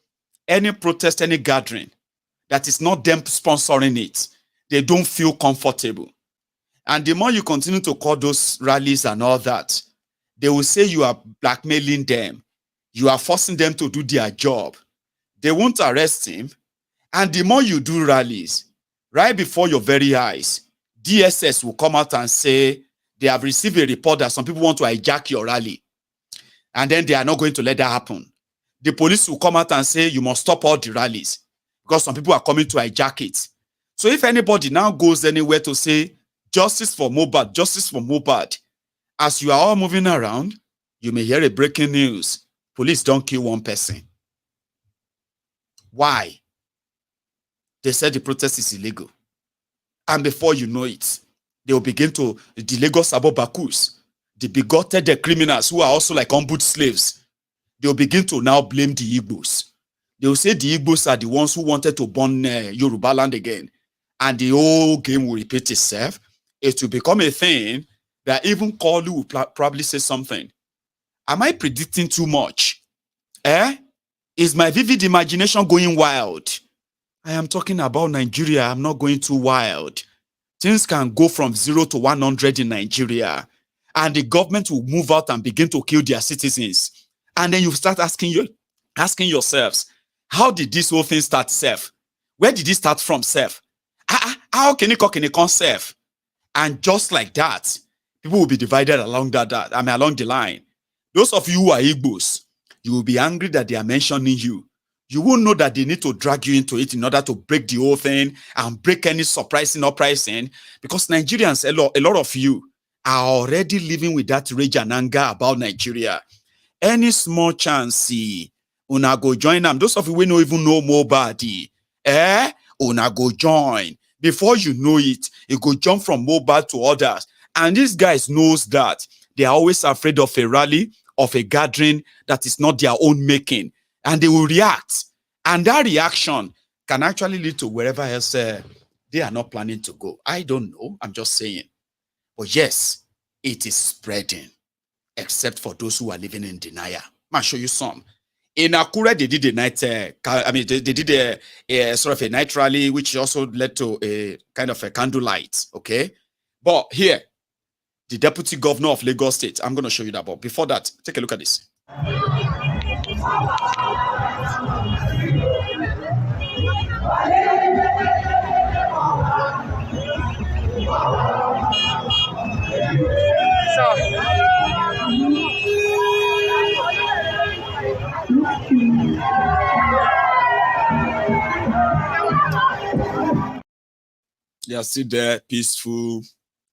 Any protest, any gathering that is not them sponsoring it, they don't feel comfortable. And the more you continue to call those rallies and all that, they will say you are blackmailing them. You are forcing them to do their job. They won't arrest him. And the more you do rallies, right before your very eyes, DSS will come out and say they have received a report that some people want to hijack your rally. And then they are not going to let that happen. The police will come out and say you must stop all the rallies because some people are coming to hijack it. So if anybody now goes anywhere to say justice for Mohbad, as you are all moving around, you may hear a breaking news. Police don't kill one person. Why? They said the protest is illegal. And before you know it, they will begin to, the Lagos Abobakus, the bigoted criminals who are also like ombudsman slaves, they will begin to now blame the Igbos. They will say the Igbos are the ones who wanted to burn Yoruba land again. And the whole game will repeat itself. It will become a thing that even Kalu will probably say something. Am I predicting too much? Is my vivid imagination going wild? I am talking about Nigeria. I'm not going too wild. Things can go from 0 to 100 in Nigeria. And the government will move out and begin to kill their citizens. And then you start asking yourselves, how did this whole thing start, self? Where did it start from, self? How can it come, self? And just like that, people will be divided along along the line. Those of you who are Igbos, you will be angry that they are mentioning you. You will know that they need to drag you into it in order to break the whole thing and break any surprising uprising. Because Nigerians, a lot of you are already living with that rage and anger about Nigeria. Any small chance, una go join them. Those of you who don't even know Mobadi, una go join. Before you know it, you go jump from Mobile to others. And these guys knows that they are always afraid of a rally, of a gathering that is not their own making. And they will react. And that reaction can actually lead to wherever else they are not planning to go. I don't know. I'm just saying. But yes, it is spreading. Except for those who are living in denial. I'll show you some. In Akure, they did a night, they did a sort of a night rally, which also led to a kind of a candlelight. Okay. But here, the deputy governor of Lagos State, I'm going to show you that. But before that, take a look at this. They are still there, peaceful.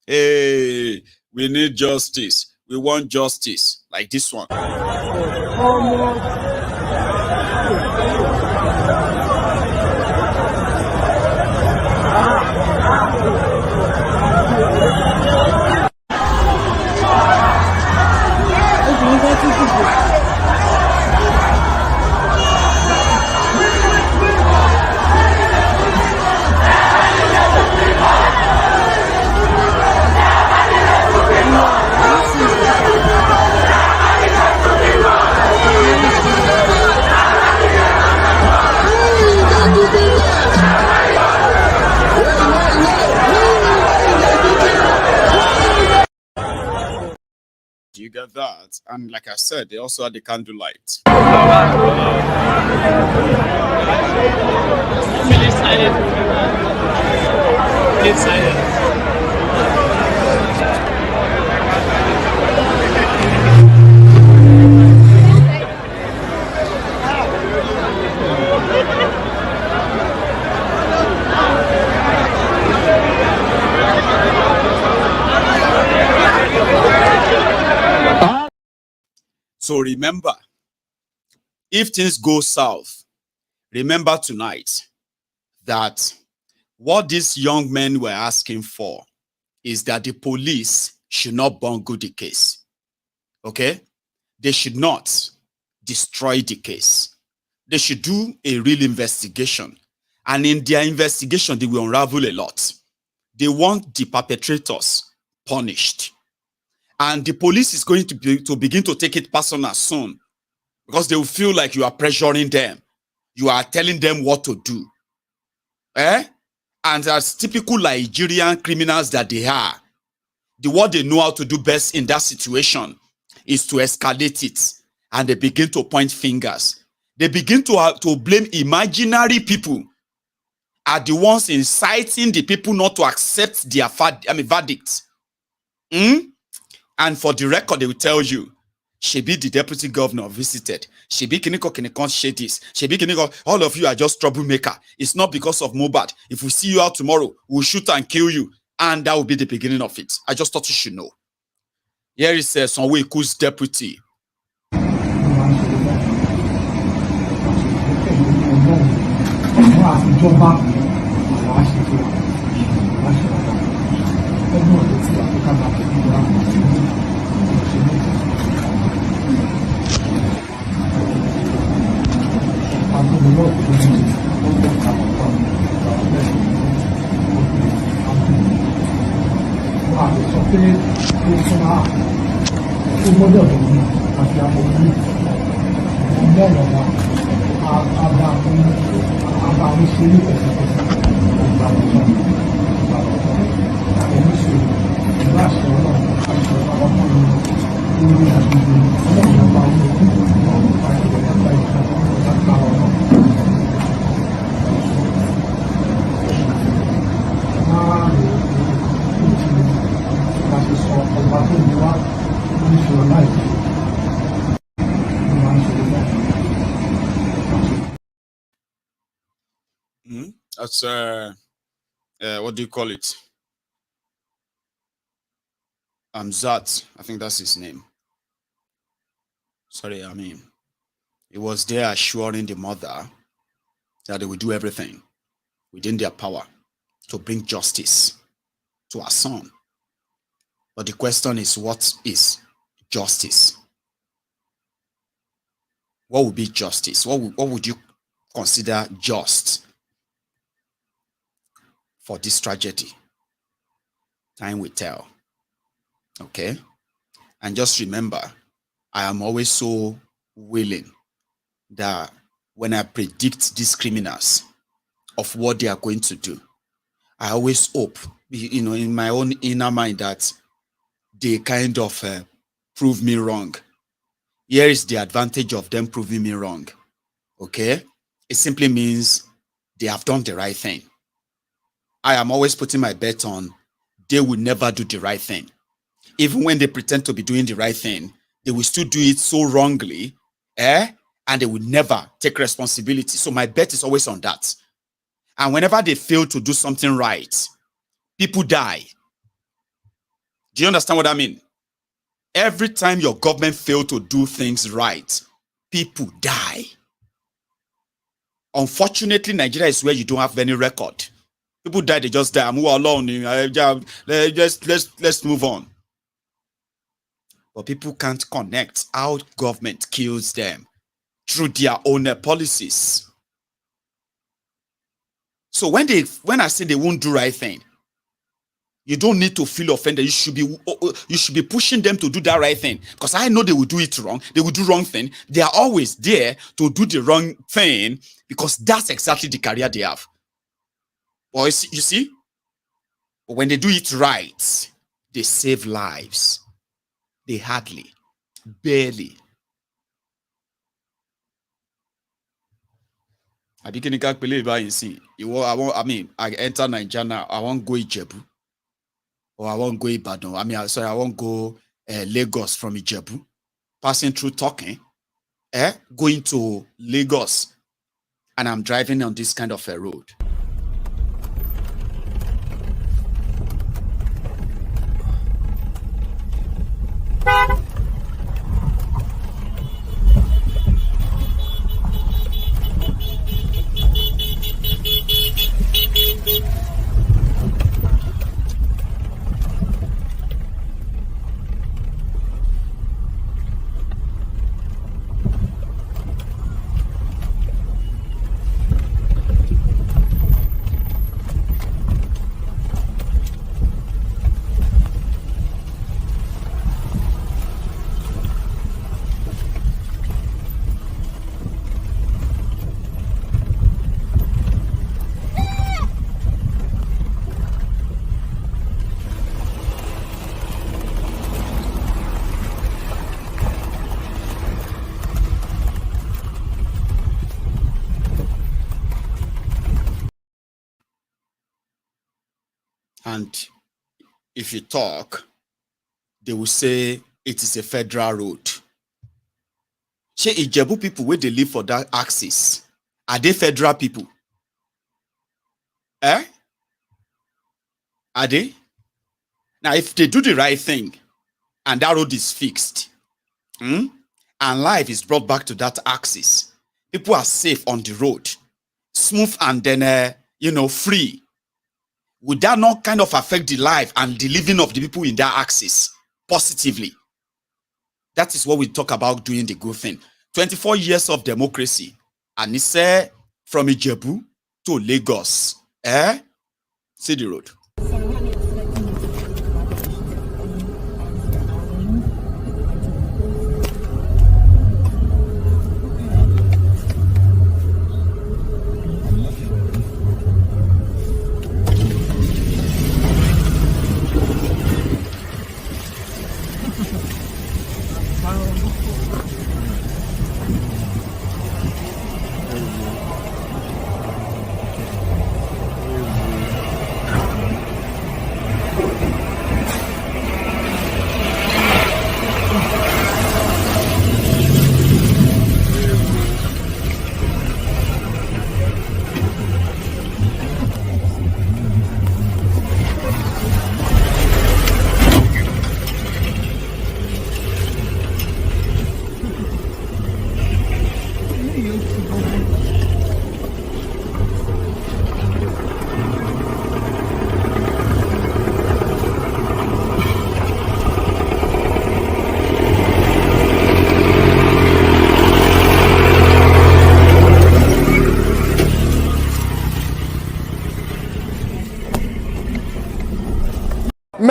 Hey, we need justice. We want justice, like this one. You get that? And like I said, they also had the candlelight. So remember, if things go south, remember tonight that what these young men were asking for is that the police should not bungle the case. Okay? They should not destroy the case. They should do a real investigation. And in their investigation, they will unravel a lot. They want the perpetrators punished. And the police is going to begin to take it personal soon, because they will feel like you are pressuring them. You are telling them what to do. And as typical Nigerian criminals that they are, what they know how to do best in that situation is to escalate it. And they begin to point fingers. They begin to blame imaginary people are the ones inciting the people not to accept their verdict. And for the record, they will tell you, Shebi, the deputy governor, visited. Shebi Kiniko Shedis. Shebi Kiniko, all of you are just troublemaker. It's not because of Mobad. If we see you out tomorrow, we'll shoot and kill you. And that will be the beginning of it. I just thought you should know. Here is Sonweku's deputy. That's what do you call it? Zat, I think that's his name. Sorry, I mean, he was there assuring the mother that they will do everything within their power to bring justice to her son. But the question is, what is justice? What would be justice? What would you consider just for this tragedy? Time will tell. Okay? And just remember, I am always so willing that when I predict these criminals of what they are going to do, I always hope, you know, in my own inner mind that they kind of prove me wrong. Here is the advantage of them proving me wrong. Okay? It simply means they have done the right thing. I am always putting my bet on they will never do the right thing. Even when they pretend to be doing the right thing, they will still do it so wrongly, and they will never take responsibility. So my bet is always on that. And whenever they fail to do something right, people die. Do you understand what I mean? Every time your government fails to do things right, people die. Unfortunately, Nigeria is where you don't have any record. People die, they just die. I'm alone. Let's move on. But people can't connect how government kills them through their own policies. So when I say they won't do right thing, you don't need to feel offended. You should be pushing them to do that right thing, because I know they will do it wrong. They will do wrong thing. They are always there to do the wrong thing because that's exactly the career they have. Or you see, but when they do it right, they save lives. They hardly, barely. I begin to believe I enter Nigeria now. I won't go Ijebu. Or I won't go Ibadan. I won't go Lagos from Ijebu. Passing through Talking, going to Lagos, and I'm driving on this kind of a road. And if you talk, they will say it is a federal road. Say Ijebu people where they live for that axis, are they federal people? Are they? Now, if they do the right thing and that road is fixed, and life is brought back to that axis, people are safe on the road, smooth and then, free. Would that not kind of affect the life and the living of the people in that axis positively? That is what we talk about doing the good thing. 24 years of democracy. And it's from Ijebu to Lagos. See the road.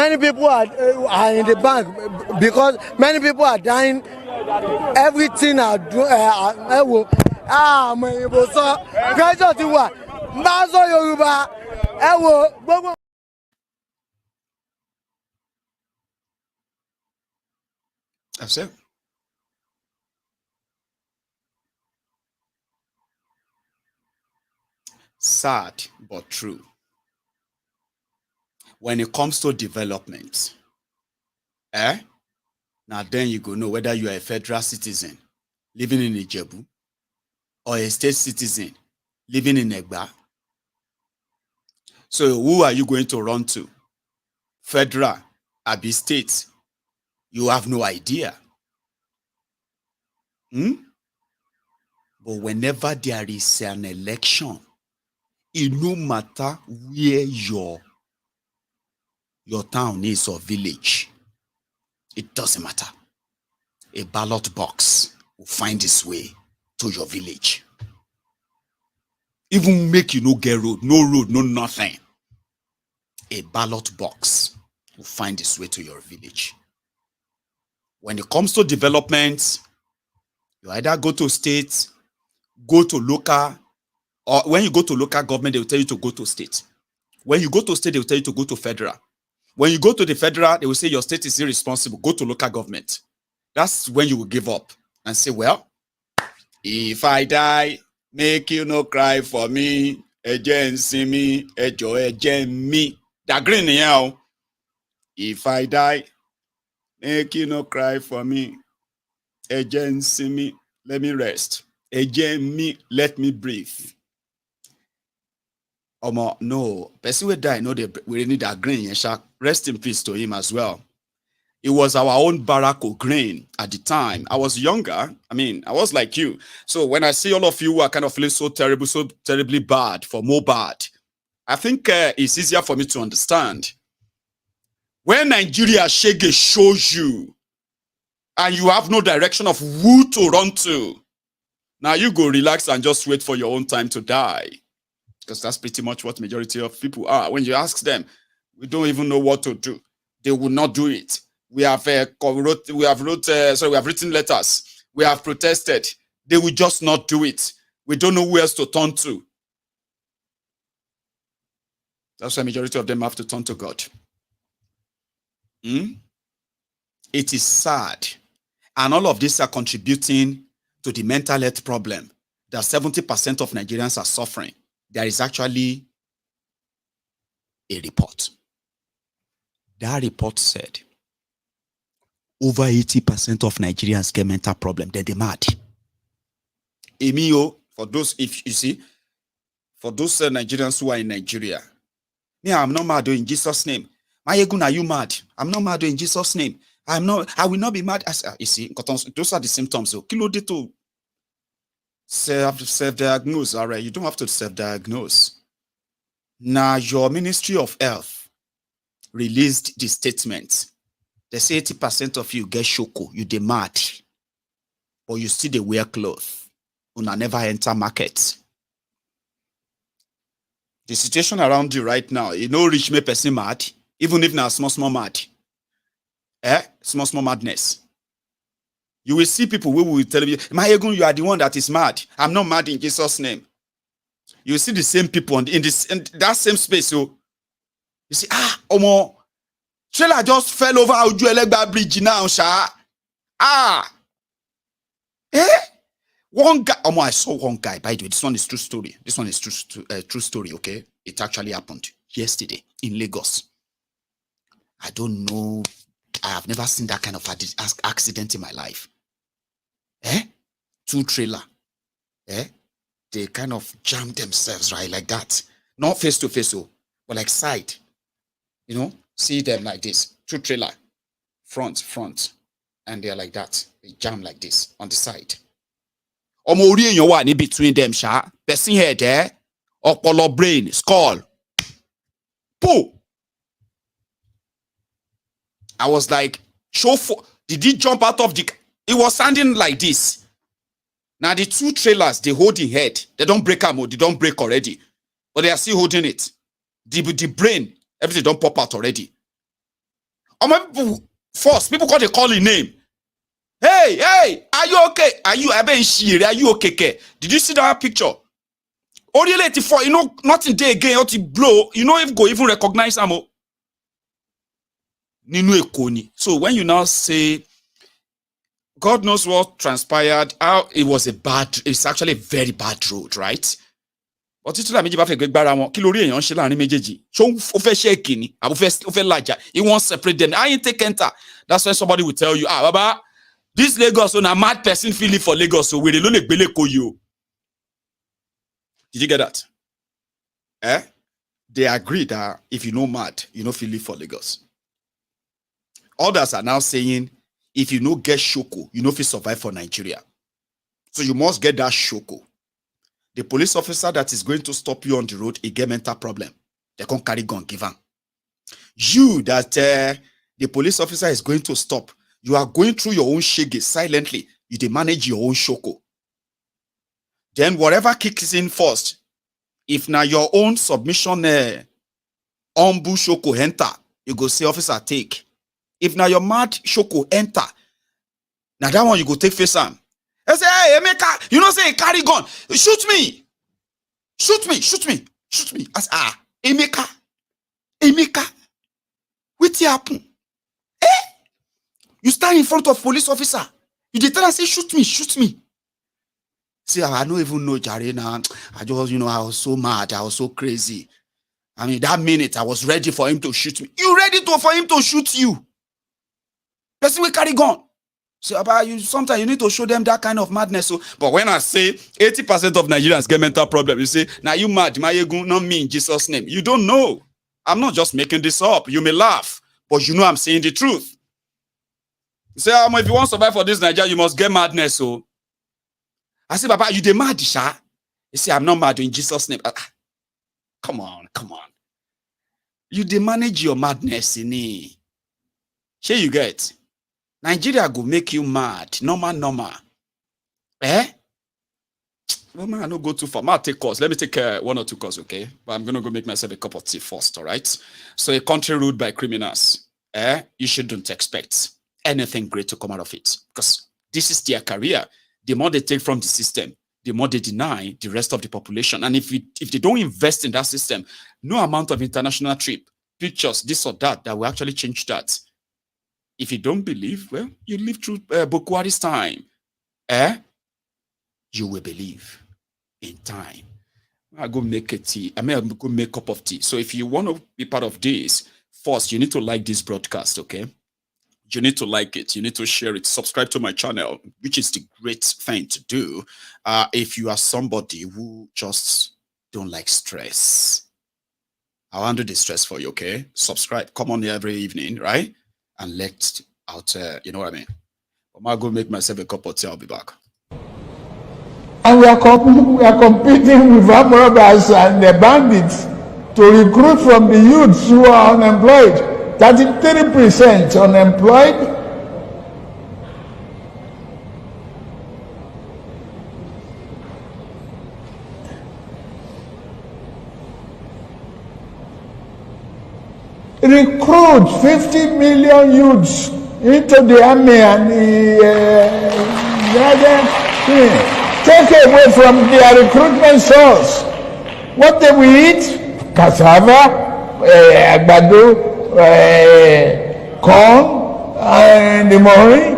many people are in the bank because many people are dying. Everything are doing. Pressure ti wà. Mbazo Yoruba. Gbogbo. That's it. Sad but true. When it comes to development, now then you go know whether you are a federal citizen living in Ijebu or a state citizen living in Egba. So who are you going to run to? Federal, Abi state? You have no idea. But whenever there is an election, it no matter where your town is or village, it doesn't matter. A ballot box will find its way to your village. Even make you no get road, no nothing. A ballot box will find its way to your village. When it comes to development, you either go to state, go to local, or when you go to local government, they will tell you to go to state. When you go to state, they will tell you to go to federal. When you go to the federal, they will say your state is irresponsible. Go to local government. That's when you will give up and say, well, if I die, make you no cry for me. Ejen see me, ejo ejen me. That green here. If I die, make you no cry for me. Ejen see me, let me rest. Ejen me, let me breathe. No, person will die. No, we need that green. Rest in peace to him as well. It was our own Barack O'Green at the time. I was younger. I mean, I was like you. So when I see all of you who are kind of feeling so terrible, so terribly bad for Mohbad, I think it's easier for me to understand. When Nigeria Shege shows you and you have no direction of who to run to, now you go relax and just wait for your own time to die. Because that's pretty much what majority of people are. When you ask them, we don't even know what to do. They will not do it. We have written letters. We have protested. They will just not do it. We don't know who else to turn to. That's why majority of them have to turn to God. It is sad. And all of these are contributing to the mental health problem that 70% of Nigerians are suffering. There is actually a report. That report said over 80% of Nigerians get mental problem. They're mad. Emio, for those, if you see, for those Nigerians who are in Nigeria, yeah, I'm not mad in Jesus' name. Maiyegun, are you mad? I'm not mad in Jesus' name. I will not be mad. You see, those are the symptoms. So, kilo to self-diagnose. All right, you don't have to self-diagnose. Now, your Ministry of Health released the statement. They say 80% of you get shoko, you dey mad, but you still dey wear clothes. Una never enter market. The situation around you right now, you know, rich me person mad, even if na small mad. Small madness. You will see people who will tell you, Maiyegun, you are the one that is mad. I'm not mad in Jesus' name. You will see the same people in that same space. So you see, Omo, trailer just fell over Ojuelegba Bridge now, sha. One guy, I saw one guy, by the way, this one is true story. This one is true story, okay? It actually happened yesterday in Lagos. I don't know. I have never seen that kind of accident in my life. Two trailer. They kind of jammed themselves, right? Like that. Not face to face, but like side. You know, see them like this. Two trailer. Front. And they're like that. They jam like this on the side. Omori in your one in between them, sha. Person head there. Opolo brain, skull. Pooh. I was like, did he jump out of the... It was standing like this. Now the two trailers, they hold the head. They don't break them, they don't break already. But they are still holding it. The brain, everything don't pop out already. People first, people call the calling name. Hey, are you okay? Are you okay? Did you see that picture? Only later for nothing day again, how to blow, if go even recognize Amo. So when you now say God knows what transpired, how it was it's actually a very bad road, right? But it's like he won't separate them. I ain't take enter. That's when somebody will tell you, Baba, this Lagos, so a mad person feeling for Lagos, so we don't like you. Did you get that? They agree that if you know mad, you know feel for Lagos. Others are now saying, if you no get shoko, you no fit survive for Nigeria. So you must get that shoko. The police officer that is going to stop you on the road, he get mental problem. They can't carry gun, give him. You that the police officer is going to stop, you are going through your own shege silently. You manage your own shoko. Then whatever kicks in first, if now your own submission ombu shoko enter, you go say officer take. If now your mad shoko enter, now that one you go take face on. I say, hey, Emeka, you know say carry gun. Shoot me. I say, Emeka, what happen? You stand in front of police officer. You did tell and say, shoot me. See, I don't even know Charade now. I just, I was so mad. I was so crazy. I mean, that minute I was ready for him to shoot me. You ready for him to shoot you? Person will carry gun. So sometimes you need to show them that kind of madness. So, but when I say 80% of Nigerians get mental problems, you say, now you mad, Maiyegun, not me in Jesus' name. You don't know. I'm not just making this up. You may laugh, but you know I'm saying the truth. You say, if you want to survive for this Nigeria, you must get madness. So I say, Papa, you the mad, Sha? You say, I'm not mad in Jesus' name. Come on. You de manage your madness in it. Here you get. Nigeria go make you mad. Normal. Well, man, I don't go too far. I'll take course. Let me take 1 or 2 course, okay? But I'm going to go make myself a cup of tea first, all right? So a country ruled by criminals, you shouldn't expect anything great to come out of it. Because this is their career. The more they take from the system, the more they deny the rest of the population. And if they don't invest in that system, no amount of international trip, pictures, this or that will actually change that. If you don't believe, well, you live through Bukwari's time. You will believe in time. I'll go make a tea. I'll go make a cup of tea. So if you want to be part of this, first, you need to like this broadcast, okay? You need to like it. You need to share it. Subscribe to my channel, which is the great thing to do. If you are somebody who just don't like stress, I'll handle the stress for you, okay? Subscribe. Come on here every evening, right? And let out, you know what I mean? I'm going to go make myself a cup of tea. I'll be back. And we are competing with armed robbers and the bandits to recruit from the youths who are unemployed. 33% unemployed. Recruit 50 million youths into the army and the other thing. Take away from their recruitment source. What they will eat? Cassava, agbado, corn, and the morning,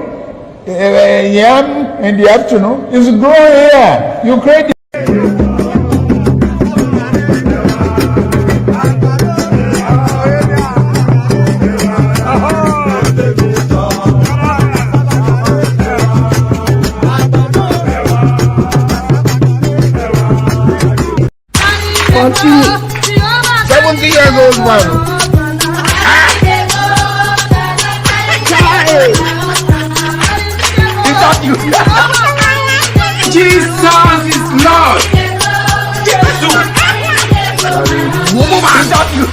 yam in the afternoon. It's growing here. You create. Continue. 70 years old man. Is that you? Jesus is Lord. Is that you?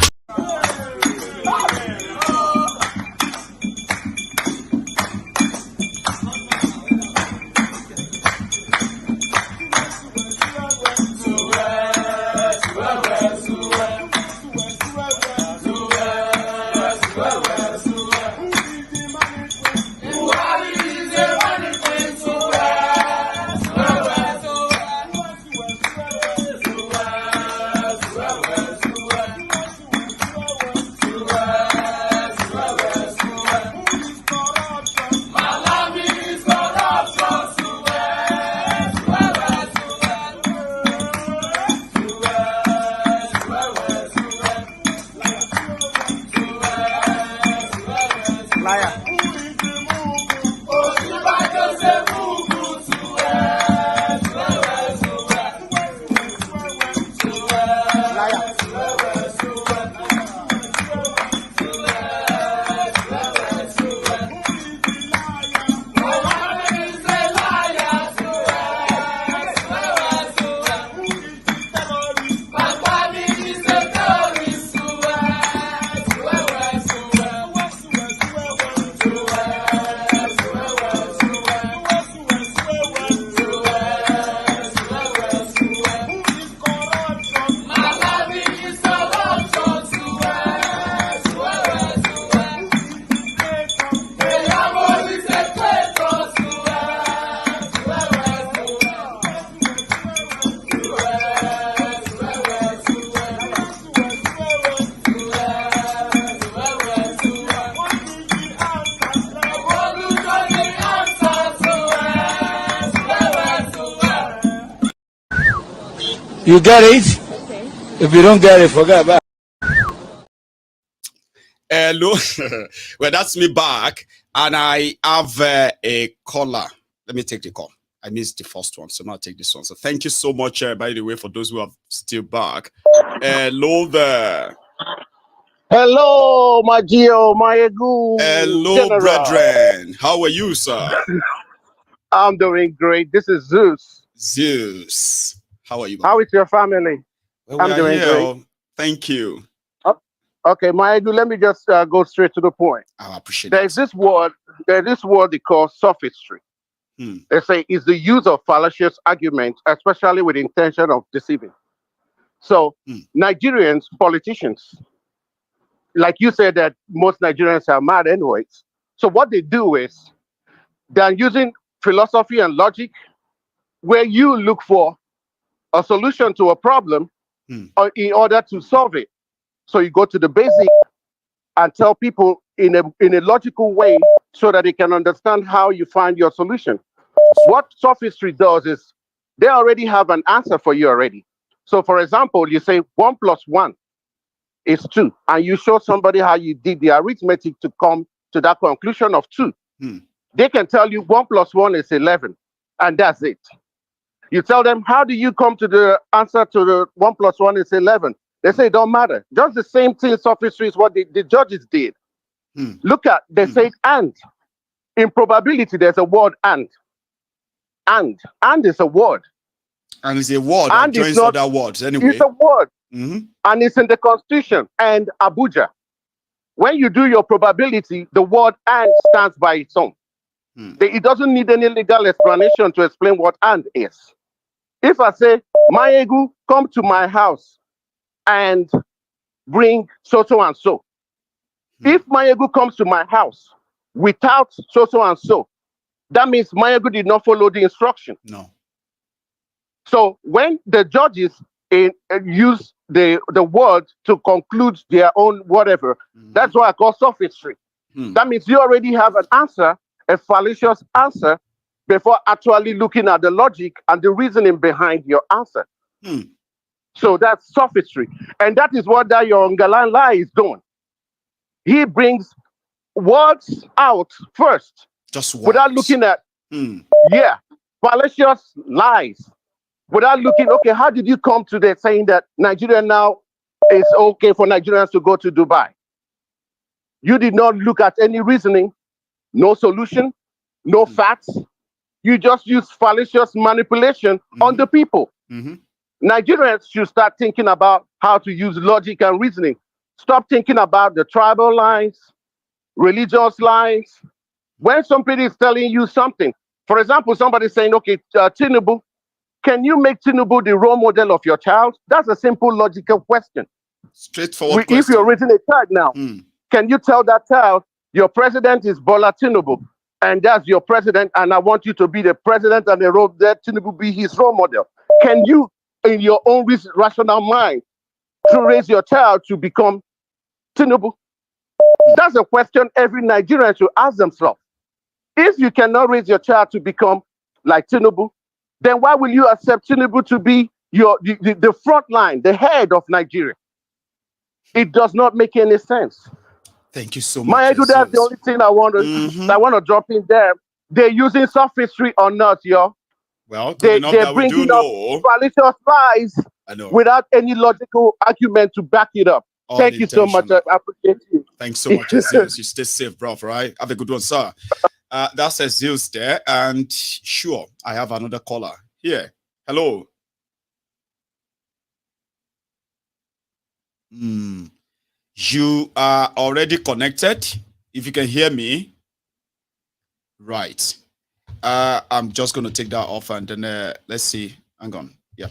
You get it? Okay. If you don't get it, forget about it. Hello. Well, that's me back. And I have a caller. Let me take the call. I missed the first one, so now I'll take this one. So thank you so much, by the way, for those who are still back. Hello there. Hello, my Gio, Maiyegun. Hello, General. brethren. How are you, sir? I'm doing great. This is Zeus. Zeus. How are you? How is your family? Well, I'm doing great. Thank you. Okay, Maiyegun, let me just go straight to the point. I appreciate There's this word they call sophistry. They say it's the use of fallacious arguments, especially with the intention of deceiving. So Nigerians, politicians, like you said that most Nigerians are mad anyways. So what they do is they're using philosophy and logic where you look for a solution to a problem in order to solve it. So you go to the basic and tell people in a logical way so that they can understand how you find your solution. What sophistry does is they already have an answer for you already. So for example, you say 1 + 1 is 2, and you show somebody how you did the arithmetic to come to that conclusion of 2. They can tell you 1 + 1 is 11, and that's it. You tell them, how do you come to the answer to the 1 + 1 is 11? They say it don't matter. Just the same thing sophistry is what the judges did. Look at, they say and. In probability, there's a word and. And is a word. And it's a word that joins other words anyway. It's a word. And it's in the Constitution and Abuja. When you do your probability, the word and stands by its own. It doesn't need any legal explanation to explain what and is. If I say, Maiyegun, come to my house and bring so and so. If Maiyegun comes to my house without so and so, that means Maiyegun did not follow the instruction. No. So when the judges use the word to conclude their own whatever, that's why I call sophistry. That means you already have an answer, a fallacious answer, before actually looking at the logic and the reasoning behind your answer. So that's sophistry. And that is what that your Ngalan is doing. He brings words out first. Just words. Without looking at, fallacious lies. Without looking, okay, how did you come to the saying that Nigeria now is okay for Nigerians to go to Dubai? You did not look at any reasoning, no solution, no facts. You just use fallacious manipulation on the people. Nigerians should start thinking about how to use logic and reasoning. Stop thinking about the tribal lines, religious lines. When somebody is telling you something, for example, somebody is saying, okay, Tinubu, can you make Tinubu the role model of your child? That's a simple logical question. Straightforward question. If you're raising a child now, can you tell that child, your president is Bola Tinubu, and that's your president, and I want you to be the president and that Tinubu be his role model? Can you, in your own rational mind, to raise your child to become Tinubu? That's a question every Nigerian should ask themselves. If you cannot raise your child to become like Tinubu, then why will you accept Tinubu to be the front line, the head of Nigeria? It does not make any sense. Thank you so much. Maiyegun, that's the only thing I want to drop in there. They're using sophistry or not, yo. Well, they're bringing up fallacious lies without any logical argument to back it up. Thank you so much. I appreciate you. Thanks so much, Zeus. You stay safe, bro. Right? Have a good one, sir. That says Zeus there. And sure, I have another caller here. Hello. You are already connected. If you can hear me. Right. I'm just going to take that off and then let's see. Hang on. Yeah.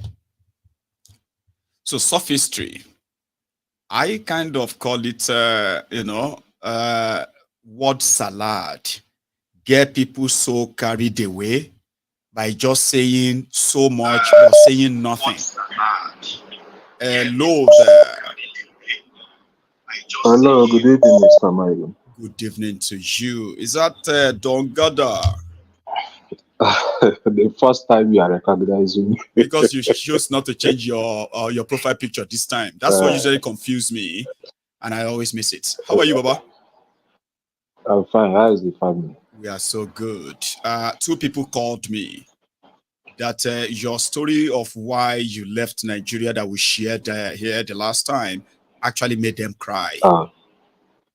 So sophistry. I kind of call it, word salad. Get people so carried away by just saying so much or saying nothing. Hello there. Hello, good evening, Mr. Maiyegun. Good evening to you. Is that Don Gada? the first time you are recognizing me. Because you chose not to change your profile picture this time. That's what usually confuses me, and I always miss it. How are you, Baba? I'm fine. How is the family? We are so good. Two people called me that your story of why you left Nigeria that we shared here the last time actually made them cry.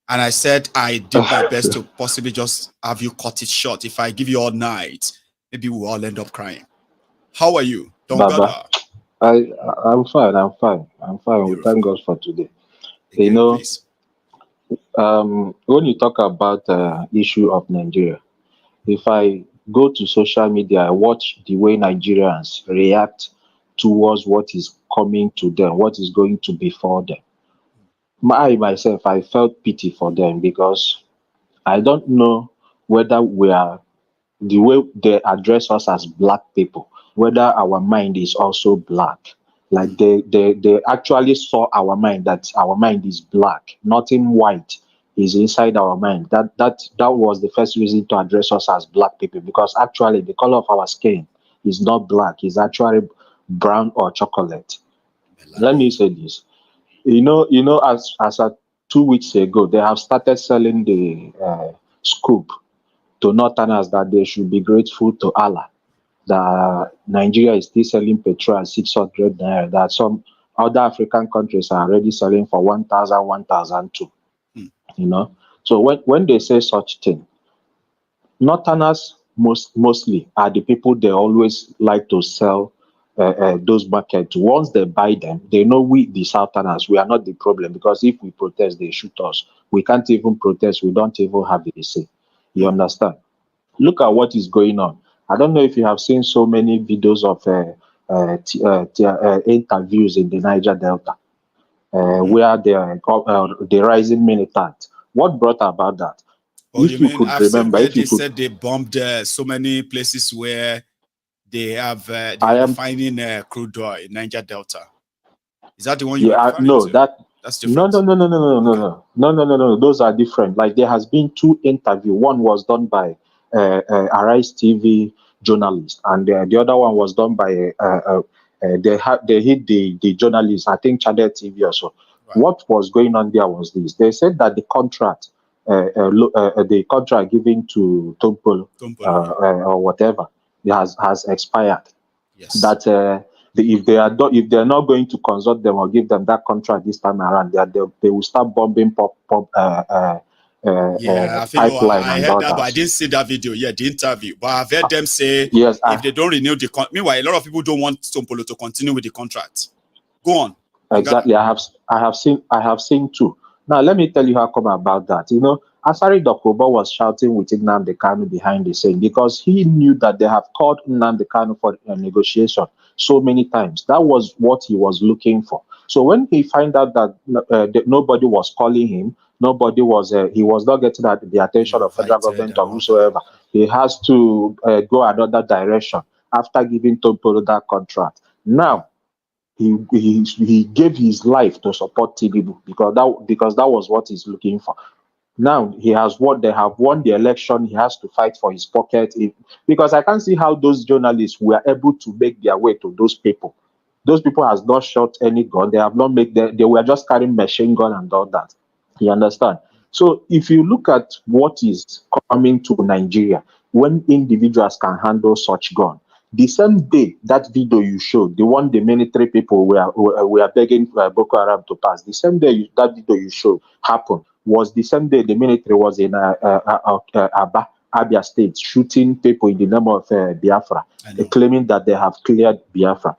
And I said I did my best to possibly just have you cut it short. If I give you all night, maybe we'll all end up crying. How are you? Baba, I'm fine. I'm fine. I'm fine. We thank God for today. Again, you know, please. When you talk about issue of Nigeria, if I go to social media, I watch the way Nigerians react towards what is coming to them, what is going to befall them. Myself, I felt pity for them because I don't know whether we are the way they address us as black people, whether our mind is also black. Like they actually saw our mind, that our mind is black, nothing white is inside our mind. That was the first reason to address us as black people, because actually the color of our skin is not black, it's actually brown or chocolate. Let me say this. As 2 weeks ago, they have started selling the scoop to Northerners that they should be grateful to Allah that Nigeria is still selling petrol at 600 naira, that some other African countries are already selling for 1,000, 1,002. So when they say such thing, Northerners mostly are the people they always like to sell those markets. Once they buy them, they know we, the Southerners, we are not the problem, because if we protest, they shoot us. We can't even protest. We don't even have a say. You understand? Look at what is going on. I don't know if you have seen so many videos of interviews in the Niger Delta, where the rising militant. What brought about that? Oh, If you could remember, if you could, said they bombed so many places where they have refining crude oil in Niger Delta. Is that the one you were referring to? That's different. No. Those are different. Like, there has been 2 interviews. One was done by Arise TV journalist, and the other one was done by they hit the journalist, I think Charade TV or so. Right. What was going on there was this: they said that the contract given to Tompolo or whatever has expired. Yes. That if they are not going to consult them or give them that contract this time around, they will start bombing I pipeline. I heard that, but I didn't see that video yet, the interview. But I've heard them say if they don't renew the contract. Meanwhile, a lot of people don't want Tompolo to continue with the contract. Go on. Exactly. I have seen too. Now let me tell you how come about that. Asari Dokubo was shouting with Nnamdi Kanu behind the scene because he knew that they have called Nnamdi Kanu for a negotiation so many times. That was what he was looking for. So when he found out that nobody was calling him, he was not getting the attention of federal government or whosoever, he has to go another direction after giving Tompolo that contract. Now, he gave his life to support Tinubu because that was what he's looking for. Now they have won the election. He has to fight for his pocket because I can't see how those journalists were able to make their way to those people. Those people has not shot any gun. They have not they were just carrying machine gun and all that. You understand? So if you look at what is coming to Nigeria, when individuals can handle such gun, the same day that video you showed, the one the military people were begging Boko Haram to pass, the same day that video you showed happened was the same day the military was in Abia State shooting people in the name of Biafra, claiming that they have cleared Biafra.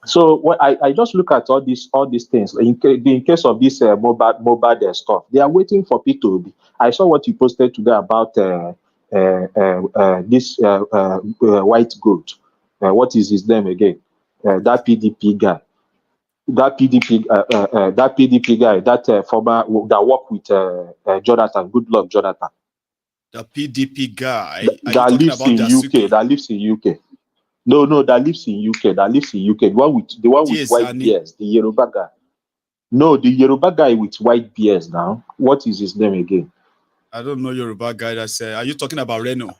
So what I just look at all these things. In case of this mobile stuff, they are waiting for P2B. I saw what you posted today about this white goat. What is his name again? That PDP guy. That PDP guy. That former that worked with Jonathan. Good luck, Jonathan. The PDP guy that lives in UK. That lives in UK. No, that lives in UK. The one with white beards, the Yoruba guy. No, the Yoruba guy with white beards now. What is his name again? I don't know Yoruba guy that said. Are you talking about Reno?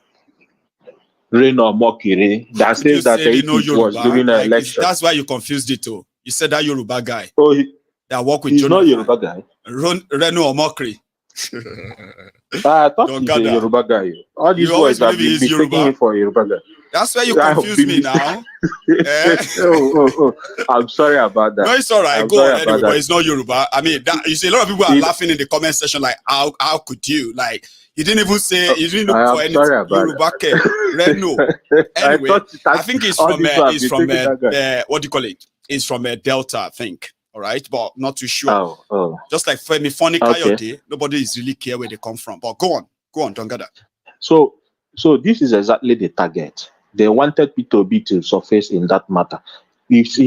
rain or mockery that says that if it was during an election. That's why you confused it too. You said that Yoruba guy. Oh, that work with he's Jonathan. not Yoruba guy. Reno or mockery. I thought he's a Yoruba guy. All these words have been taking him for a Yoruba guy. That's why you confuse me now. I'm sorry about that. No, it's all right. Go on anyway, but it's not Yoruba. I mean, you see, a lot of people are laughing in the comment section like, how could you? Like, you didn't even say, you didn't look for anything. Yoruba Reno. Anyway, I think it's from, what do you call it? It's from Delta, I think. All right, but not too sure. Just like Femi Funny Coyote, nobody is really care where they come from. But go on, don't get that. So this is exactly the target. They wanted P2B to surface in that matter. If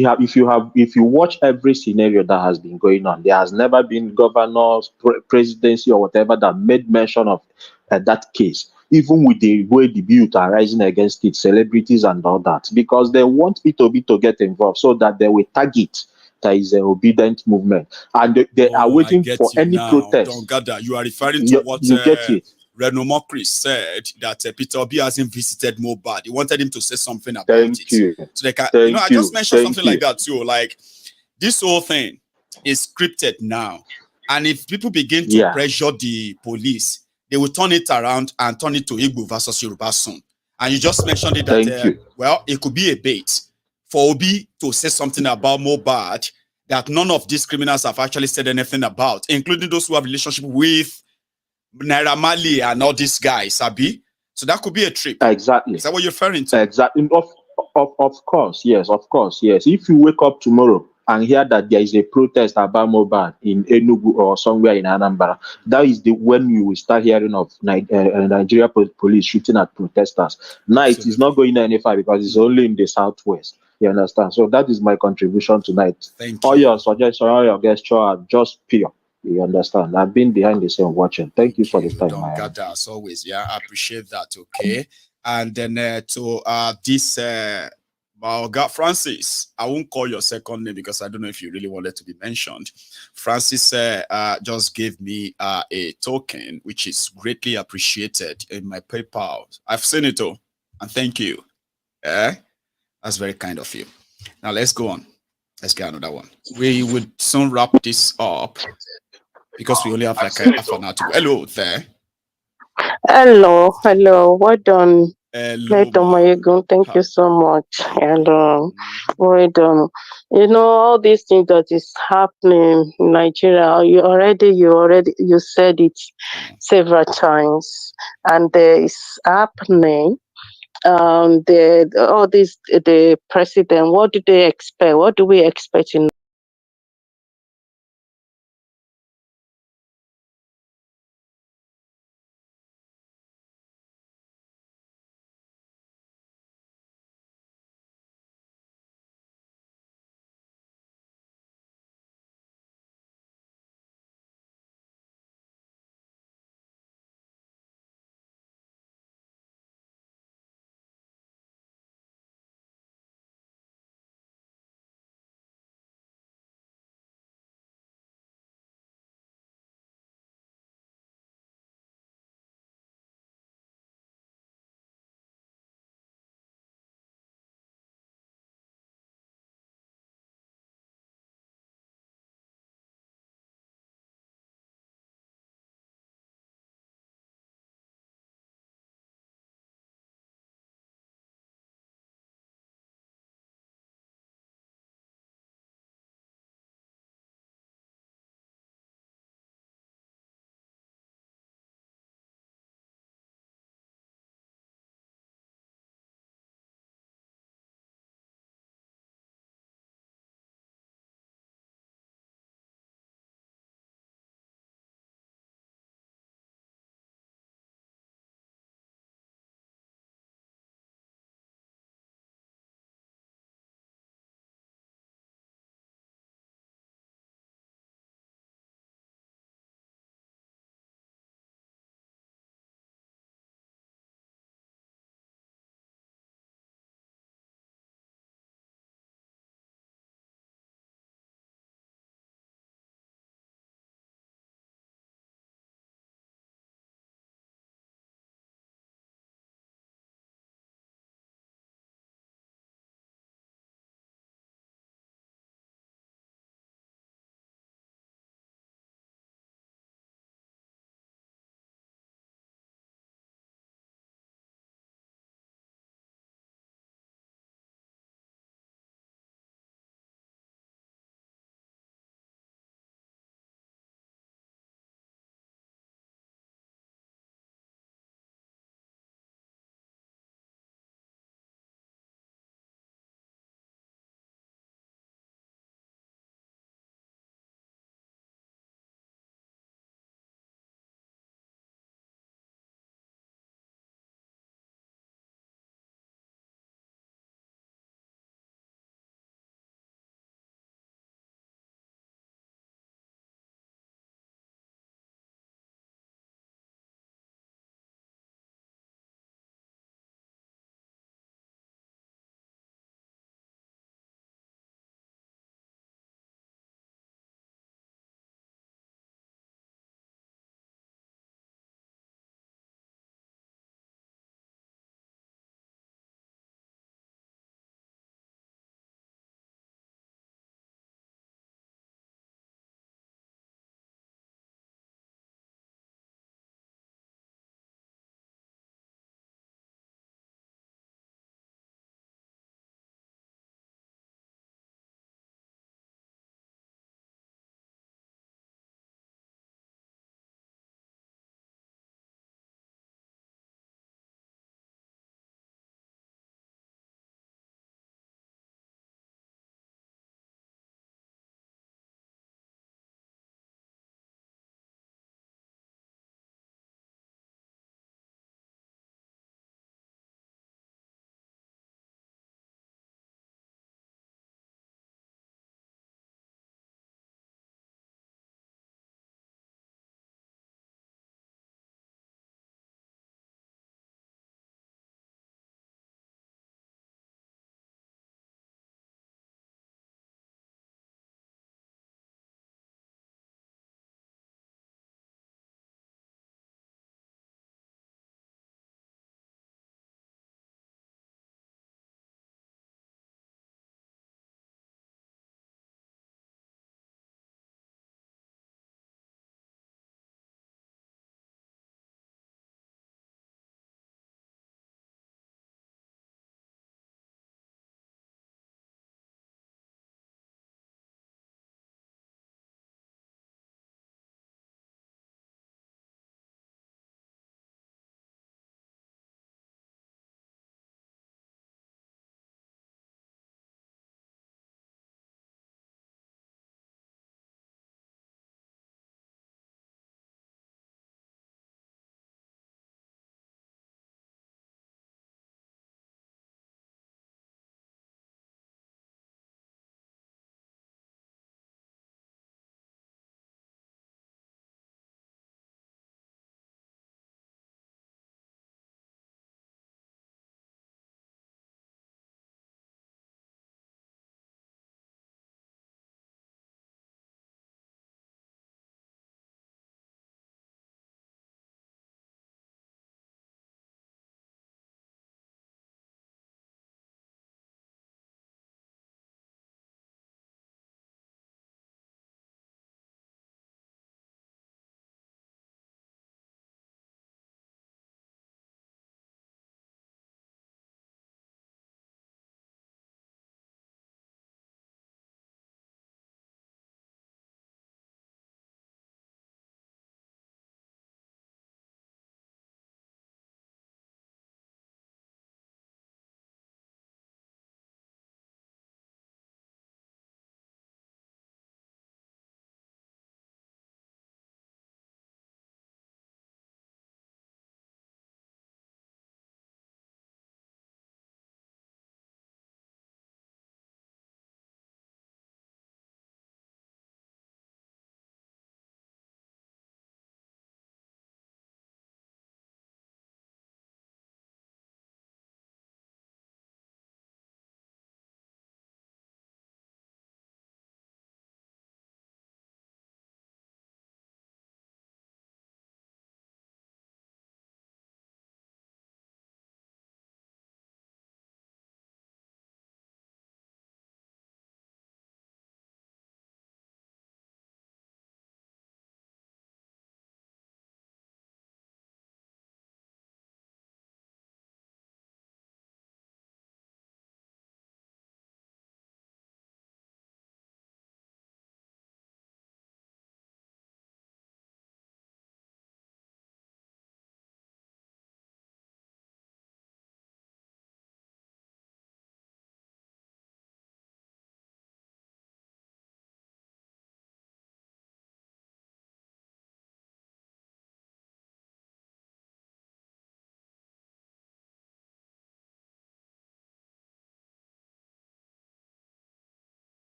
you watch every scenario that has been going on, there has never been governors, presidency, or whatever that made mention of that case. Even with the way the youth are rising against it, celebrities and all that, because they want P2B to get involved so that they will target. That is an obedient movement, and they are waiting for any protest. Don't gather. You are referring to what Reno Mokri said that Peter Obi hasn't visited Mohbad. He wanted him to say something about it. So they can, I just mentioned something like that too. Like this whole thing is scripted now, and if people begin to pressure the police, they will turn it around and turn it to Igbo versus Yoruba soon. And you just mentioned it that well, it could be a bait for Obi to say something about Mohbad that none of these criminals have actually said anything about, including those who have relationship with Naira Marley and all these guys, Abi. So that could be a trip. Exactly. Is that what you're referring to? Exactly. Of course, yes. If you wake up tomorrow and hear that there is a protest about Mohbad in Enugu or somewhere in Anambra, that is when you will start hearing of Nigeria police shooting at protesters. Now it is not going any far because it's only in the southwest. You understand? So that is my contribution tonight. Thank you. All your suggestions, all your gestures are just pure. You understand? I've been behind the scene watching. Thank you for the time. Don't got that as always. Yeah, I appreciate that. Okay. And then to this God Francis, I won't call your second name because I don't know if you really wanted to be mentioned. Francis just gave me a token, which is greatly appreciated in my PayPal. I've seen it all, and thank you. That's very kind of you. Now let's go on. Let's get another one. We would soon wrap this up because we only have like half an hour to go. Hello there. Hello. Well done. Maiyegun, thank you so much. And well done. You know, all these things that is happening in Nigeria, you said it several times, and it's happening. The president, what do they expect? What do we expect in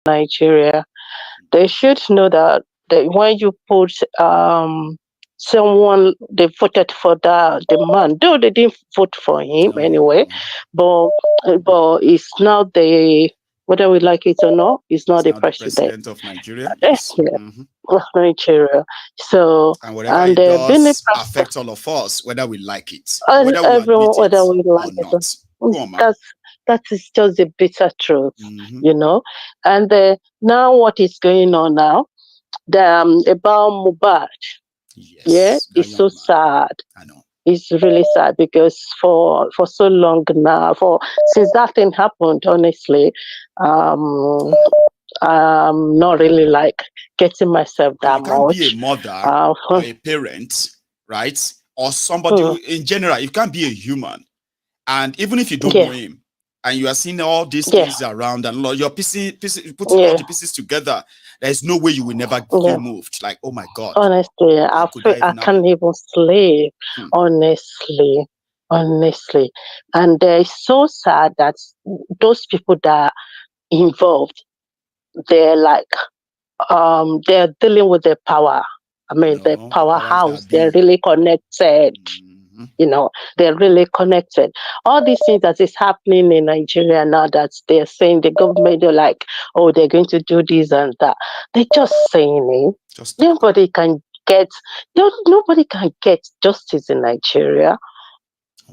Nigeria. They should know that when you put someone, they voted for the man, though they didn't vote for him anyway, but it's not whether we like it or not, it's not the president of Nigeria. Yes. Of Nigeria. So and whatever it does affects all of us, whether we like it, whether we like it or not. That is just the bitter truth, you know. And now what is going on now? About Mohbad. Yes, it's so sad. I know. It's really sad because for so long now, since that thing happened, honestly, I'm not really like getting myself that much. You can't be a mother or a parent, right? Or somebody in general. You can't be a human. And even if you don't know him, and you are seeing all these things around, and you're putting all the pieces together, there's no way you will never get moved. Like, oh my God. Honestly, I can't even sleep. Honestly. And it's so sad that those people that are involved, they're like, they're dealing with their power. I mean, the powerhouse, they're really connected. You know, they're really connected. All these things that is happening in Nigeria now, that they're saying the government, they're like, oh, they're going to do this and that. They're just saying it. Nobody can get justice in Nigeria.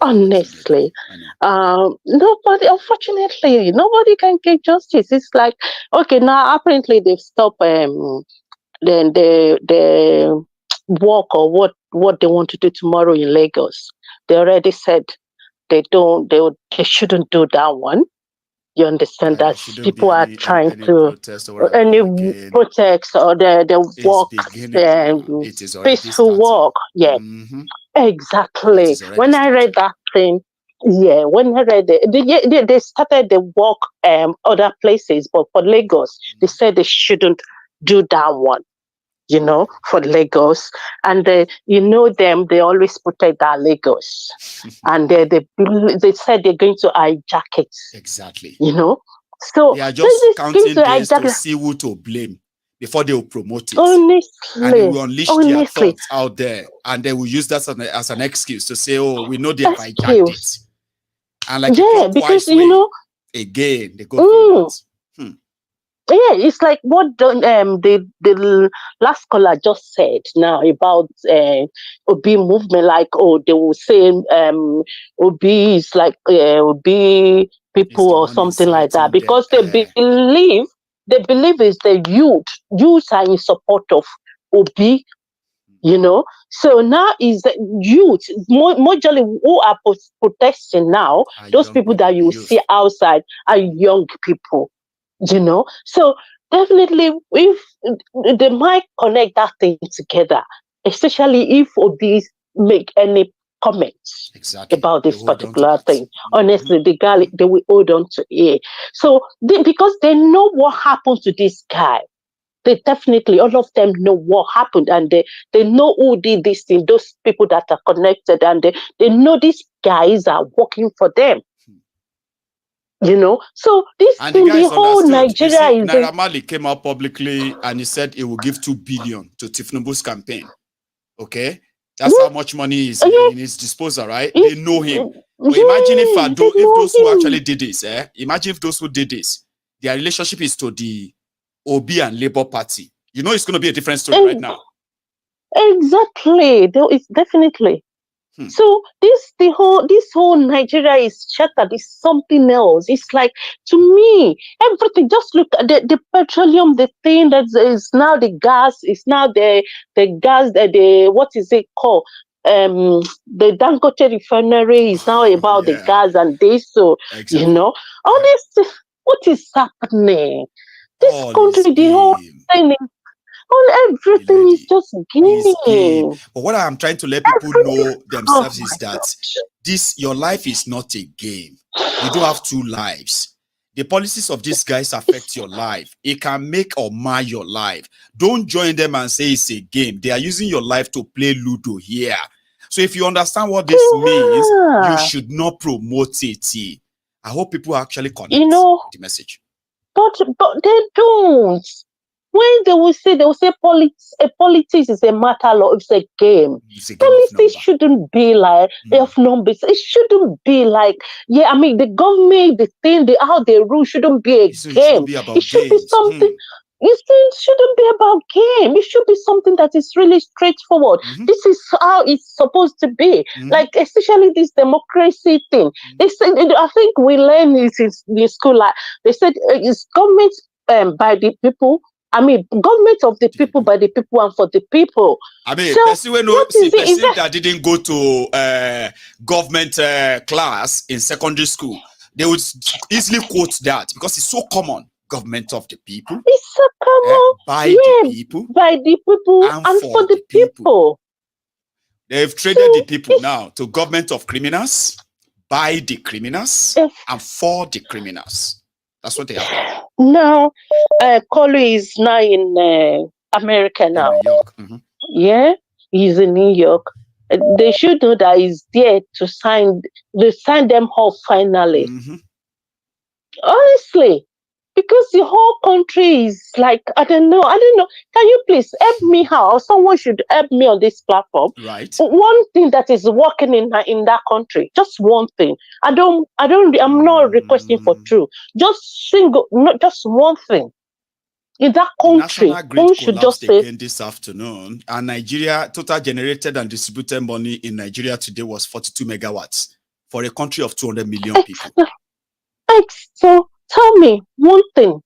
Honestly, unfortunately, nobody can get justice. It's like, okay, now apparently they've stopped then the walk or what they want to do tomorrow in Lagos. They already said they shouldn't do that one. You understand that people are trying to protest or the walk, peaceful walk. Yeah, exactly. When I read that thing, when I read it, they started the walk other places, but for Lagos, they said they shouldn't do that one. You know, for Lagos, and you know them, they always protect that Lagos, and they said they're going to hijack it. Exactly. You know, so they are just counting days to see who to blame before they will promote it. Honestly, and they will unleash their thoughts out there, and they will use that as an excuse to say, "Oh, we know they have hijacked it," and like because you know, again they go through that. Yeah, it's like what the last caller just said now about Obi movement. Like, oh, they will say Obi is like Obi people or something like that, because they believe is the youth are in support of Obi. You know, so now is the youth majorly who are protesting now. Those people that you see outside are young people. You know, so definitely if they might connect that thing together, especially if Obi make any comments about this particular thing. Honestly, the guy, they will hold on to it. So because they know what happened to this guy, they definitely, all of them know what happened, and they know who did this thing, those people that are connected, and they know these guys are working for them. You know, so this thing, the whole Nigeria is. Naira Marley came out publicly and he said he will give 2 billion to Tinubu's campaign. Okay, that's how much money is in his disposal, right? They know him. But imagine if those who actually did this, imagine if those who did this, their relationship is to the Obi and Labour Party. You know, it's going to be a different story right now. Exactly, it's definitely. So this whole Nigeria is shattered. It's something else. It's like, to me, everything. Just look at the petroleum, the thing that is now the gas. It's now the gas. The what is it called? The Dangote refinery is now about the gas and this. So you know, honestly, what is happening? This country, the whole thing. Everything is just game. But what I'm trying to let people know themselves is that your life is not a game. You don't have 2 lives. The policies of these guys affect your life. It can make or mar your life. Don't join them and say it's a game. They are using your life to play Ludo here. So if you understand what this means, you should not promote it. I hope people actually connect with the message. But they don't. When they will say politics is a matter of, it's a game. Politics shouldn't be like of numbers. It shouldn't be like, yeah, I mean, the government, the thing, how they rule shouldn't be a game. It should be something. It shouldn't be about game. It should be something that is really straightforward. This is how it's supposed to be. Like, especially this democracy thing. They said, I think we learned it in school. Like they said, it's government by the people. I mean, government of the people, by the people, and for the people. I mean, so person that didn't go to government class in secondary school, they would easily quote that because it's so common. Government of the people. It's so common. By the people. By the people and for the people. They've traded the people now to government of criminals, by the criminals, and for the criminals. That's what they have. Now, Kolu is now in America now. In New York. Yeah, he's in New York. They should know that he's there to sign them off finally. Honestly, because the whole country is like, I don't know. Can you please help me how? Or someone should help me on this platform. Right. One thing that is working in that country, just one thing. I'm not requesting for two. Just one thing. In that country, national grid should just say again this afternoon, and Nigeria total generated and distributed money in Nigeria today was 42 megawatts for a country of 200 million people. So tell me one thing.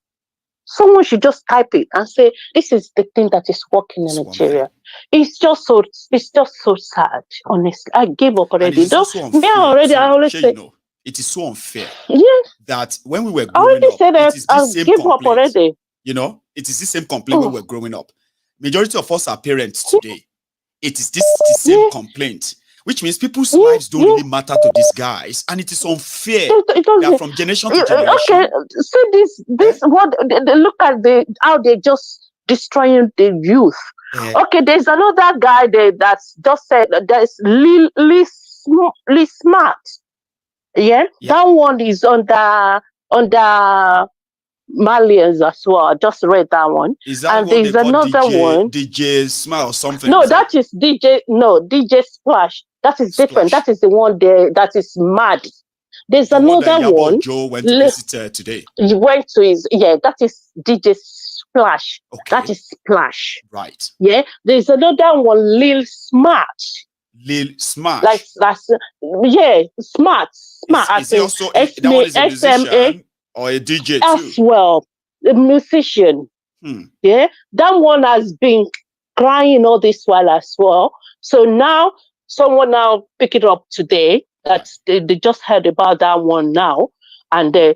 Someone should just type it and say, this is the thing that is working in Nigeria. It's just so sad, honestly. I gave up already. I always say, it is so unfair that when we were growing up, it is the same complaint. Already. You know, it is the same complaint when we were growing up. Majority of us are parents today. It is the same complaint. Which means people's lives don't really matter to these guys, and it is unfair that from generation to generation. Okay, so this what look at how they just destroying the youth. Okay, there's another guy there that's just said there's Lee Smart. Yeah, that one is under Malians as well. I just read that one. Is that and there's another one. DJ Smile or something? No, that is DJ Splash. That is different. That is the one there that is mad. There's another one. Joe went to visit today. He went to that is DJ Splash. Okay. That is Splash. Right. Yeah. There's another one, Lil Smart. Lil Smart. That's Smart. Is he also that one is a musician or a DJ too? As well, a musician. Yeah. That one has been crying all this while as well. So now someone pick it up today. That they just heard about that one now, and the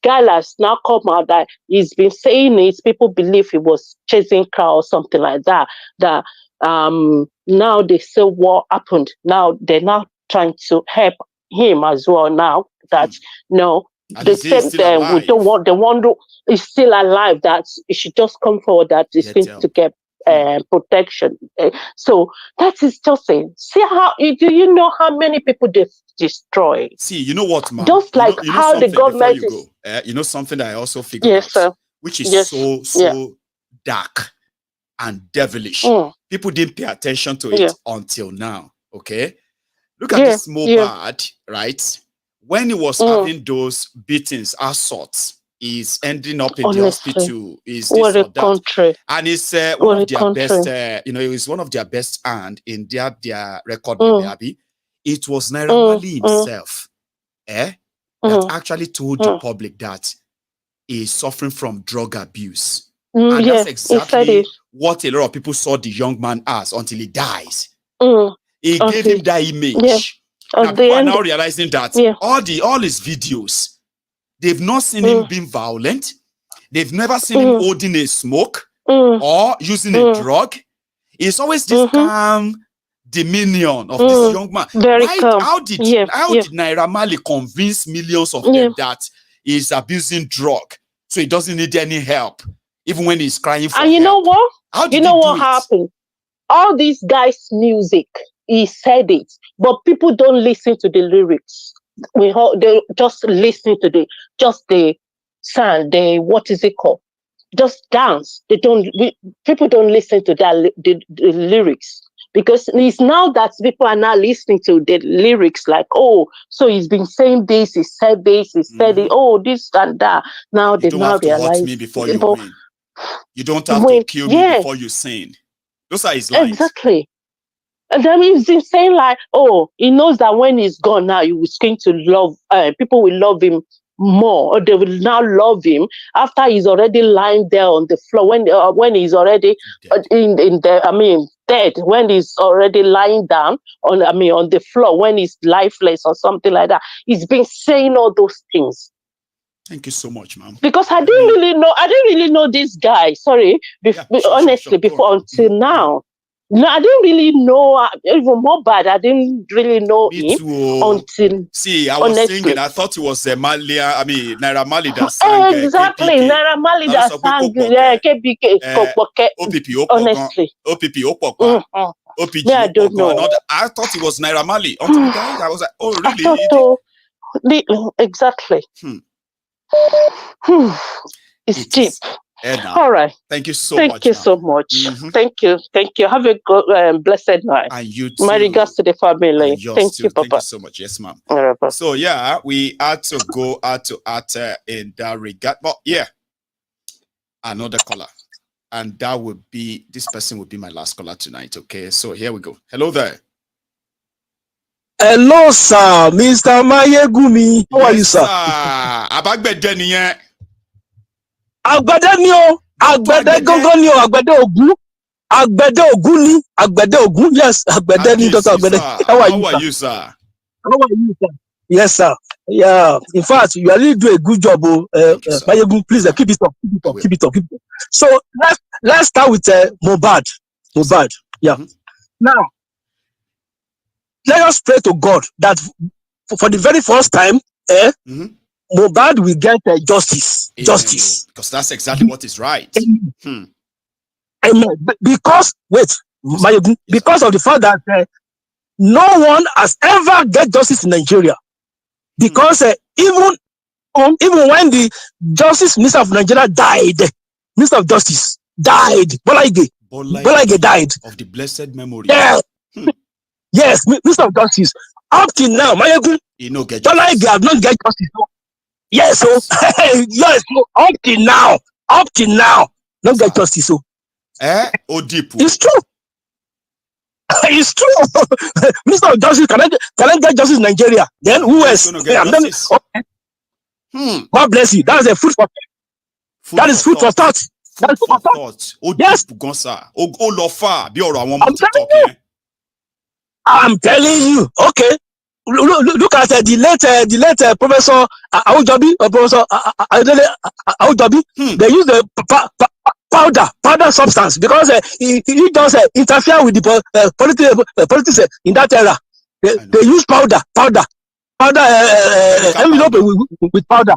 guy has now come out that he's been saying it. People believe he was chasing crowd or something like that. That now they say what happened. Now they're now trying to help him as well. Now that they said we don't want. They want he's still alive. That he should just come forward. That he's going to get protection. So that is just saying. See how you know how many people they've destroyed. See, you know what, man? Just like you know how the government is. You know something that I also figured out, which is so dark and devilish. People didn't pay attention to it until now. Okay, look at this Mohbad, right? When he was having those beatings, assaults. Is ending up in the hospital. Is this or that? Country. And it's one of their best. It was one of their best and in their record. It was Naira Marley himself, that actually told the public that he is suffering from drug abuse, and that's exactly what a lot of people saw the young man as until he dies. He gave him that image. Now people are now realizing that all his videos. They've not seen him being violent. They've never seen him holding a smoke or using a drug. It's always this calm dominion of this young man. How did Naira Marley convince millions of them that he's abusing drug, so he doesn't need any help, even when he's crying for help? And you know what? How did what happened? All these guys' music, he said it, but people don't listen to the lyrics. They just listen to the song, they what is it called? Just dance. People don't listen to that the lyrics. Because it's now that people are now listening to the lyrics like, oh, so he's been saying this, he said this, he said it, oh, this and that. Now they now realize. You don't have to hurt me before you win. You don't have to kill me before you sing. Those are his lines. Exactly. And then he's been saying like, oh, he knows that when he's gone now, he's going to love, people will love him more, or they will now love him after he's already lying there on the floor, when he's already dead, when he's already lying down on the floor, when he's lifeless or something like that. He's been saying all those things. Thank you so much, ma'am. Because I didn't really know this guy. Sorry, honestly, before until now. No, I didn't really know, even more bad, I didn't really know him until... See, I was singing, I thought it was Naira Marley that sang. Exactly, Naira Marley that sang, KBK, honestly. OPG, yeah, I don't know. I thought it was Naira Marley. Until he died, I was like, oh, really? Exactly. It's deep. All right. Thank you so much. Thank you so much. Mm-hmm. Thank you. Have a good, blessed night. And you too. My regards to the family. Thank you, Papa. Thank you so much. Yes, ma'am. So yeah, we had to go out in that regard. But yeah, another caller, and that would be this person would be my last caller tonight. Okay, so here we go. Hello there. Hello, sir, Mr. Maiyegun. How are you, sir? Agbede ni o, agbede gangan ni o, agbede Ogun, agbede Ogun ni, agbede Ogun, yes, agbede ni, Dr. Agbede. How are you, sir? How are you, sir? Yes, sir. Yeah, in fact, you really do a good job, Maiyegun. Please keep it up. So let's start with Mohbad. Yeah. Now, let us pray to God that for the very first time, Mohbad will get justice. Justice. Because that's exactly what is right. Amen. Because, Maiyegun, because of the fact that no one has ever get justice in Nigeria. Because even when the Justice Minister of Nigeria died, Minister of Justice died, Bolaige died. Of the blessed memory. Yeah. Yes, Minister of Justice. Up till now, Maiyegun, Bolaige have not get justice. Yes, so yes, so up till now, not get justice. So it's true. It's true. Minister of Justice cannot get justice in Nigeria. Then who else? God bless you. That's a food for thought. That is food for thought. That's food for thought. Yes. I'm telling you. Okay. Look at the late Professor Awujobi, Professor Awujobi. They use the powder substance because he does interfere with the politics in that era. They use powder envelope with powder.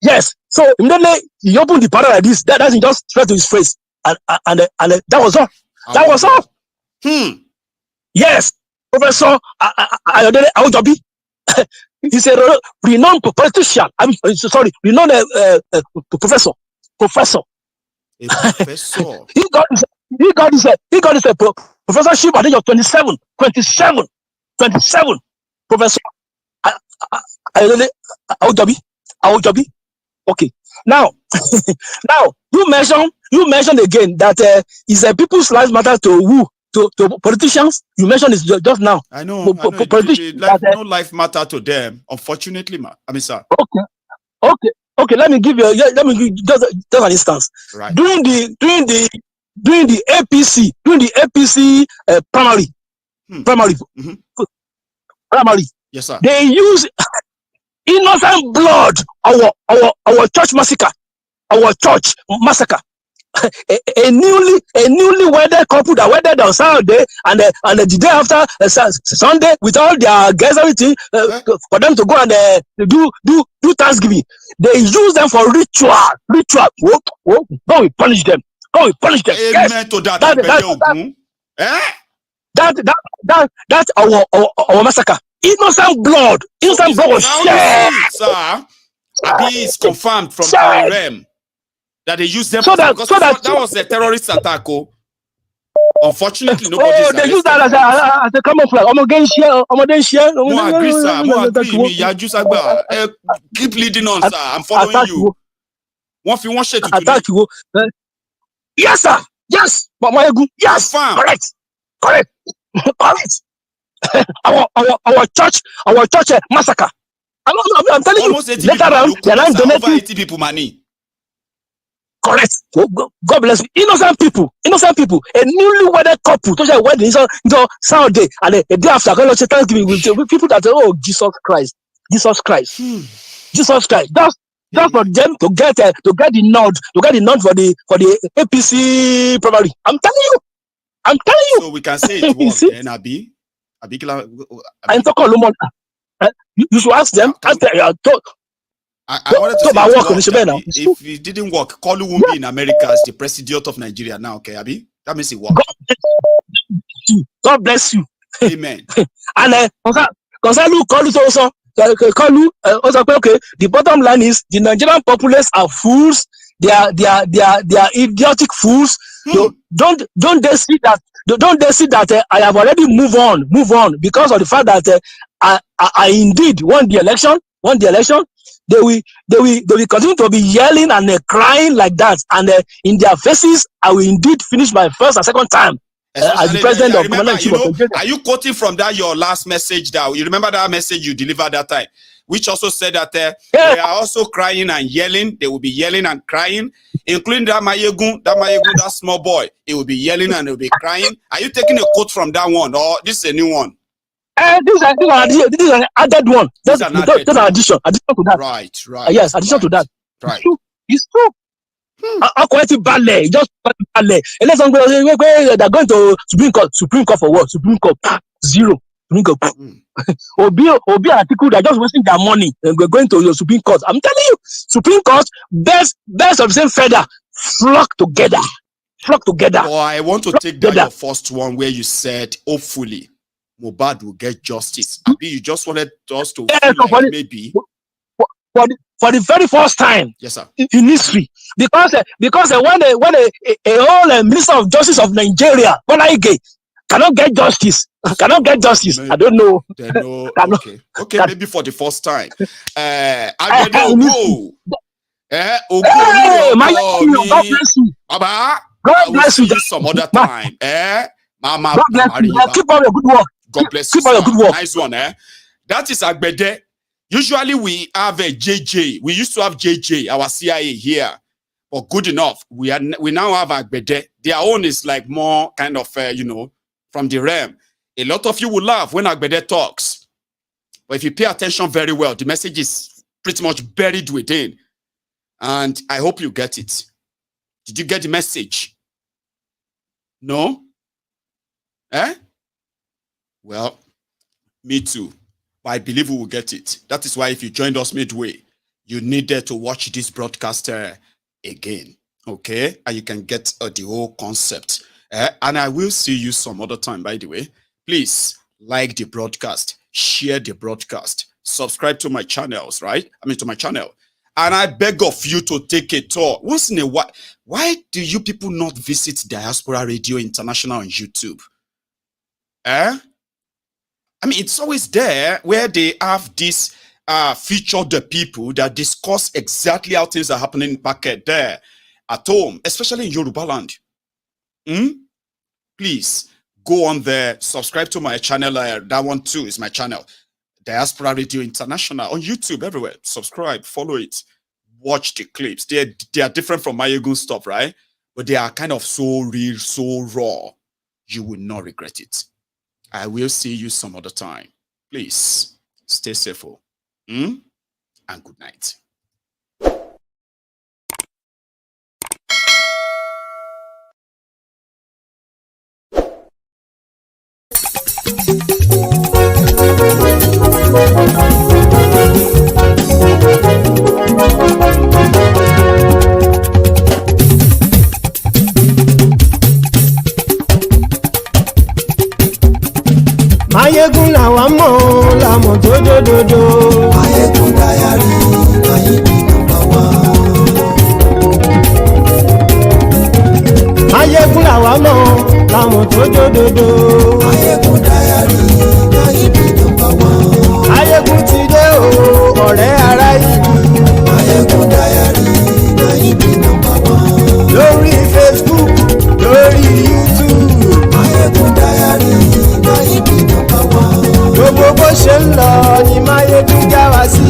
Yes. So immediately he opened the powder like this. That doesn't just straight to his face, and that was all. That was all. Yes. Professor Awujobi is a renowned politician. Renowned professor. A professor. he got his professorship at the age of 27. Professor Awujobi. Okay. Now you mentioned again that is a people's lives matter to who? To politicians. You mentioned it just now. I know. No life matter to them, unfortunately, sir. Okay. Let me give just an instance. Right. During the APC, primary. Yes, sir. They use innocent blood. Our church massacre. A newly wedded couple that wedded on Saturday and the day after Sunday with all their guests, everything for them to go and do Thanksgiving. They use them for ritual. Go we punish them. Amen Yes. to that. That's our massacre. Innocent blood was shed. Sir, Abi is confirmed from therein that they use them that was a terrorist attack. Oh. Unfortunately, nobody's they use that as a common flag. I'm against here. More agree, sir. More agree. Me, keep leading on, sir. I'm following you. One share to attack you. Yes, sir. Yes, but Maiyegun. Yes, correct. Our church massacre. I'm telling almost you. Later on, therein donating over 80 people money. Correct. God bless you. Innocent people. A newly wedded couple. Those are wedding Saturday and a day after going to Thanksgiving with people that Jesus Christ. Just for them to get the nod for the APC primary. I'm telling you. So we can say it was then Abi. I'm talking you should ask them. I wanted to say if it didn't work, Kolu won't be in America as the president of Nigeria now, okay, Abi? That means it worked. God bless you. Amen. And Kolu also. Okay. The bottom line is the Nigerian populace are fools. They are idiotic fools. Don't they see that? Don't they see that I have already move on because of the fact that I indeed won the election. They will continue to be yelling and crying like that, and in their faces, I will indeed finish my first and second time as the president of Nigeria. Are you quoting from that your last message? That you remember that message you delivered that time, which also said that they are also crying and yelling. They will be yelling and crying, including that Maiyegun, that small boy. He will be yelling and he will be crying. Are you taking a quote from that one, or this is a new one? This is an added one. That's an addition. Addition to that. Right. Yes, addition to that. Right. It's true. Just ballet. And let's go. They're going to Supreme Court for what? Supreme Court 0. Supreme Court. Obi article. They're just wasting their money and we're going to your Supreme Court. I'm telling you, Supreme Court, best of the same feather, flock together. Oh, I want to take that your first one where you said hopefully Mohbad will get justice. Maybe you just wanted us to feel like maybe for the very first time, yes, sir, in history, because when a whole Minister of Justice of Nigeria, cannot get justice. I don't know. Okay, maybe for the first time. God bless you. God bless you. Some other time. Mama, keep on your good work. God bless you. Keep on your good work. Nice one, That is Agbede. Usually we have a JJ. We used to have JJ, our CIA here. But good enough. We now have Agbede. Their own is like more kind of, from the realm. A lot of you will laugh when Agbede talks. But if you pay attention very well, the message is pretty much buried within. And I hope you get it. Did you get the message? No? Well, me too. But I believe we will get it. That is why if you joined us midway, you needed to watch this broadcast again. Okay? And you can get the whole concept. And I will see you some other time, by the way. Please like the broadcast, share the broadcast, subscribe to my channels, right? To my channel. And I beg of you to take a tour. Once in a while, why do you people not visit Diaspora Radio International on YouTube? It's always there where they have this feature the people that discuss exactly how things are happening back there at home, especially in Yoruba land. Please go on there, subscribe to my channel. That one too is my channel, Diaspora Radio International on YouTube, everywhere. Subscribe, follow it, watch the clips. They are different from Maiyegun stuff, right? But they are kind of so real, so raw. You will not regret it. I will see you some other time. Please stay safe. And good night. Maiyegun làwa mọ̀ tó dòdòdò. Maiyegun Diary. ọmọ tó jódodo. Maiyegun Diary na ibi number one. Maiyegun ti dé o ọ̀rẹ́ ará ìlú. Maiyegun Diary na ibi number one. Lórí Facebook lórí YouTube. Maiyegun Diary na ibi number one. Gbogbo bó ṣe ń lọ ni Maiyegun já wa sí.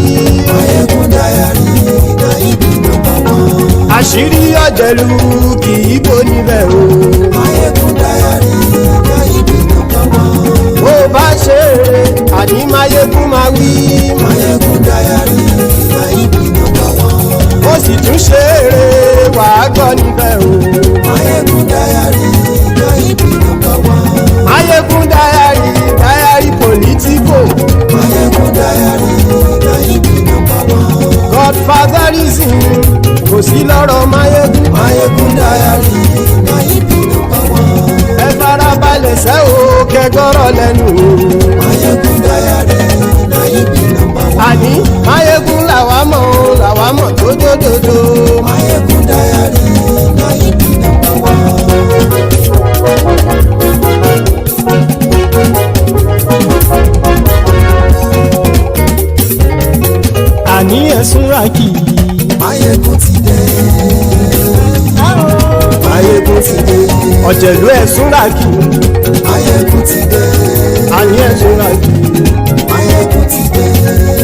Maiyegun Diary na ibi number one. Àṣírí ọ̀jẹ̀lú kì í bò níbẹ̀ o. Maiyegun Diary na ibi number one. Bó bá ṣe eré àní Maiyegun máa wí. Maiyegun Diary na ibi number one. Ó sì tún ṣe eré wàá gbọ́ níbẹ̀ o. Maiyegun Diary na ibi number one. Maiyegun Diary Diary Politico. Maiyegun Diary na ibi number one. Godfatherism kò sí lọ́rọ̀ Maiyegun. Maiyegun Diary na ibi number one. Ẹ farabalẹ̀ sẹ́ o kẹgọ́rọ̀ lẹ́nu o. Maiyegun Diary na ibi number one. Àní Maiyegun làwa mọ̀ tó dòdòdò. Maiyegun Diary na ibi number one. Àní ẹ̀sùn rákì. Maiyegun ti dé. Maiyegun ti dé. Ọ̀jẹ̀lú ẹ̀sùn rákì. Maiyegun ti dé. Àní ẹ̀sùn rákì. Maiyegun ti dé.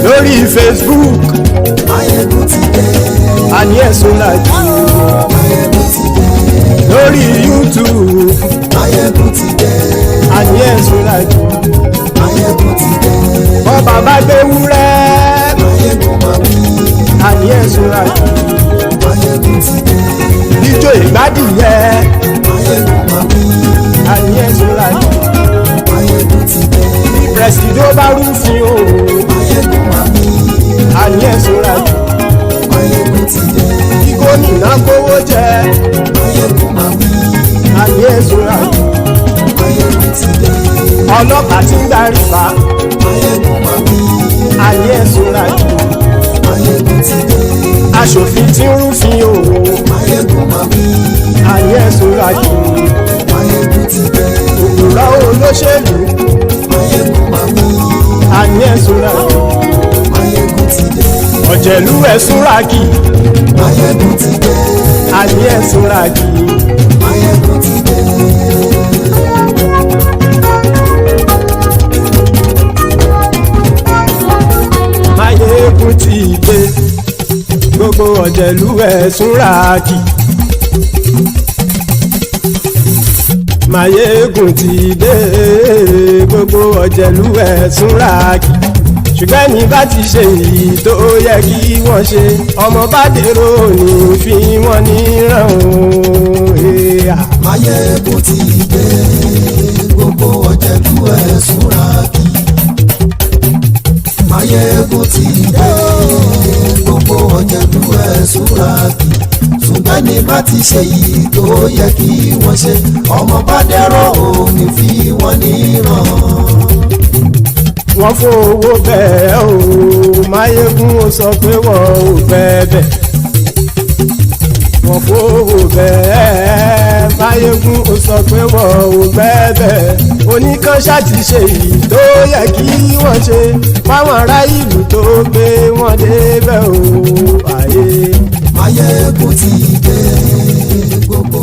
Lórí Facebook. Maiyegun ti dé. Àní ẹ̀sùn rákì. Maiyegun ti dé. Lórí YouTube. Maiyegun ti dé. Àní ẹ̀sùn rákì. Maiyegun ti dé. Bọ́ba bá gbé wúrẹ́. Maiyegun máa wí. Àní ẹ̀sùn rákì. Maiyegun ti dé. Ijó ìgbádìyẹ. Maiyegun máa wí. Àní ẹ̀sùn rákì. Maiyegun ti dé. Presido bá rúfin o. Maiyegun máa wí. Àní ẹ̀sùn rákì. Maiyegun ti dé. Kí gómìnà kówó jẹ. Maiyegun máa wí. Àní ẹ̀sùn rákì. Maiyegun ti dé. Ọlọ́pàá ti ń darí bá. Maiyegun máa wí. Àní ẹ̀sùn rákì. Maiyegun ti dé. Aṣòfin ti ń rúfin o. Maiyegun máa wí. Àní ẹ̀sùn rákì. Maiyegun ti dé. Òpùrọ́ olóṣèlú. Maiyegun máa wí. Àní ẹ̀sùn rákì. Maiyegun ti dé. Ọ̀jẹ̀lú ẹ̀sùn rákì. Maiyegun ti dé. Àní ẹ̀sùn rákì. Maiyegun ti dé. Maiyegun ti dé. Gbogbo ọ̀jẹ̀lú ẹ̀sùn rákì. Maiyegun ti dé. Gbogbo ọ̀jẹ̀lú ẹ̀sùn rákì. Ṣùgbọ́n ní bá ti ṣe èyí tó yẹ kí wọ́n ṣe, ọmọ bá dèrò ní fi wọ́n níran o. Maiyegun ti dé. Gbogbo ọ̀jẹ̀lú ẹ̀sùn rákì. Maiyegun ti dé. Gbogbo ọ̀jẹ̀lú ẹ̀sùn rákì. Ṣùgbọ́n ní bá ti ṣe èyí tó yẹ kí wọ́n ṣe, ọmọ bá dèrò ní fi wọ́n níran. Wọ́n fowó bẹ́ẹ̀ o. Maiyegun ó sọ pé wọ́n ò fẹ́ bẹ̀. Wọ́n fowó bẹ́ẹ̀. Maiyegun ó sọ pé wọ́n ò fẹ́ bẹ̀. Oníkan ṣáàtì ṣe èyí tó yẹ kí wọ́n ṣe fáwọn ará ìlú tó gbé wọn débẹ̀ o. Maiyegun ti dé. Gbogbo